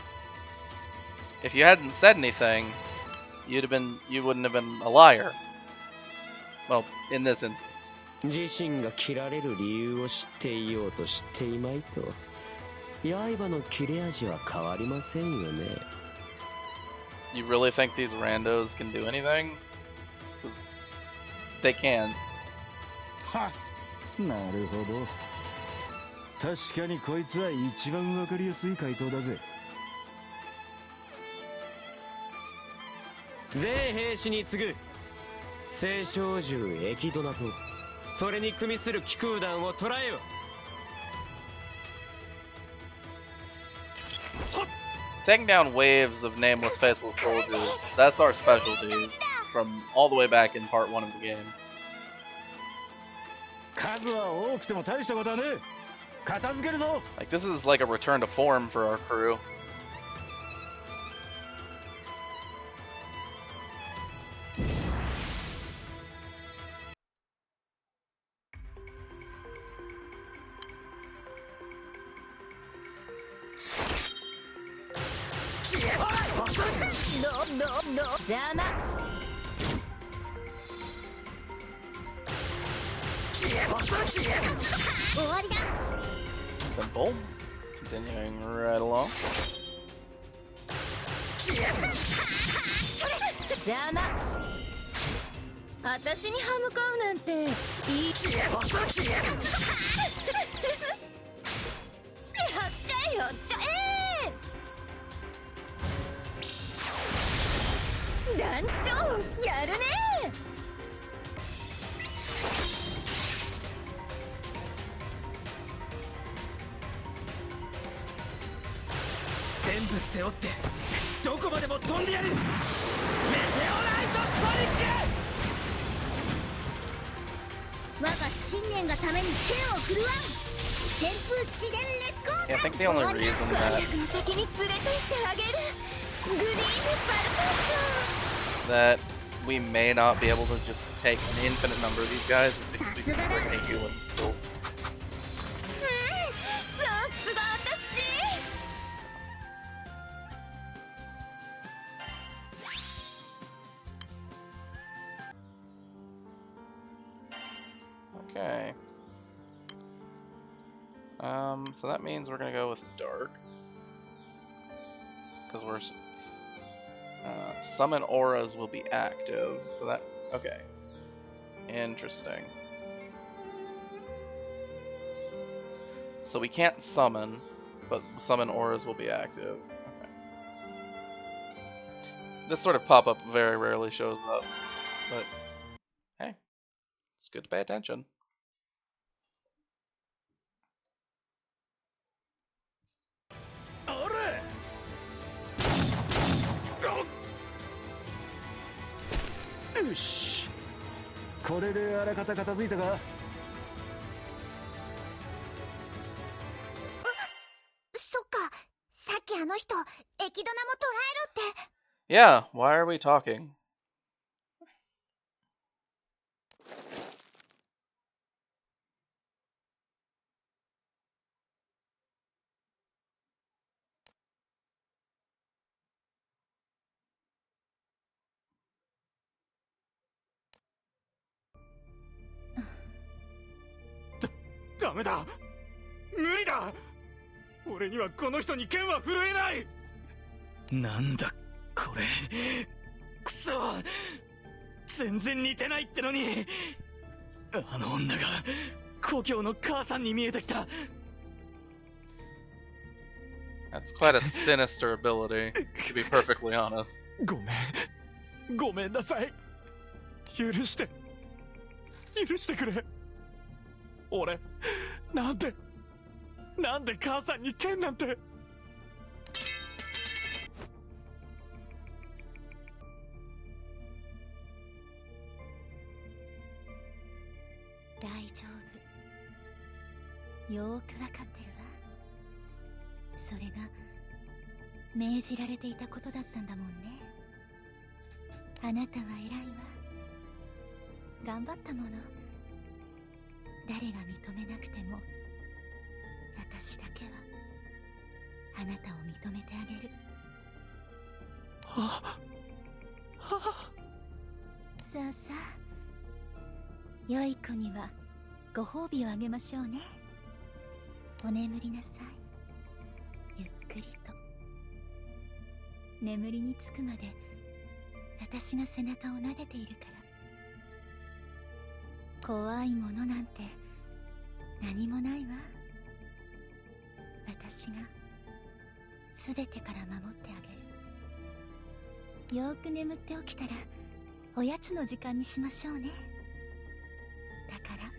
If you hadn't said anything, you wouldn't have been a liar. Well, in this instance. 自身が切られる理由を知っていようと知っていまいと、刃の切れ味は変わりませんよね。You really think these randos can do anything? Because they can't. はっ、なるほど。確かにこいつは一番わかりやすい回答だぜ。全兵士に次ぐ聖少獣エキドナとそれに組みする騎空団を捕らえよ。Taking down waves of nameless faceless soldiers, that's our specialty from all the way back in part 1 of the game. 数は多くても大したことはねえ。片付けるぞ。 Like this is like a return to form for our crew. じゃあな。終わりだ。 Simple. Continuing right along. じゃあな。私に歯向かうなんていい。やっちゃえやっちゃえ。団長やるね。全部背負ってどこまでも飛んでやる。メテオライトソニック。我が信念がために剣を振るわん。旋風試練烈光。 Yeah, I think the only reason that 先に連れて行ってあげる。グリーンパルターション。 that we may not be able to just take an infinite number of these guys is because we can bring a healing skills. さすが私。 Okay. So that means we're gonna go with dark. Because we're summon auras will be active, so that okay. Interesting. So we can't summon, but summon auras will be active. Okay. This sort of pop-up very rarely shows up, but hey, it's good to pay attention. Yosh. これであらかた片付いたか。そっか、さっきあの人エキドナも捕らえろって。 Yeah, why are we talking? .ダメだ、無理だ。俺にはこの人に剣は振るえない。なんだこれ、くそ、全然似てないってのに。あの女が故郷の母さんに見えてきた。 That's quite a sinister ability, to be perfectly honest. ごめんなさい。許してくれ。俺、なんで母さんに剣なんて。大丈夫。よーくわかってるわ。それが命じられていたことだったんだもんね。あなたは偉いわ。頑張ったもの。誰が認めなくても私だけはあなたを認めてあげる。さあさあ、良い子にはご褒美をあげましょうね。お眠りなさい。ゆっくりと。眠りにつくまで私が背中を撫でているから。怖いものなんて何もないわ。私が全てから守ってあげる。よーく眠って起きたらおやつの時間にしましょうね。だから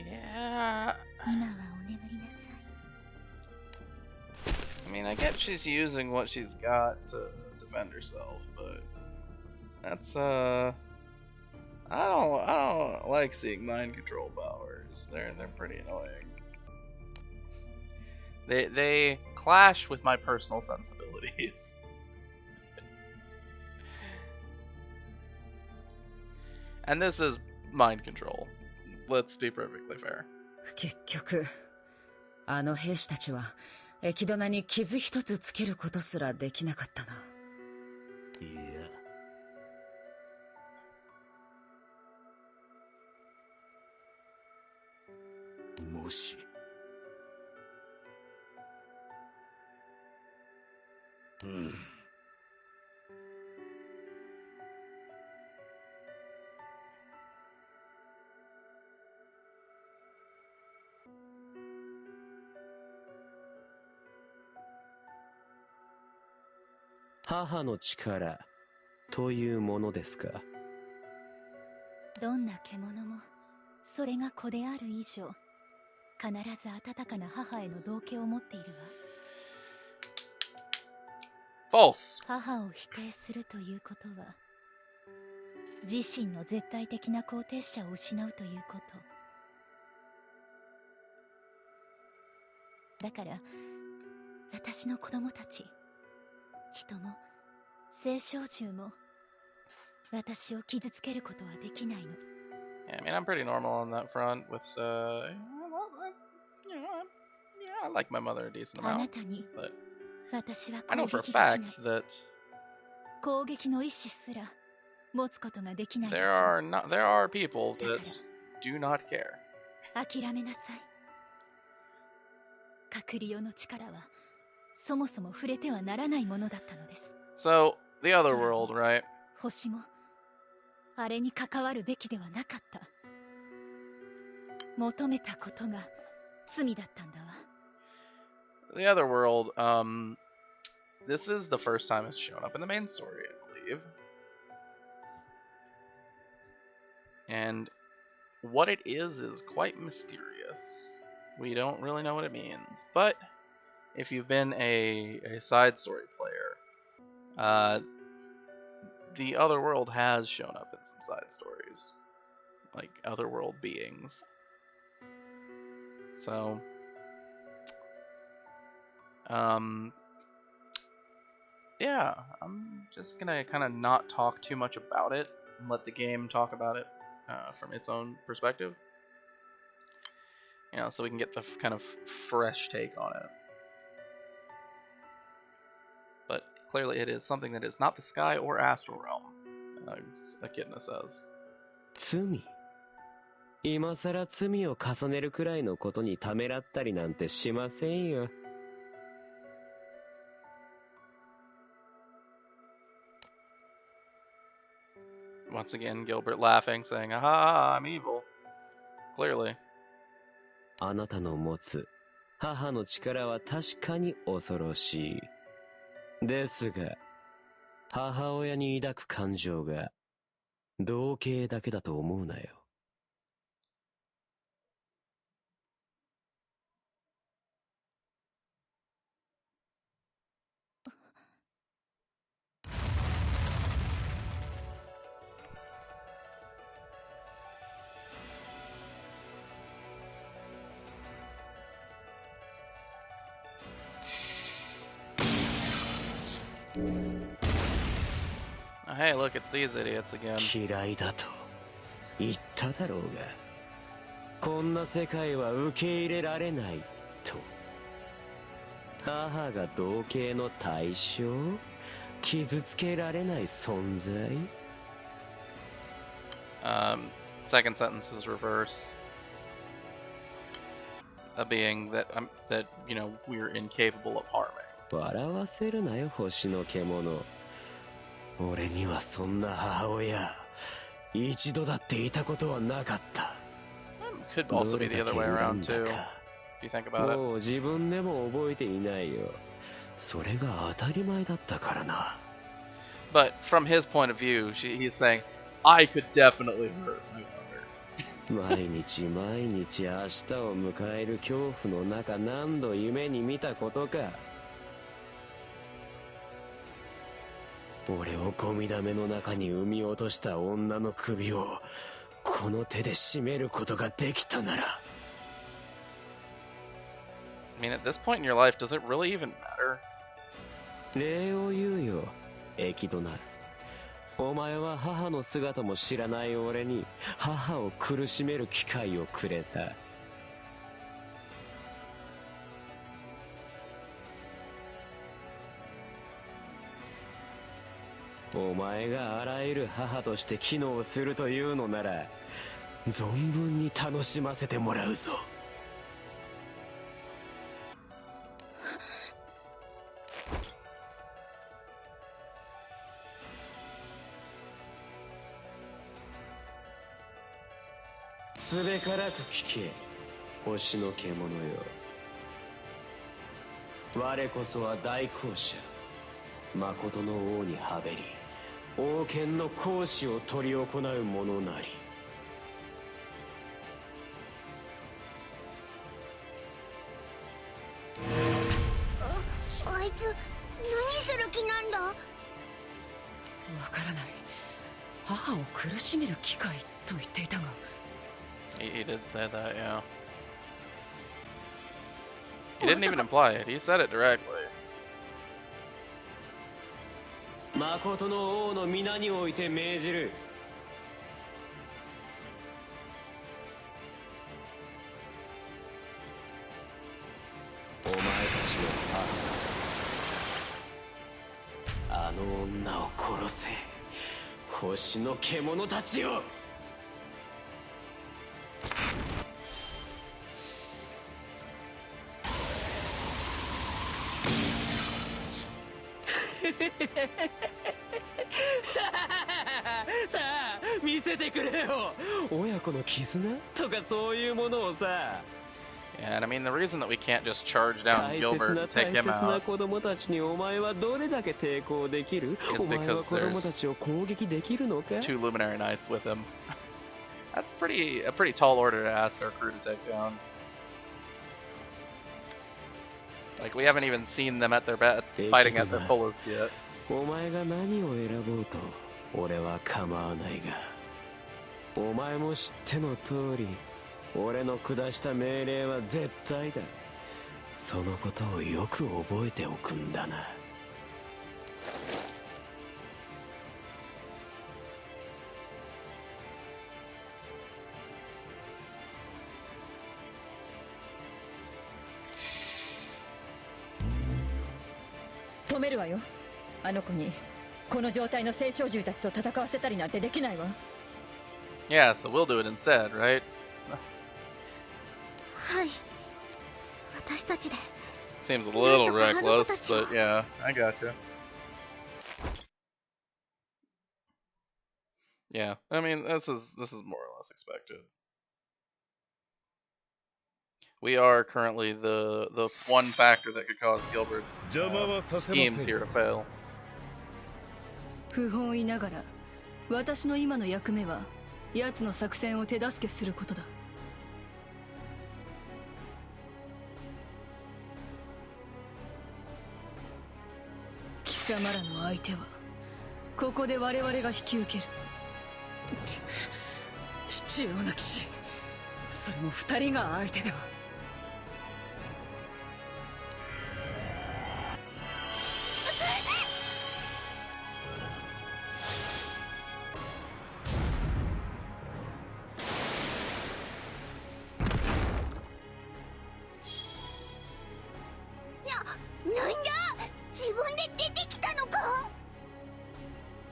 Yeah. 今はお眠りなさい。 I mean, I get she's using what she's got to defend herself, but that's I don't like seeing mind control powers. They're pretty annoying. They clash with my personal sensibilities. And this is mind control. Let's be perfectly fair. 結局あの兵士たちはエキドナに傷一つつけることすらできなかったな。いや、同士。母の力というものですか。どんな獣もそれが子である以上、必ず温かな母への同型を持っているわ。False. 母を否定するということは、自身の絶対的な肯定者を失うということ。だから私の子供たち、人も青少獣も私を傷つけることはできないの。Yeah, I mean, I'm pretty normal on that front with, yeah, I like my mother a decent あな amount, たに but 私は I 攻 know for a 撃できない。 fact that 攻撃の意志すら持つことができないでしょ。 there are people that do not care. 諦めなさい。隔離用の力はそもそも触れてはならないものだったのです。 So, the other world, right? 星もあれに関わるべきではなかった。求めたことが罪だったんだわ。 The other world, this is the first time it's shown up in the main story, I believe. And what it is quite mysterious. We don't really know what it means, but if you've been a side story player, the other world has shown up in some side stories, like otherworld beings. So, yeah, I'm just gonna kind of not talk too much about it and let the game talk about it from its own perspective. You know, so we can get the kind of fresh take on it. But clearly it is something that is not the sky or astral realm, as Echidna says. 罪？今さら罪を重ねるくらいのことにためらったりなんてしませんよ。 Once again, Gilbert laughing, saying, "Aha, I'm evil." Clearly. あなたの持つ母の力は確かに恐ろしい。ですが、母親に抱く感情が同型だけだと思うなよ。Hey, look, it's these idiots again. 嫌いだと言っただろうが、こんな世界は受け入れられないと。母が同型の対象？傷つけられない存在？ Second sentence is reversed. A being that you know we're incapable of harming. 笑わせるなよ、星の獣。俺にはそんな母親一度だっていたことはなかった。 Could also be the other way around too, if you think about it. もう自分でも覚えていないよ。それが当たり前だったからな。 But from his point of view, he's saying, I could definitely hurt my mother. 毎日毎日明日を迎える恐怖の中、何度夢に見たことか。俺をゴミ溜めの中に産み落とした女の首をこの手で締めることができたなら。 I mean, at this point in your life, does it really even matter? 礼を言うよ、エキドナ。お前は母の姿も知らない俺に母を苦しめる機会をくれた。お前があらゆる母として機能するというのなら、存分に楽しませてもらうぞ。からく聞け、星の獣よ。我こそは大公者、誠の王にはべり王権の行使を執り行う者なり。あいつ何する気なんだ？わからない。母を苦しめる機会と言っていたが。He did say that, yeah. He didn't even imply it. He said it directly. 誠の王の皆において命じる。お前たちの母、あの女を殺せ。星の獣たちよ。さあ見せてくれよ。親子の絆とかそういうものをさ。Yeah, and I mean the reason that we can't just charge down Gilbert and take him out 子供たちにお前はどれだけ抵抗できる？ is お前は because 子供たちを攻撃できるのか？ 2 Luminary Knights with him. That's a pretty tall order to ask our crew to take down. Like we haven't even seen them at their fighting at their fullest yet. お前が何を選ぼうと俺は構わないが、お前も知っての通り俺の下した命令は絶対だ。そのことをよく覚えておくんだな。止めるわよ。あの子にこの状態の聖少獣たちと戦わせたりなんてできないわ。 Yeah, so we'll do it instead, right? はい。私たちで。 Seems a little reckless, but yeah, I gotcha. Yeah, I mean this is more or less expected. We are currently the one factor that could cause Gilbert's schemes here to fail. 不本意ながら私の今の役目は奴の作戦を手助けすることだ。貴様らの相手はここで我々が引き受ける。必要な騎士、それも2人が相手では。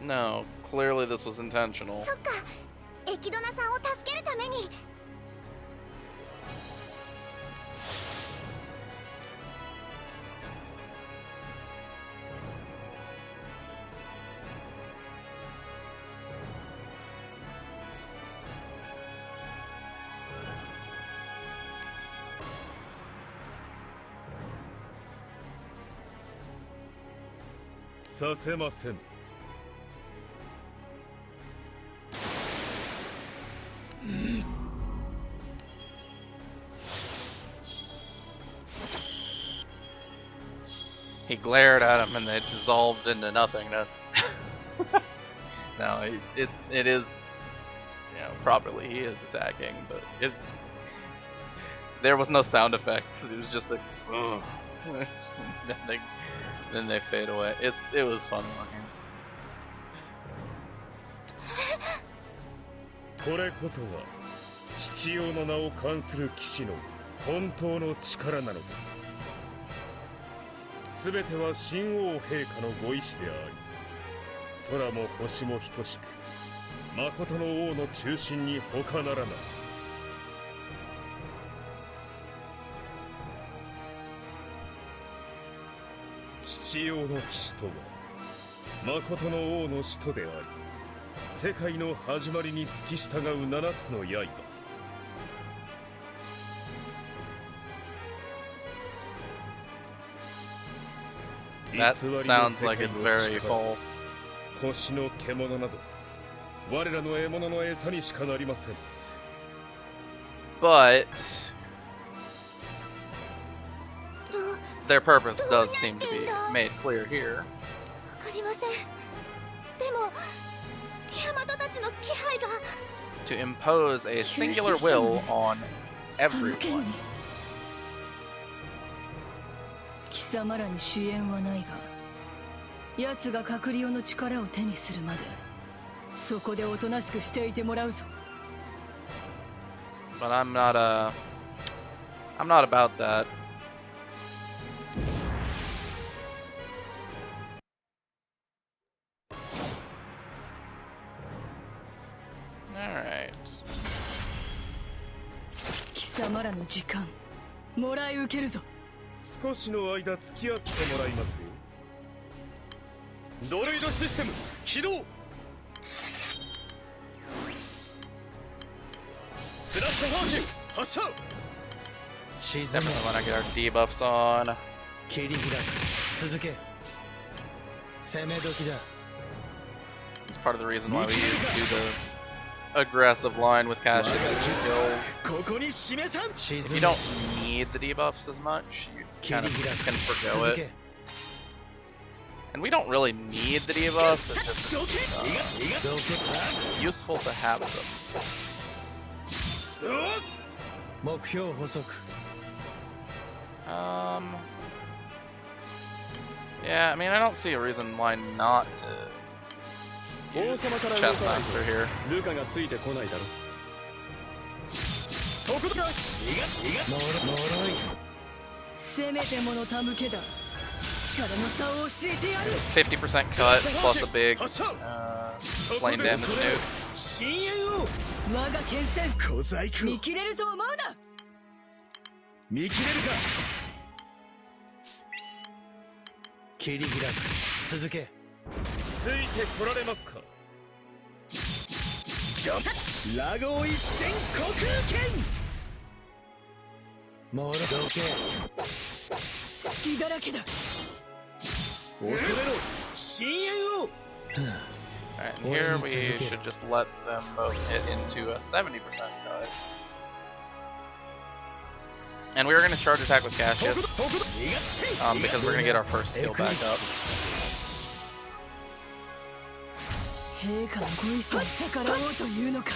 No, clearly this was intentional. そっか、エキドナさんを助けるために。させません。He glared at him and they dissolved into nothingness. No, it is, you know, properly he is attacking, but there was no sound effects. It was just a then they fade away. It was fun looking. これこそは七王の名を冠する騎士の本当の力なのです。すべては神王陛下のご意志であり、空も星も等しく誠の王の中心に他ならない。七王の騎士とは誠の王の使徒であり、世界の始まりに付き従う七つの刃、That sounds like it's very false. 星の獣など我らの獲物の餌にしかなりません。 But their purpose does seem to be made clear here. わかりません。でもティアマトたちの気配が To impose a singular will on everyone. 貴様らに主演はないが、奴がカクリオの力を手にするまでそこでおとなしくしていてもらうぞ。 But I'm not about that. Alright. 貴様らの時間もらい受けるぞ。少しの間付き合ってもらいますよ。ドルイドシステム起動。スラッシュ砲撃発射。 Definitely want to get our debuffs on. 切り開く。続け。攻め時だ。 It's part of the reason why we do the aggressive line with Cassius skills. If you don't need the debuffs as much, you kind of can forgo it. And we don't really need the debuffs, it's just useful to have them. 目標補足。 Yeah, I mean, I don't see a reason why not to use Chestmaster here. ルカがついてこないだろ。そこだ。呪い。せめてもの手向けだ。力の差を教えてやる。 50% cut plus a big flame damage nuke. 我が剣戦見切れると思うな。見切れるか。切り開く。続け。ついてこられますか。ジャンプ。ラゴ一戦虚空剣。モールどけ。隙だらけだ。恐れろ。深淵を。 Alright, and here we should just let them both hit into a 70% cut. And we're going to charge attack with Cassius, because we're going to get our first skill back up. 陛下のご意志に逆らおうというのか。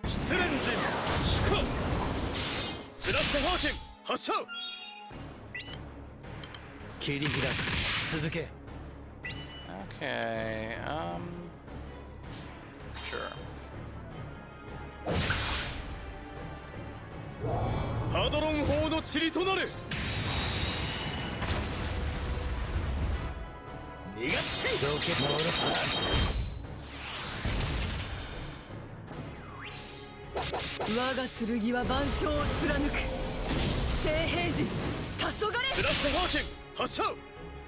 失恋陣祝スラッシュ砲撃発射。切り開く。続け。 Okay, sure. ハドロン砲の塵となれ。逃がせ。どけ。モール。我が剣は万象を貫く。聖平時、黄昏。スラッシュ砲撃発射。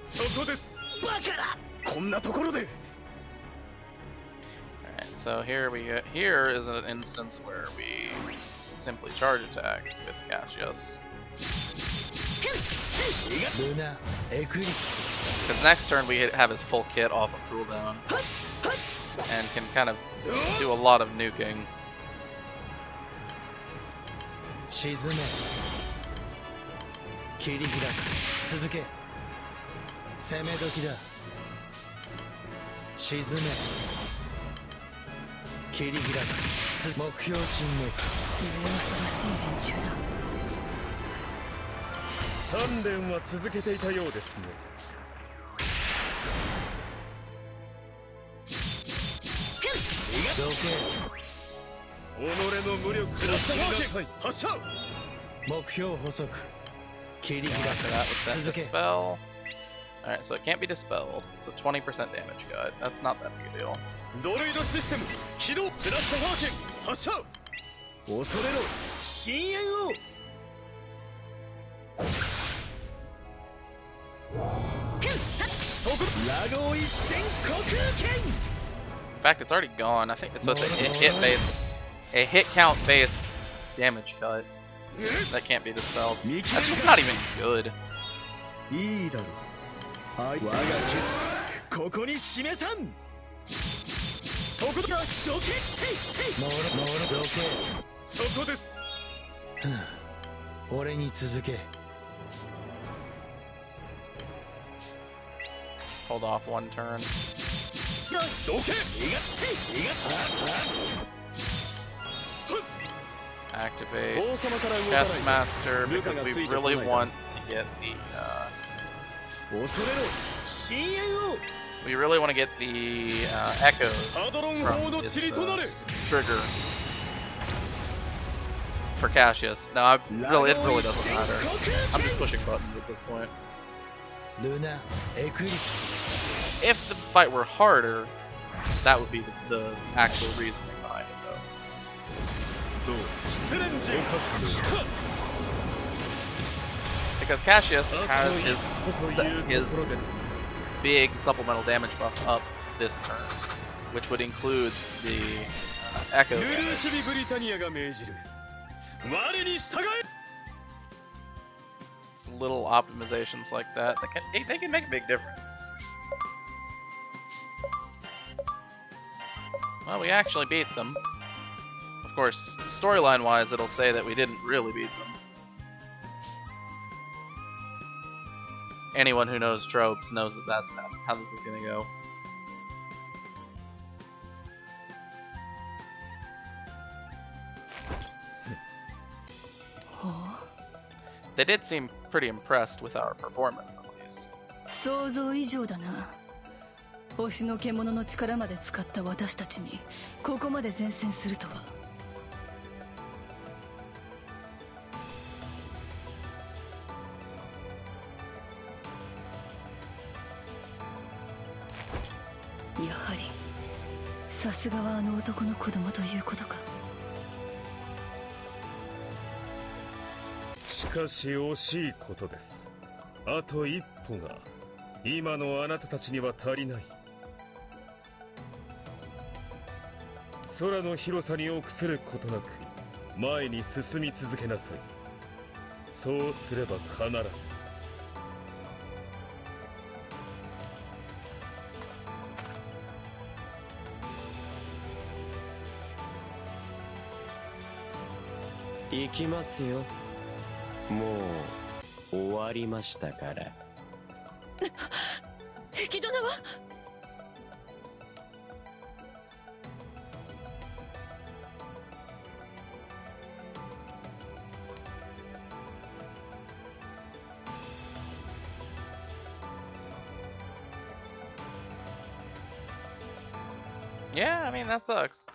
そこです。バカだ。こんなところで。 Alright, so here is an instance where we simply charge attack with Cassius. Because next turn we have his full kit off of cooldown and can kind of do a lot of nuking. 沈め。切り開く。続け。攻め時だ。沈め。切り開く。目標沈黙。末恐ろしい連中だ。鍛錬は続けていたようですね。どけ。己の無力すら知りなさい。発射。目標補足。切り開く。 That with 続 that け。 dispel. Alright, so it can't be dispelled. So 20% damage cut. That's not that big a deal. ドルイドシステム起動。スラッシュ砲撃発射。恐れろ。深淵を。 ラゴ一戦虚空剣。 In fact, it's already gone. I think it's with a hit count based damage cut. That can't be dispelled. That's just not even good. いいだろう。我が決ここに示さん。そこだ。どけしてどけ。そこです。俺に続け。 Hold off one turn. Activate Taskmaster because we really want to get the echoes from his trigger for Cassius. No, it really doesn't matter. I'm just pushing buttons at this point. If the fight were harder, that would be the actual reasoning behind it, though. Because Cassius has his big supplemental damage buff up this turn, which would include the echo damage. Little optimizations like that, they can make a big difference. Well, we actually beat them. Of course, storyline-wise, it'll say that we didn't really beat them. Anyone who knows tropes knows that that's how this is gonna go. They did seem pretty impressed with our performance, at least. 想像以上だな。星の獣の力まで使った私たちにここまで善戦するとは。やはりさすがはあの男の子供ということか。しかし惜しいことです。あと一歩が今のあなたたちには足りない。空の広さに臆することなく前に進み続けなさい。そうすれば必ず。行きますよ。もう終わりましたから。壁ドナはYeah, I mean, that sucks.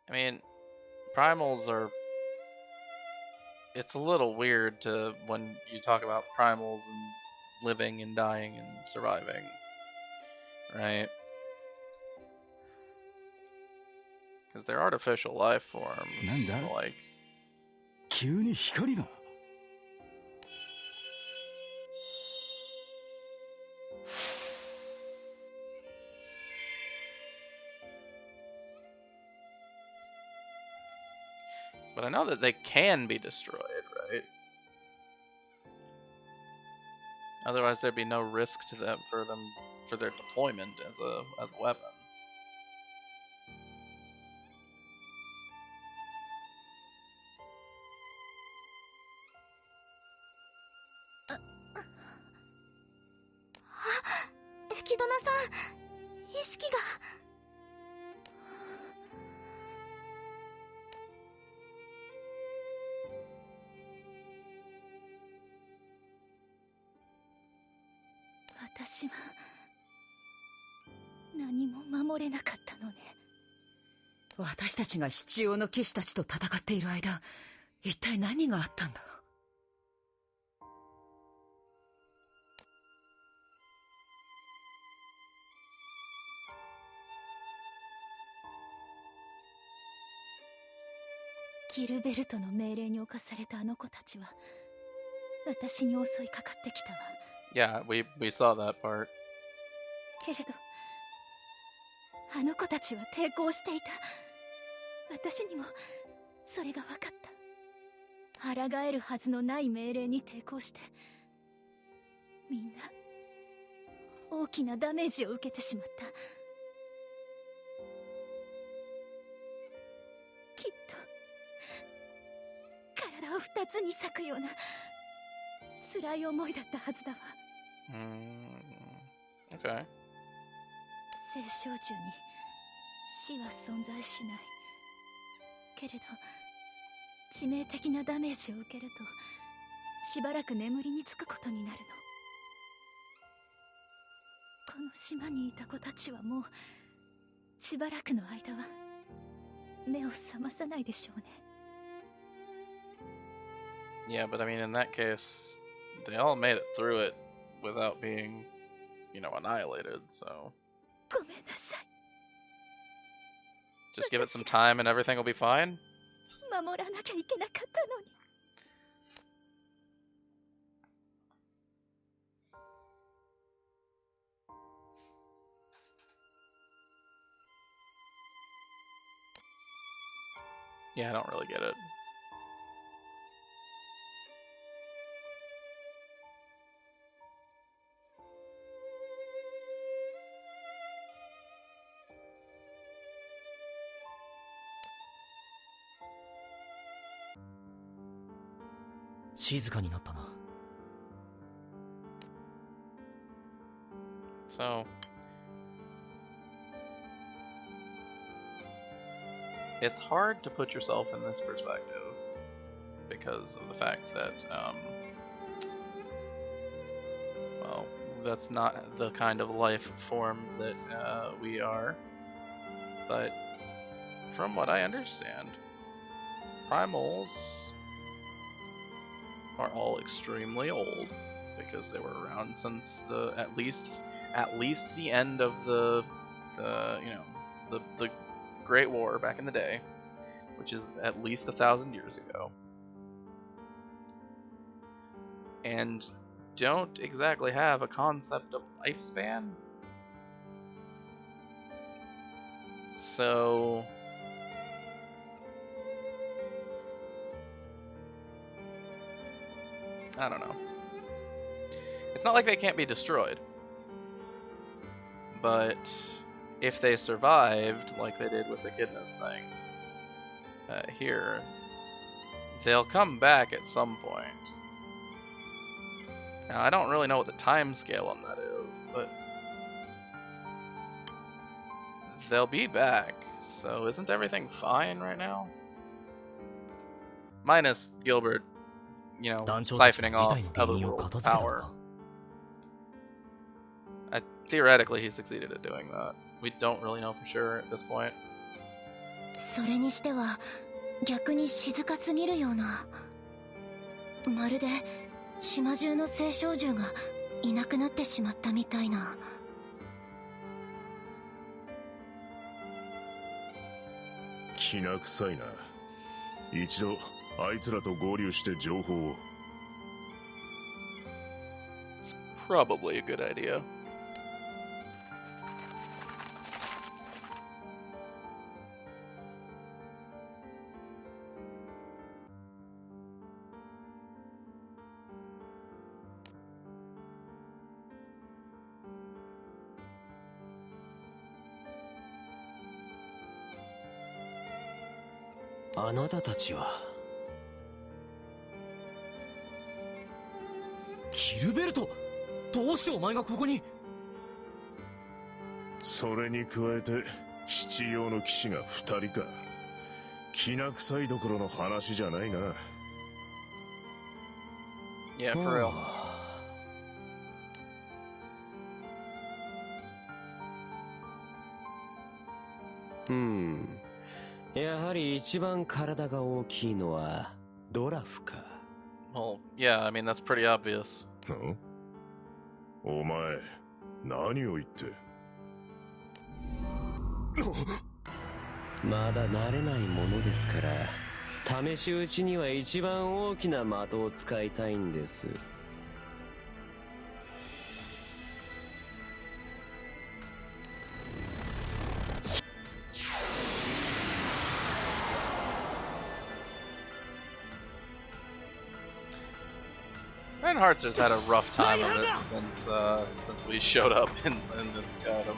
I mean, primals are... It's a little weird to when you talk about primals and living and dying and surviving, right? Because they're artificial life forms, so like... 急に光が But I know that they can be destroyed, right? Otherwise, there'd be no risk to them for their deployment as a weapon. Ekidona-san, 意識が。私は何も守れなかったのね。私たちが七王の騎士たちと戦っている間、一体何があったんだ。ギルベルトの命令に侵されたあの子たちは私に襲いかかってきたわ。Yeah, we saw that part. けれどあの子たちは抵抗していた。私にもそれが分かった。抗えるはずのない命令に抵抗してみんな大きなダメージを受けてしまった。きっと体を二つに裂くような辛い思いだったはずだわ。Okay. 聖少獣に死は存在しないけれど、致命的なダメージを受けるとしばらく眠りにつくことになるの。この島にいた子たちはもうしばらくの間は目を覚まさないでしょうね。Yeah, but I mean, in that case, they all made it through it without being, you know, annihilated, so. ごめんなさい。Just give it some time and everything will be fine? 守らなきゃいけなかったのに。Yeah, I don't really get it. So, it's hard to put yourself in this perspective because of the fact that, well, that's not the kind of life form that we are. But from what I understand, primals are all extremely old because they were around since at least the end of the Great War back in the day, which is at least 1,000 years ago, and don't exactly have a concept of lifespan. So I don't know. It's not like they can't be destroyed. But if they survived, like they did with the Echidna's thing, here, they'll come back at some point. Now, I don't really know what the time scale on that is, but they'll be back. So isn't everything fine right now? Minus Gilbert, you know, siphoning off otherworld power. Theoretically, he succeeded at doing that. We don't really know for sure at this point. それにしては逆に静かすぎるような。まるで島中の聖少獣がいなくなってしまったみたいな。きな臭いな。一度あいつらと合流して情報を。It's probably a good idea. "あなたたちはギルベルト、どうしてお前がここに?" それに加えて七葉の騎士が2人か。きな臭いどころの話じゃないな。Yeah, for real. やはり一番体が大きいのはドラフか。Well, yeah, I mean, that's pretty obvious. お前、何を言って。まだ慣れないものですから、試し撃ちには一番大きな的を使いたいんです。Reinhardt's had a rough time of it since we showed up in this Skyrim.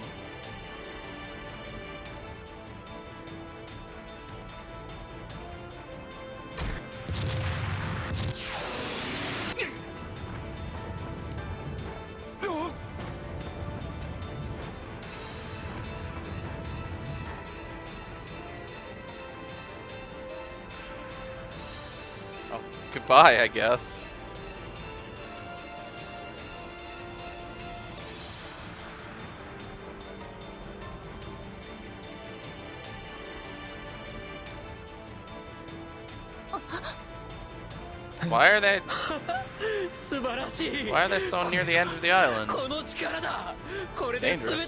Oh, goodbye, I guess. Why are they so near the end of the island? Dangerous.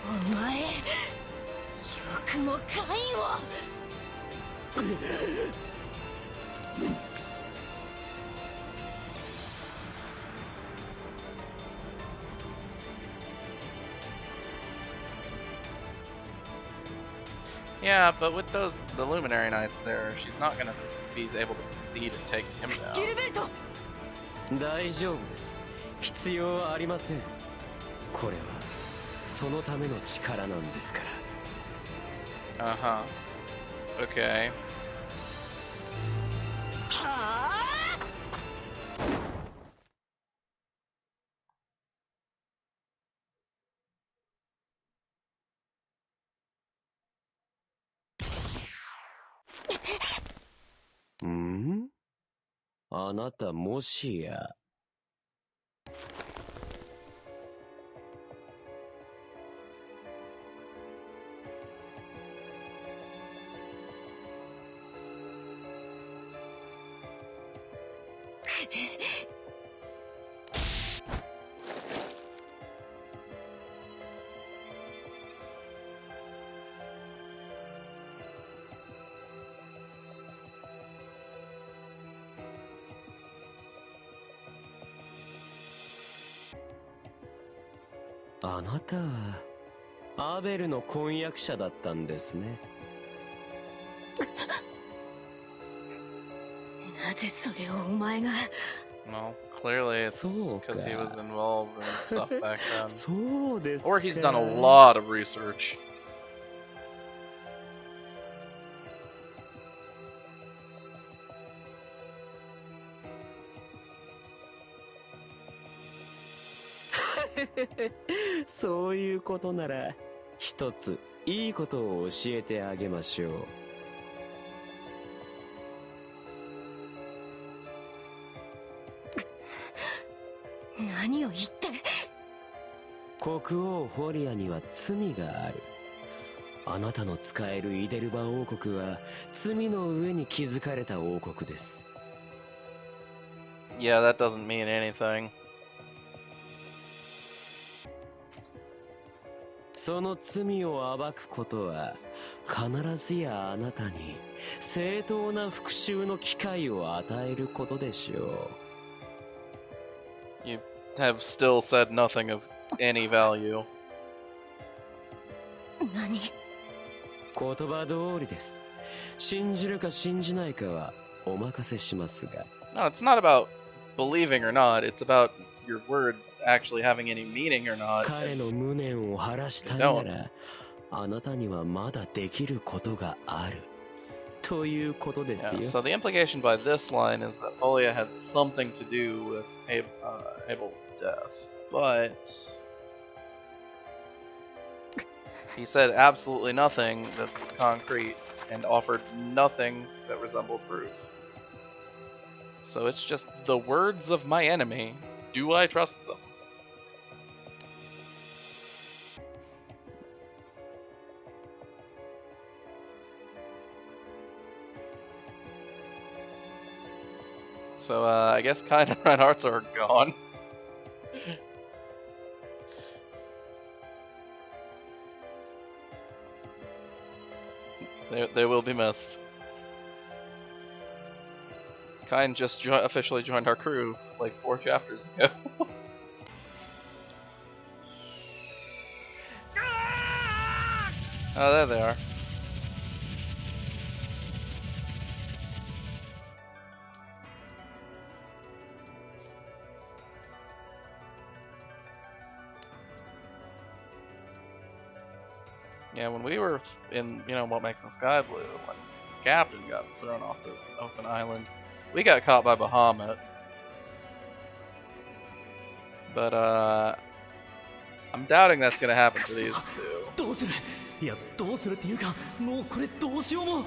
お前よくもカインを Yeah, but with the Luminary Knights there, she's not gonna be able to succeed in taking him down. 大丈夫です。必要はありません。これはそのための力なんですから。Uh-huh. Okay. はあ ん？あなたもしや。あなたはアベルの婚約者だったんですね。なぜそれをお前が Well, clearly it's because he was involved in stuff back then. そうですか。 Or he's done a lot of research. Hehehe そういうことなら一ついいことを教えてあげましょう。何を言って。国王フォリアには罪がある。あなたの使えるイデルバ王国は罪の上に築かれた王国です。Yeah, that doesn't mean anything. その罪を暴くことは必ずやあなたに正当な復讐の機会を与えることでしょう。You have still said nothing of any value. 何？言葉通りです。信じるか信じないかはお任せしますが。No, it's not about believing or not. It's about your words actually having any meaning or not. 彼の無念を晴らしたいなら、あなたにはまだできることがある。ということですよ。Yeah, so the implication by this line is that Folia had something to do with Abel's death, but he said absolutely nothing that was concrete and offered nothing that resembled proof. So it's just the words of my enemy. Do I trust them? So I guess kind of Reinhardt's are gone. They will be missed. Kind just officially joined our crew like 4 chapters ago. Oh, there they are. Yeah, when we were in, what makes the sky blue, when Captain got thrown off the open island, we got caught by Bahamut. But, I'm doubting that's gonna happen to these two. どうする？いや、どうするっていうか、もうこれどうしようも。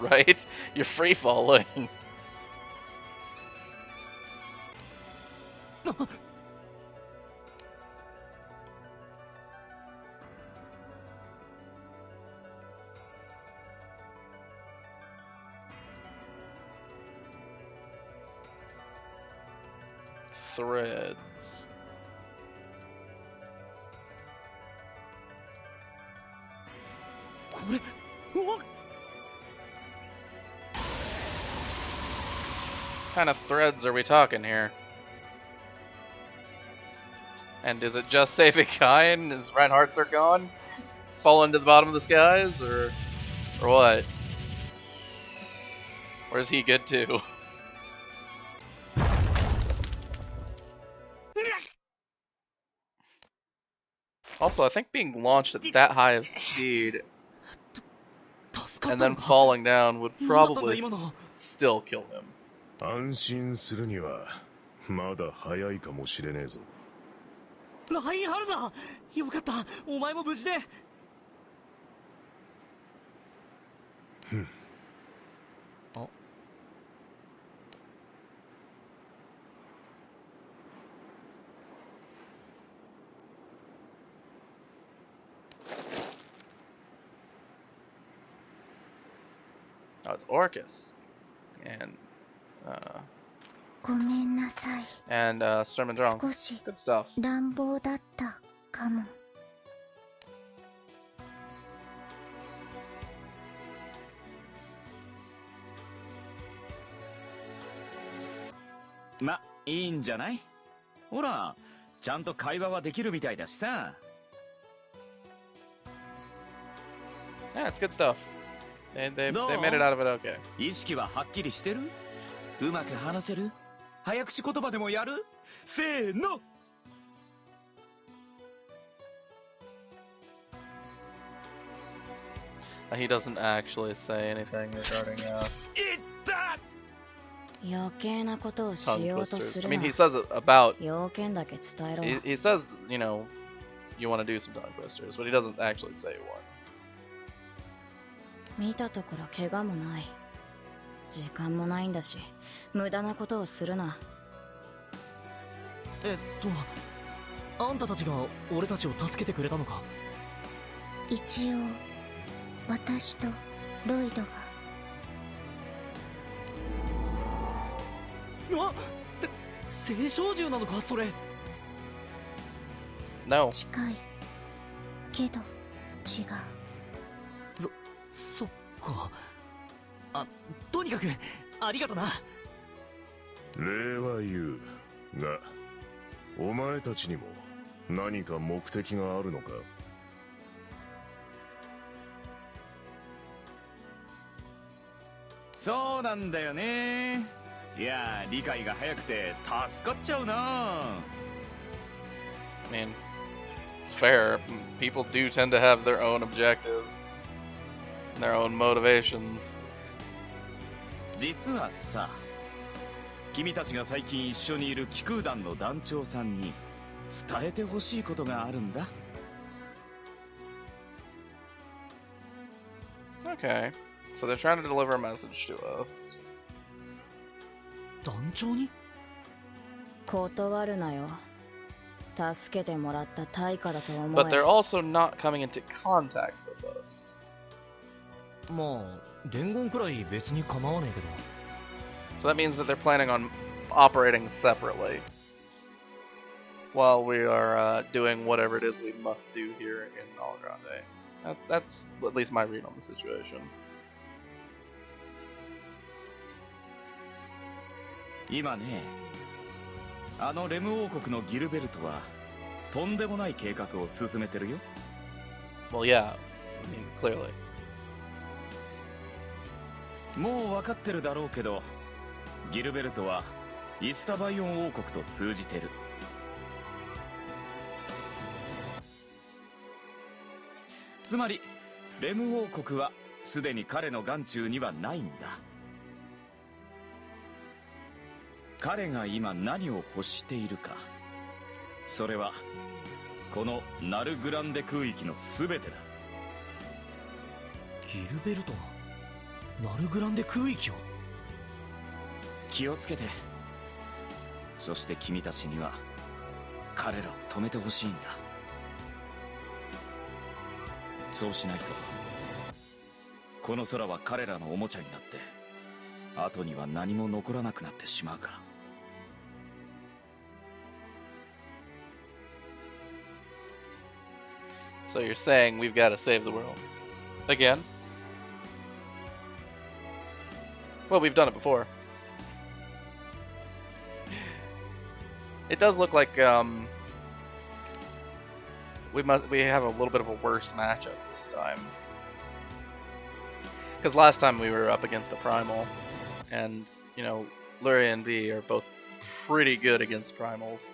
Right? You're free falling. Threads. What kind of threads are we talking here? And is it just saving Kine? Is Reinhardt's gone? Falling to the bottom of the skies? Or what? Or is he good too? Also, I think being launched at that high of speed and then falling down would probably still kill him. 安心するにはまだ早いかもしれねえぞ。ラインハルザー、よかった、お前も無事で。あ。Oh, it's Orcus. And, ごめんなさい。 and Sturm and Drunk. 少し Good stuff. 乱暴だったかも。ま、いいんじゃない？ほら、ちゃんと会話はできるみたいだしさ。Yeah, it's good stuff. They made it out of it okay. 意識ははっきりしてる？うまく話せる？早口言葉でもやる？せーの。He doesn't actually say anything regarding 余計なことをしようとす tongue る twisters. I な。 mean, he says it about. 要件だけ伝えろ。 He says, you want to do some tongue twisters, but he doesn't actually say what. 見たところ怪我もない。時間もないんだし、無駄なことをするな。あんたたちが俺たちを助けてくれたのか？一応私とロイドが。あ、青少獣なのかそれ？ No. 近いけど違う。そっか。あ、とにかくありがとな。礼は言うが、お前たちにも何か目的があるのか？そうなんだよね。いや、理解が早くて助かっちゃうな。I mean, it's fair. People do tend to have their own objectives, and their own motivations. 実はさ、君たちが最近一緒にいる気空団の団長さんに伝えてほしいことがあるんだ。Okay, so they're trying to deliver a message to us. 団長に？断るなよ。助けてもらった対価だと思え。 But they're also not coming into contact with us. まあ、伝言くらい別に構わねえけど。 So that means that they're planning on operating separately while we are doing whatever it is we must do here in Al Grande. That's at least my read on the situation. 今ね、あのレム王国のギルベルトはとんでもない計画を進めてるよ。Well, yeah, I mean, clearly. もう分かってるだろうけど、ギルベルトはイスタバイオン王国と通じてる。つまりレム王国はすでに彼の眼中にはないんだ。彼が今何を欲しているか、それはこのナルグランデ空域の全てだ。ギルベルトがナルグランデ空域を。気をつけて。そして君たちには彼らを止めてほしいんだ。そうしないとこの空は彼らのおもちゃになって後には何も残らなくなってしまうから。So you're saying we've got to save the world again? Well, we've done it before. It does look like we have a little bit of a worse matchup this time. Because last time we were up against a primal, and you know, Luria and V are both pretty good against primals.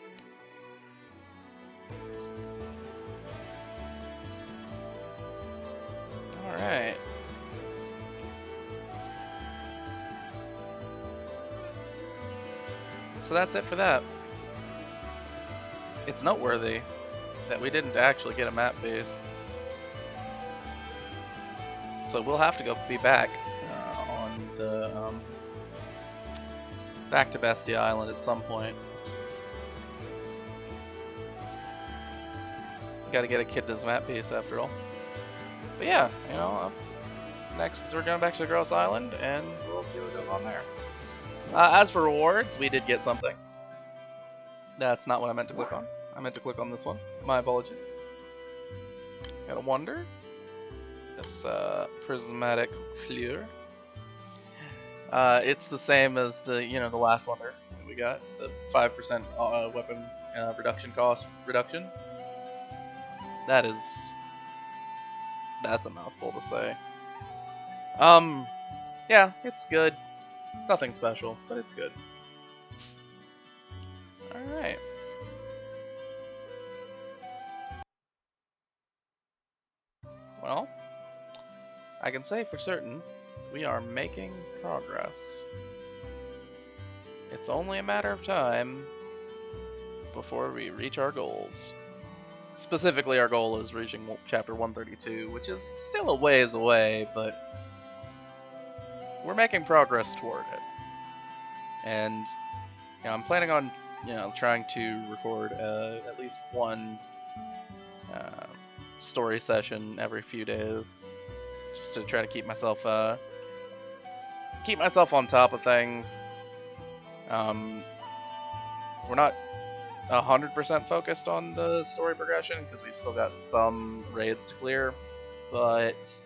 Alright. So that's it for that. It's noteworthy that we didn't actually get a map base. So we'll have to be back on the back to Bestia Island at some point. Got to get a Kidna's map piece after all. But yeah, you know, next we're going back to the Gross Island, and we'll see what goes on there. As for rewards, we did get something. That's not what I meant to click on. I meant to click on this one. My apologies. Got a wonder. This prismatic fleur. It's the same as the the last wonder that we got. The 5% weapon reduction cost reduction. That's a mouthful to say. Yeah, it's good. It's nothing special, but it's good. Alright. Well, I can say for certain we are making progress. It's only a matter of time before we reach our goals. Specifically, our goal is reaching chapter 132, which is still a ways away, but we're making progress toward it. And I'm planning on trying to record at least one story session every few days, just to try to keep myself on top of things. We're not 100% focused on the story progression because we've still got some raids to clear, but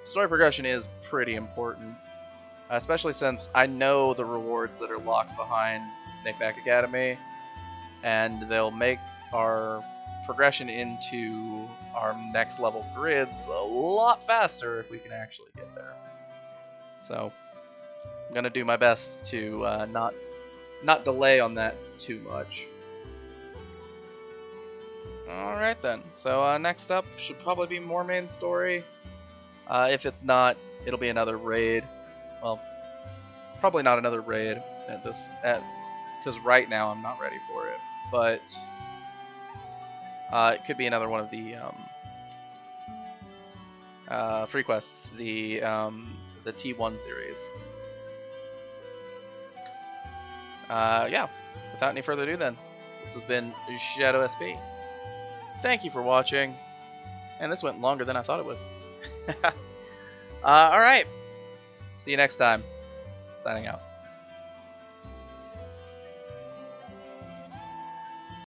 story progression is pretty important, especially since I know the rewards that are locked behind Nickback Academy, and they'll make our progression into our next level grids a lot faster if we can actually get there. So I'm gonna do my best to not delay on that too much. Alright then, so next up should probably be more main story. If it's not, it'll be another raid. Well, probably not another raid because right now I'm not ready for it. But it could be another one of the free quests, the T1 series. Yeah, without any further ado then, this has been Shadow SP. Thank you for watching, and this went longer than I thought it would. Alright, see you next time. Signing out.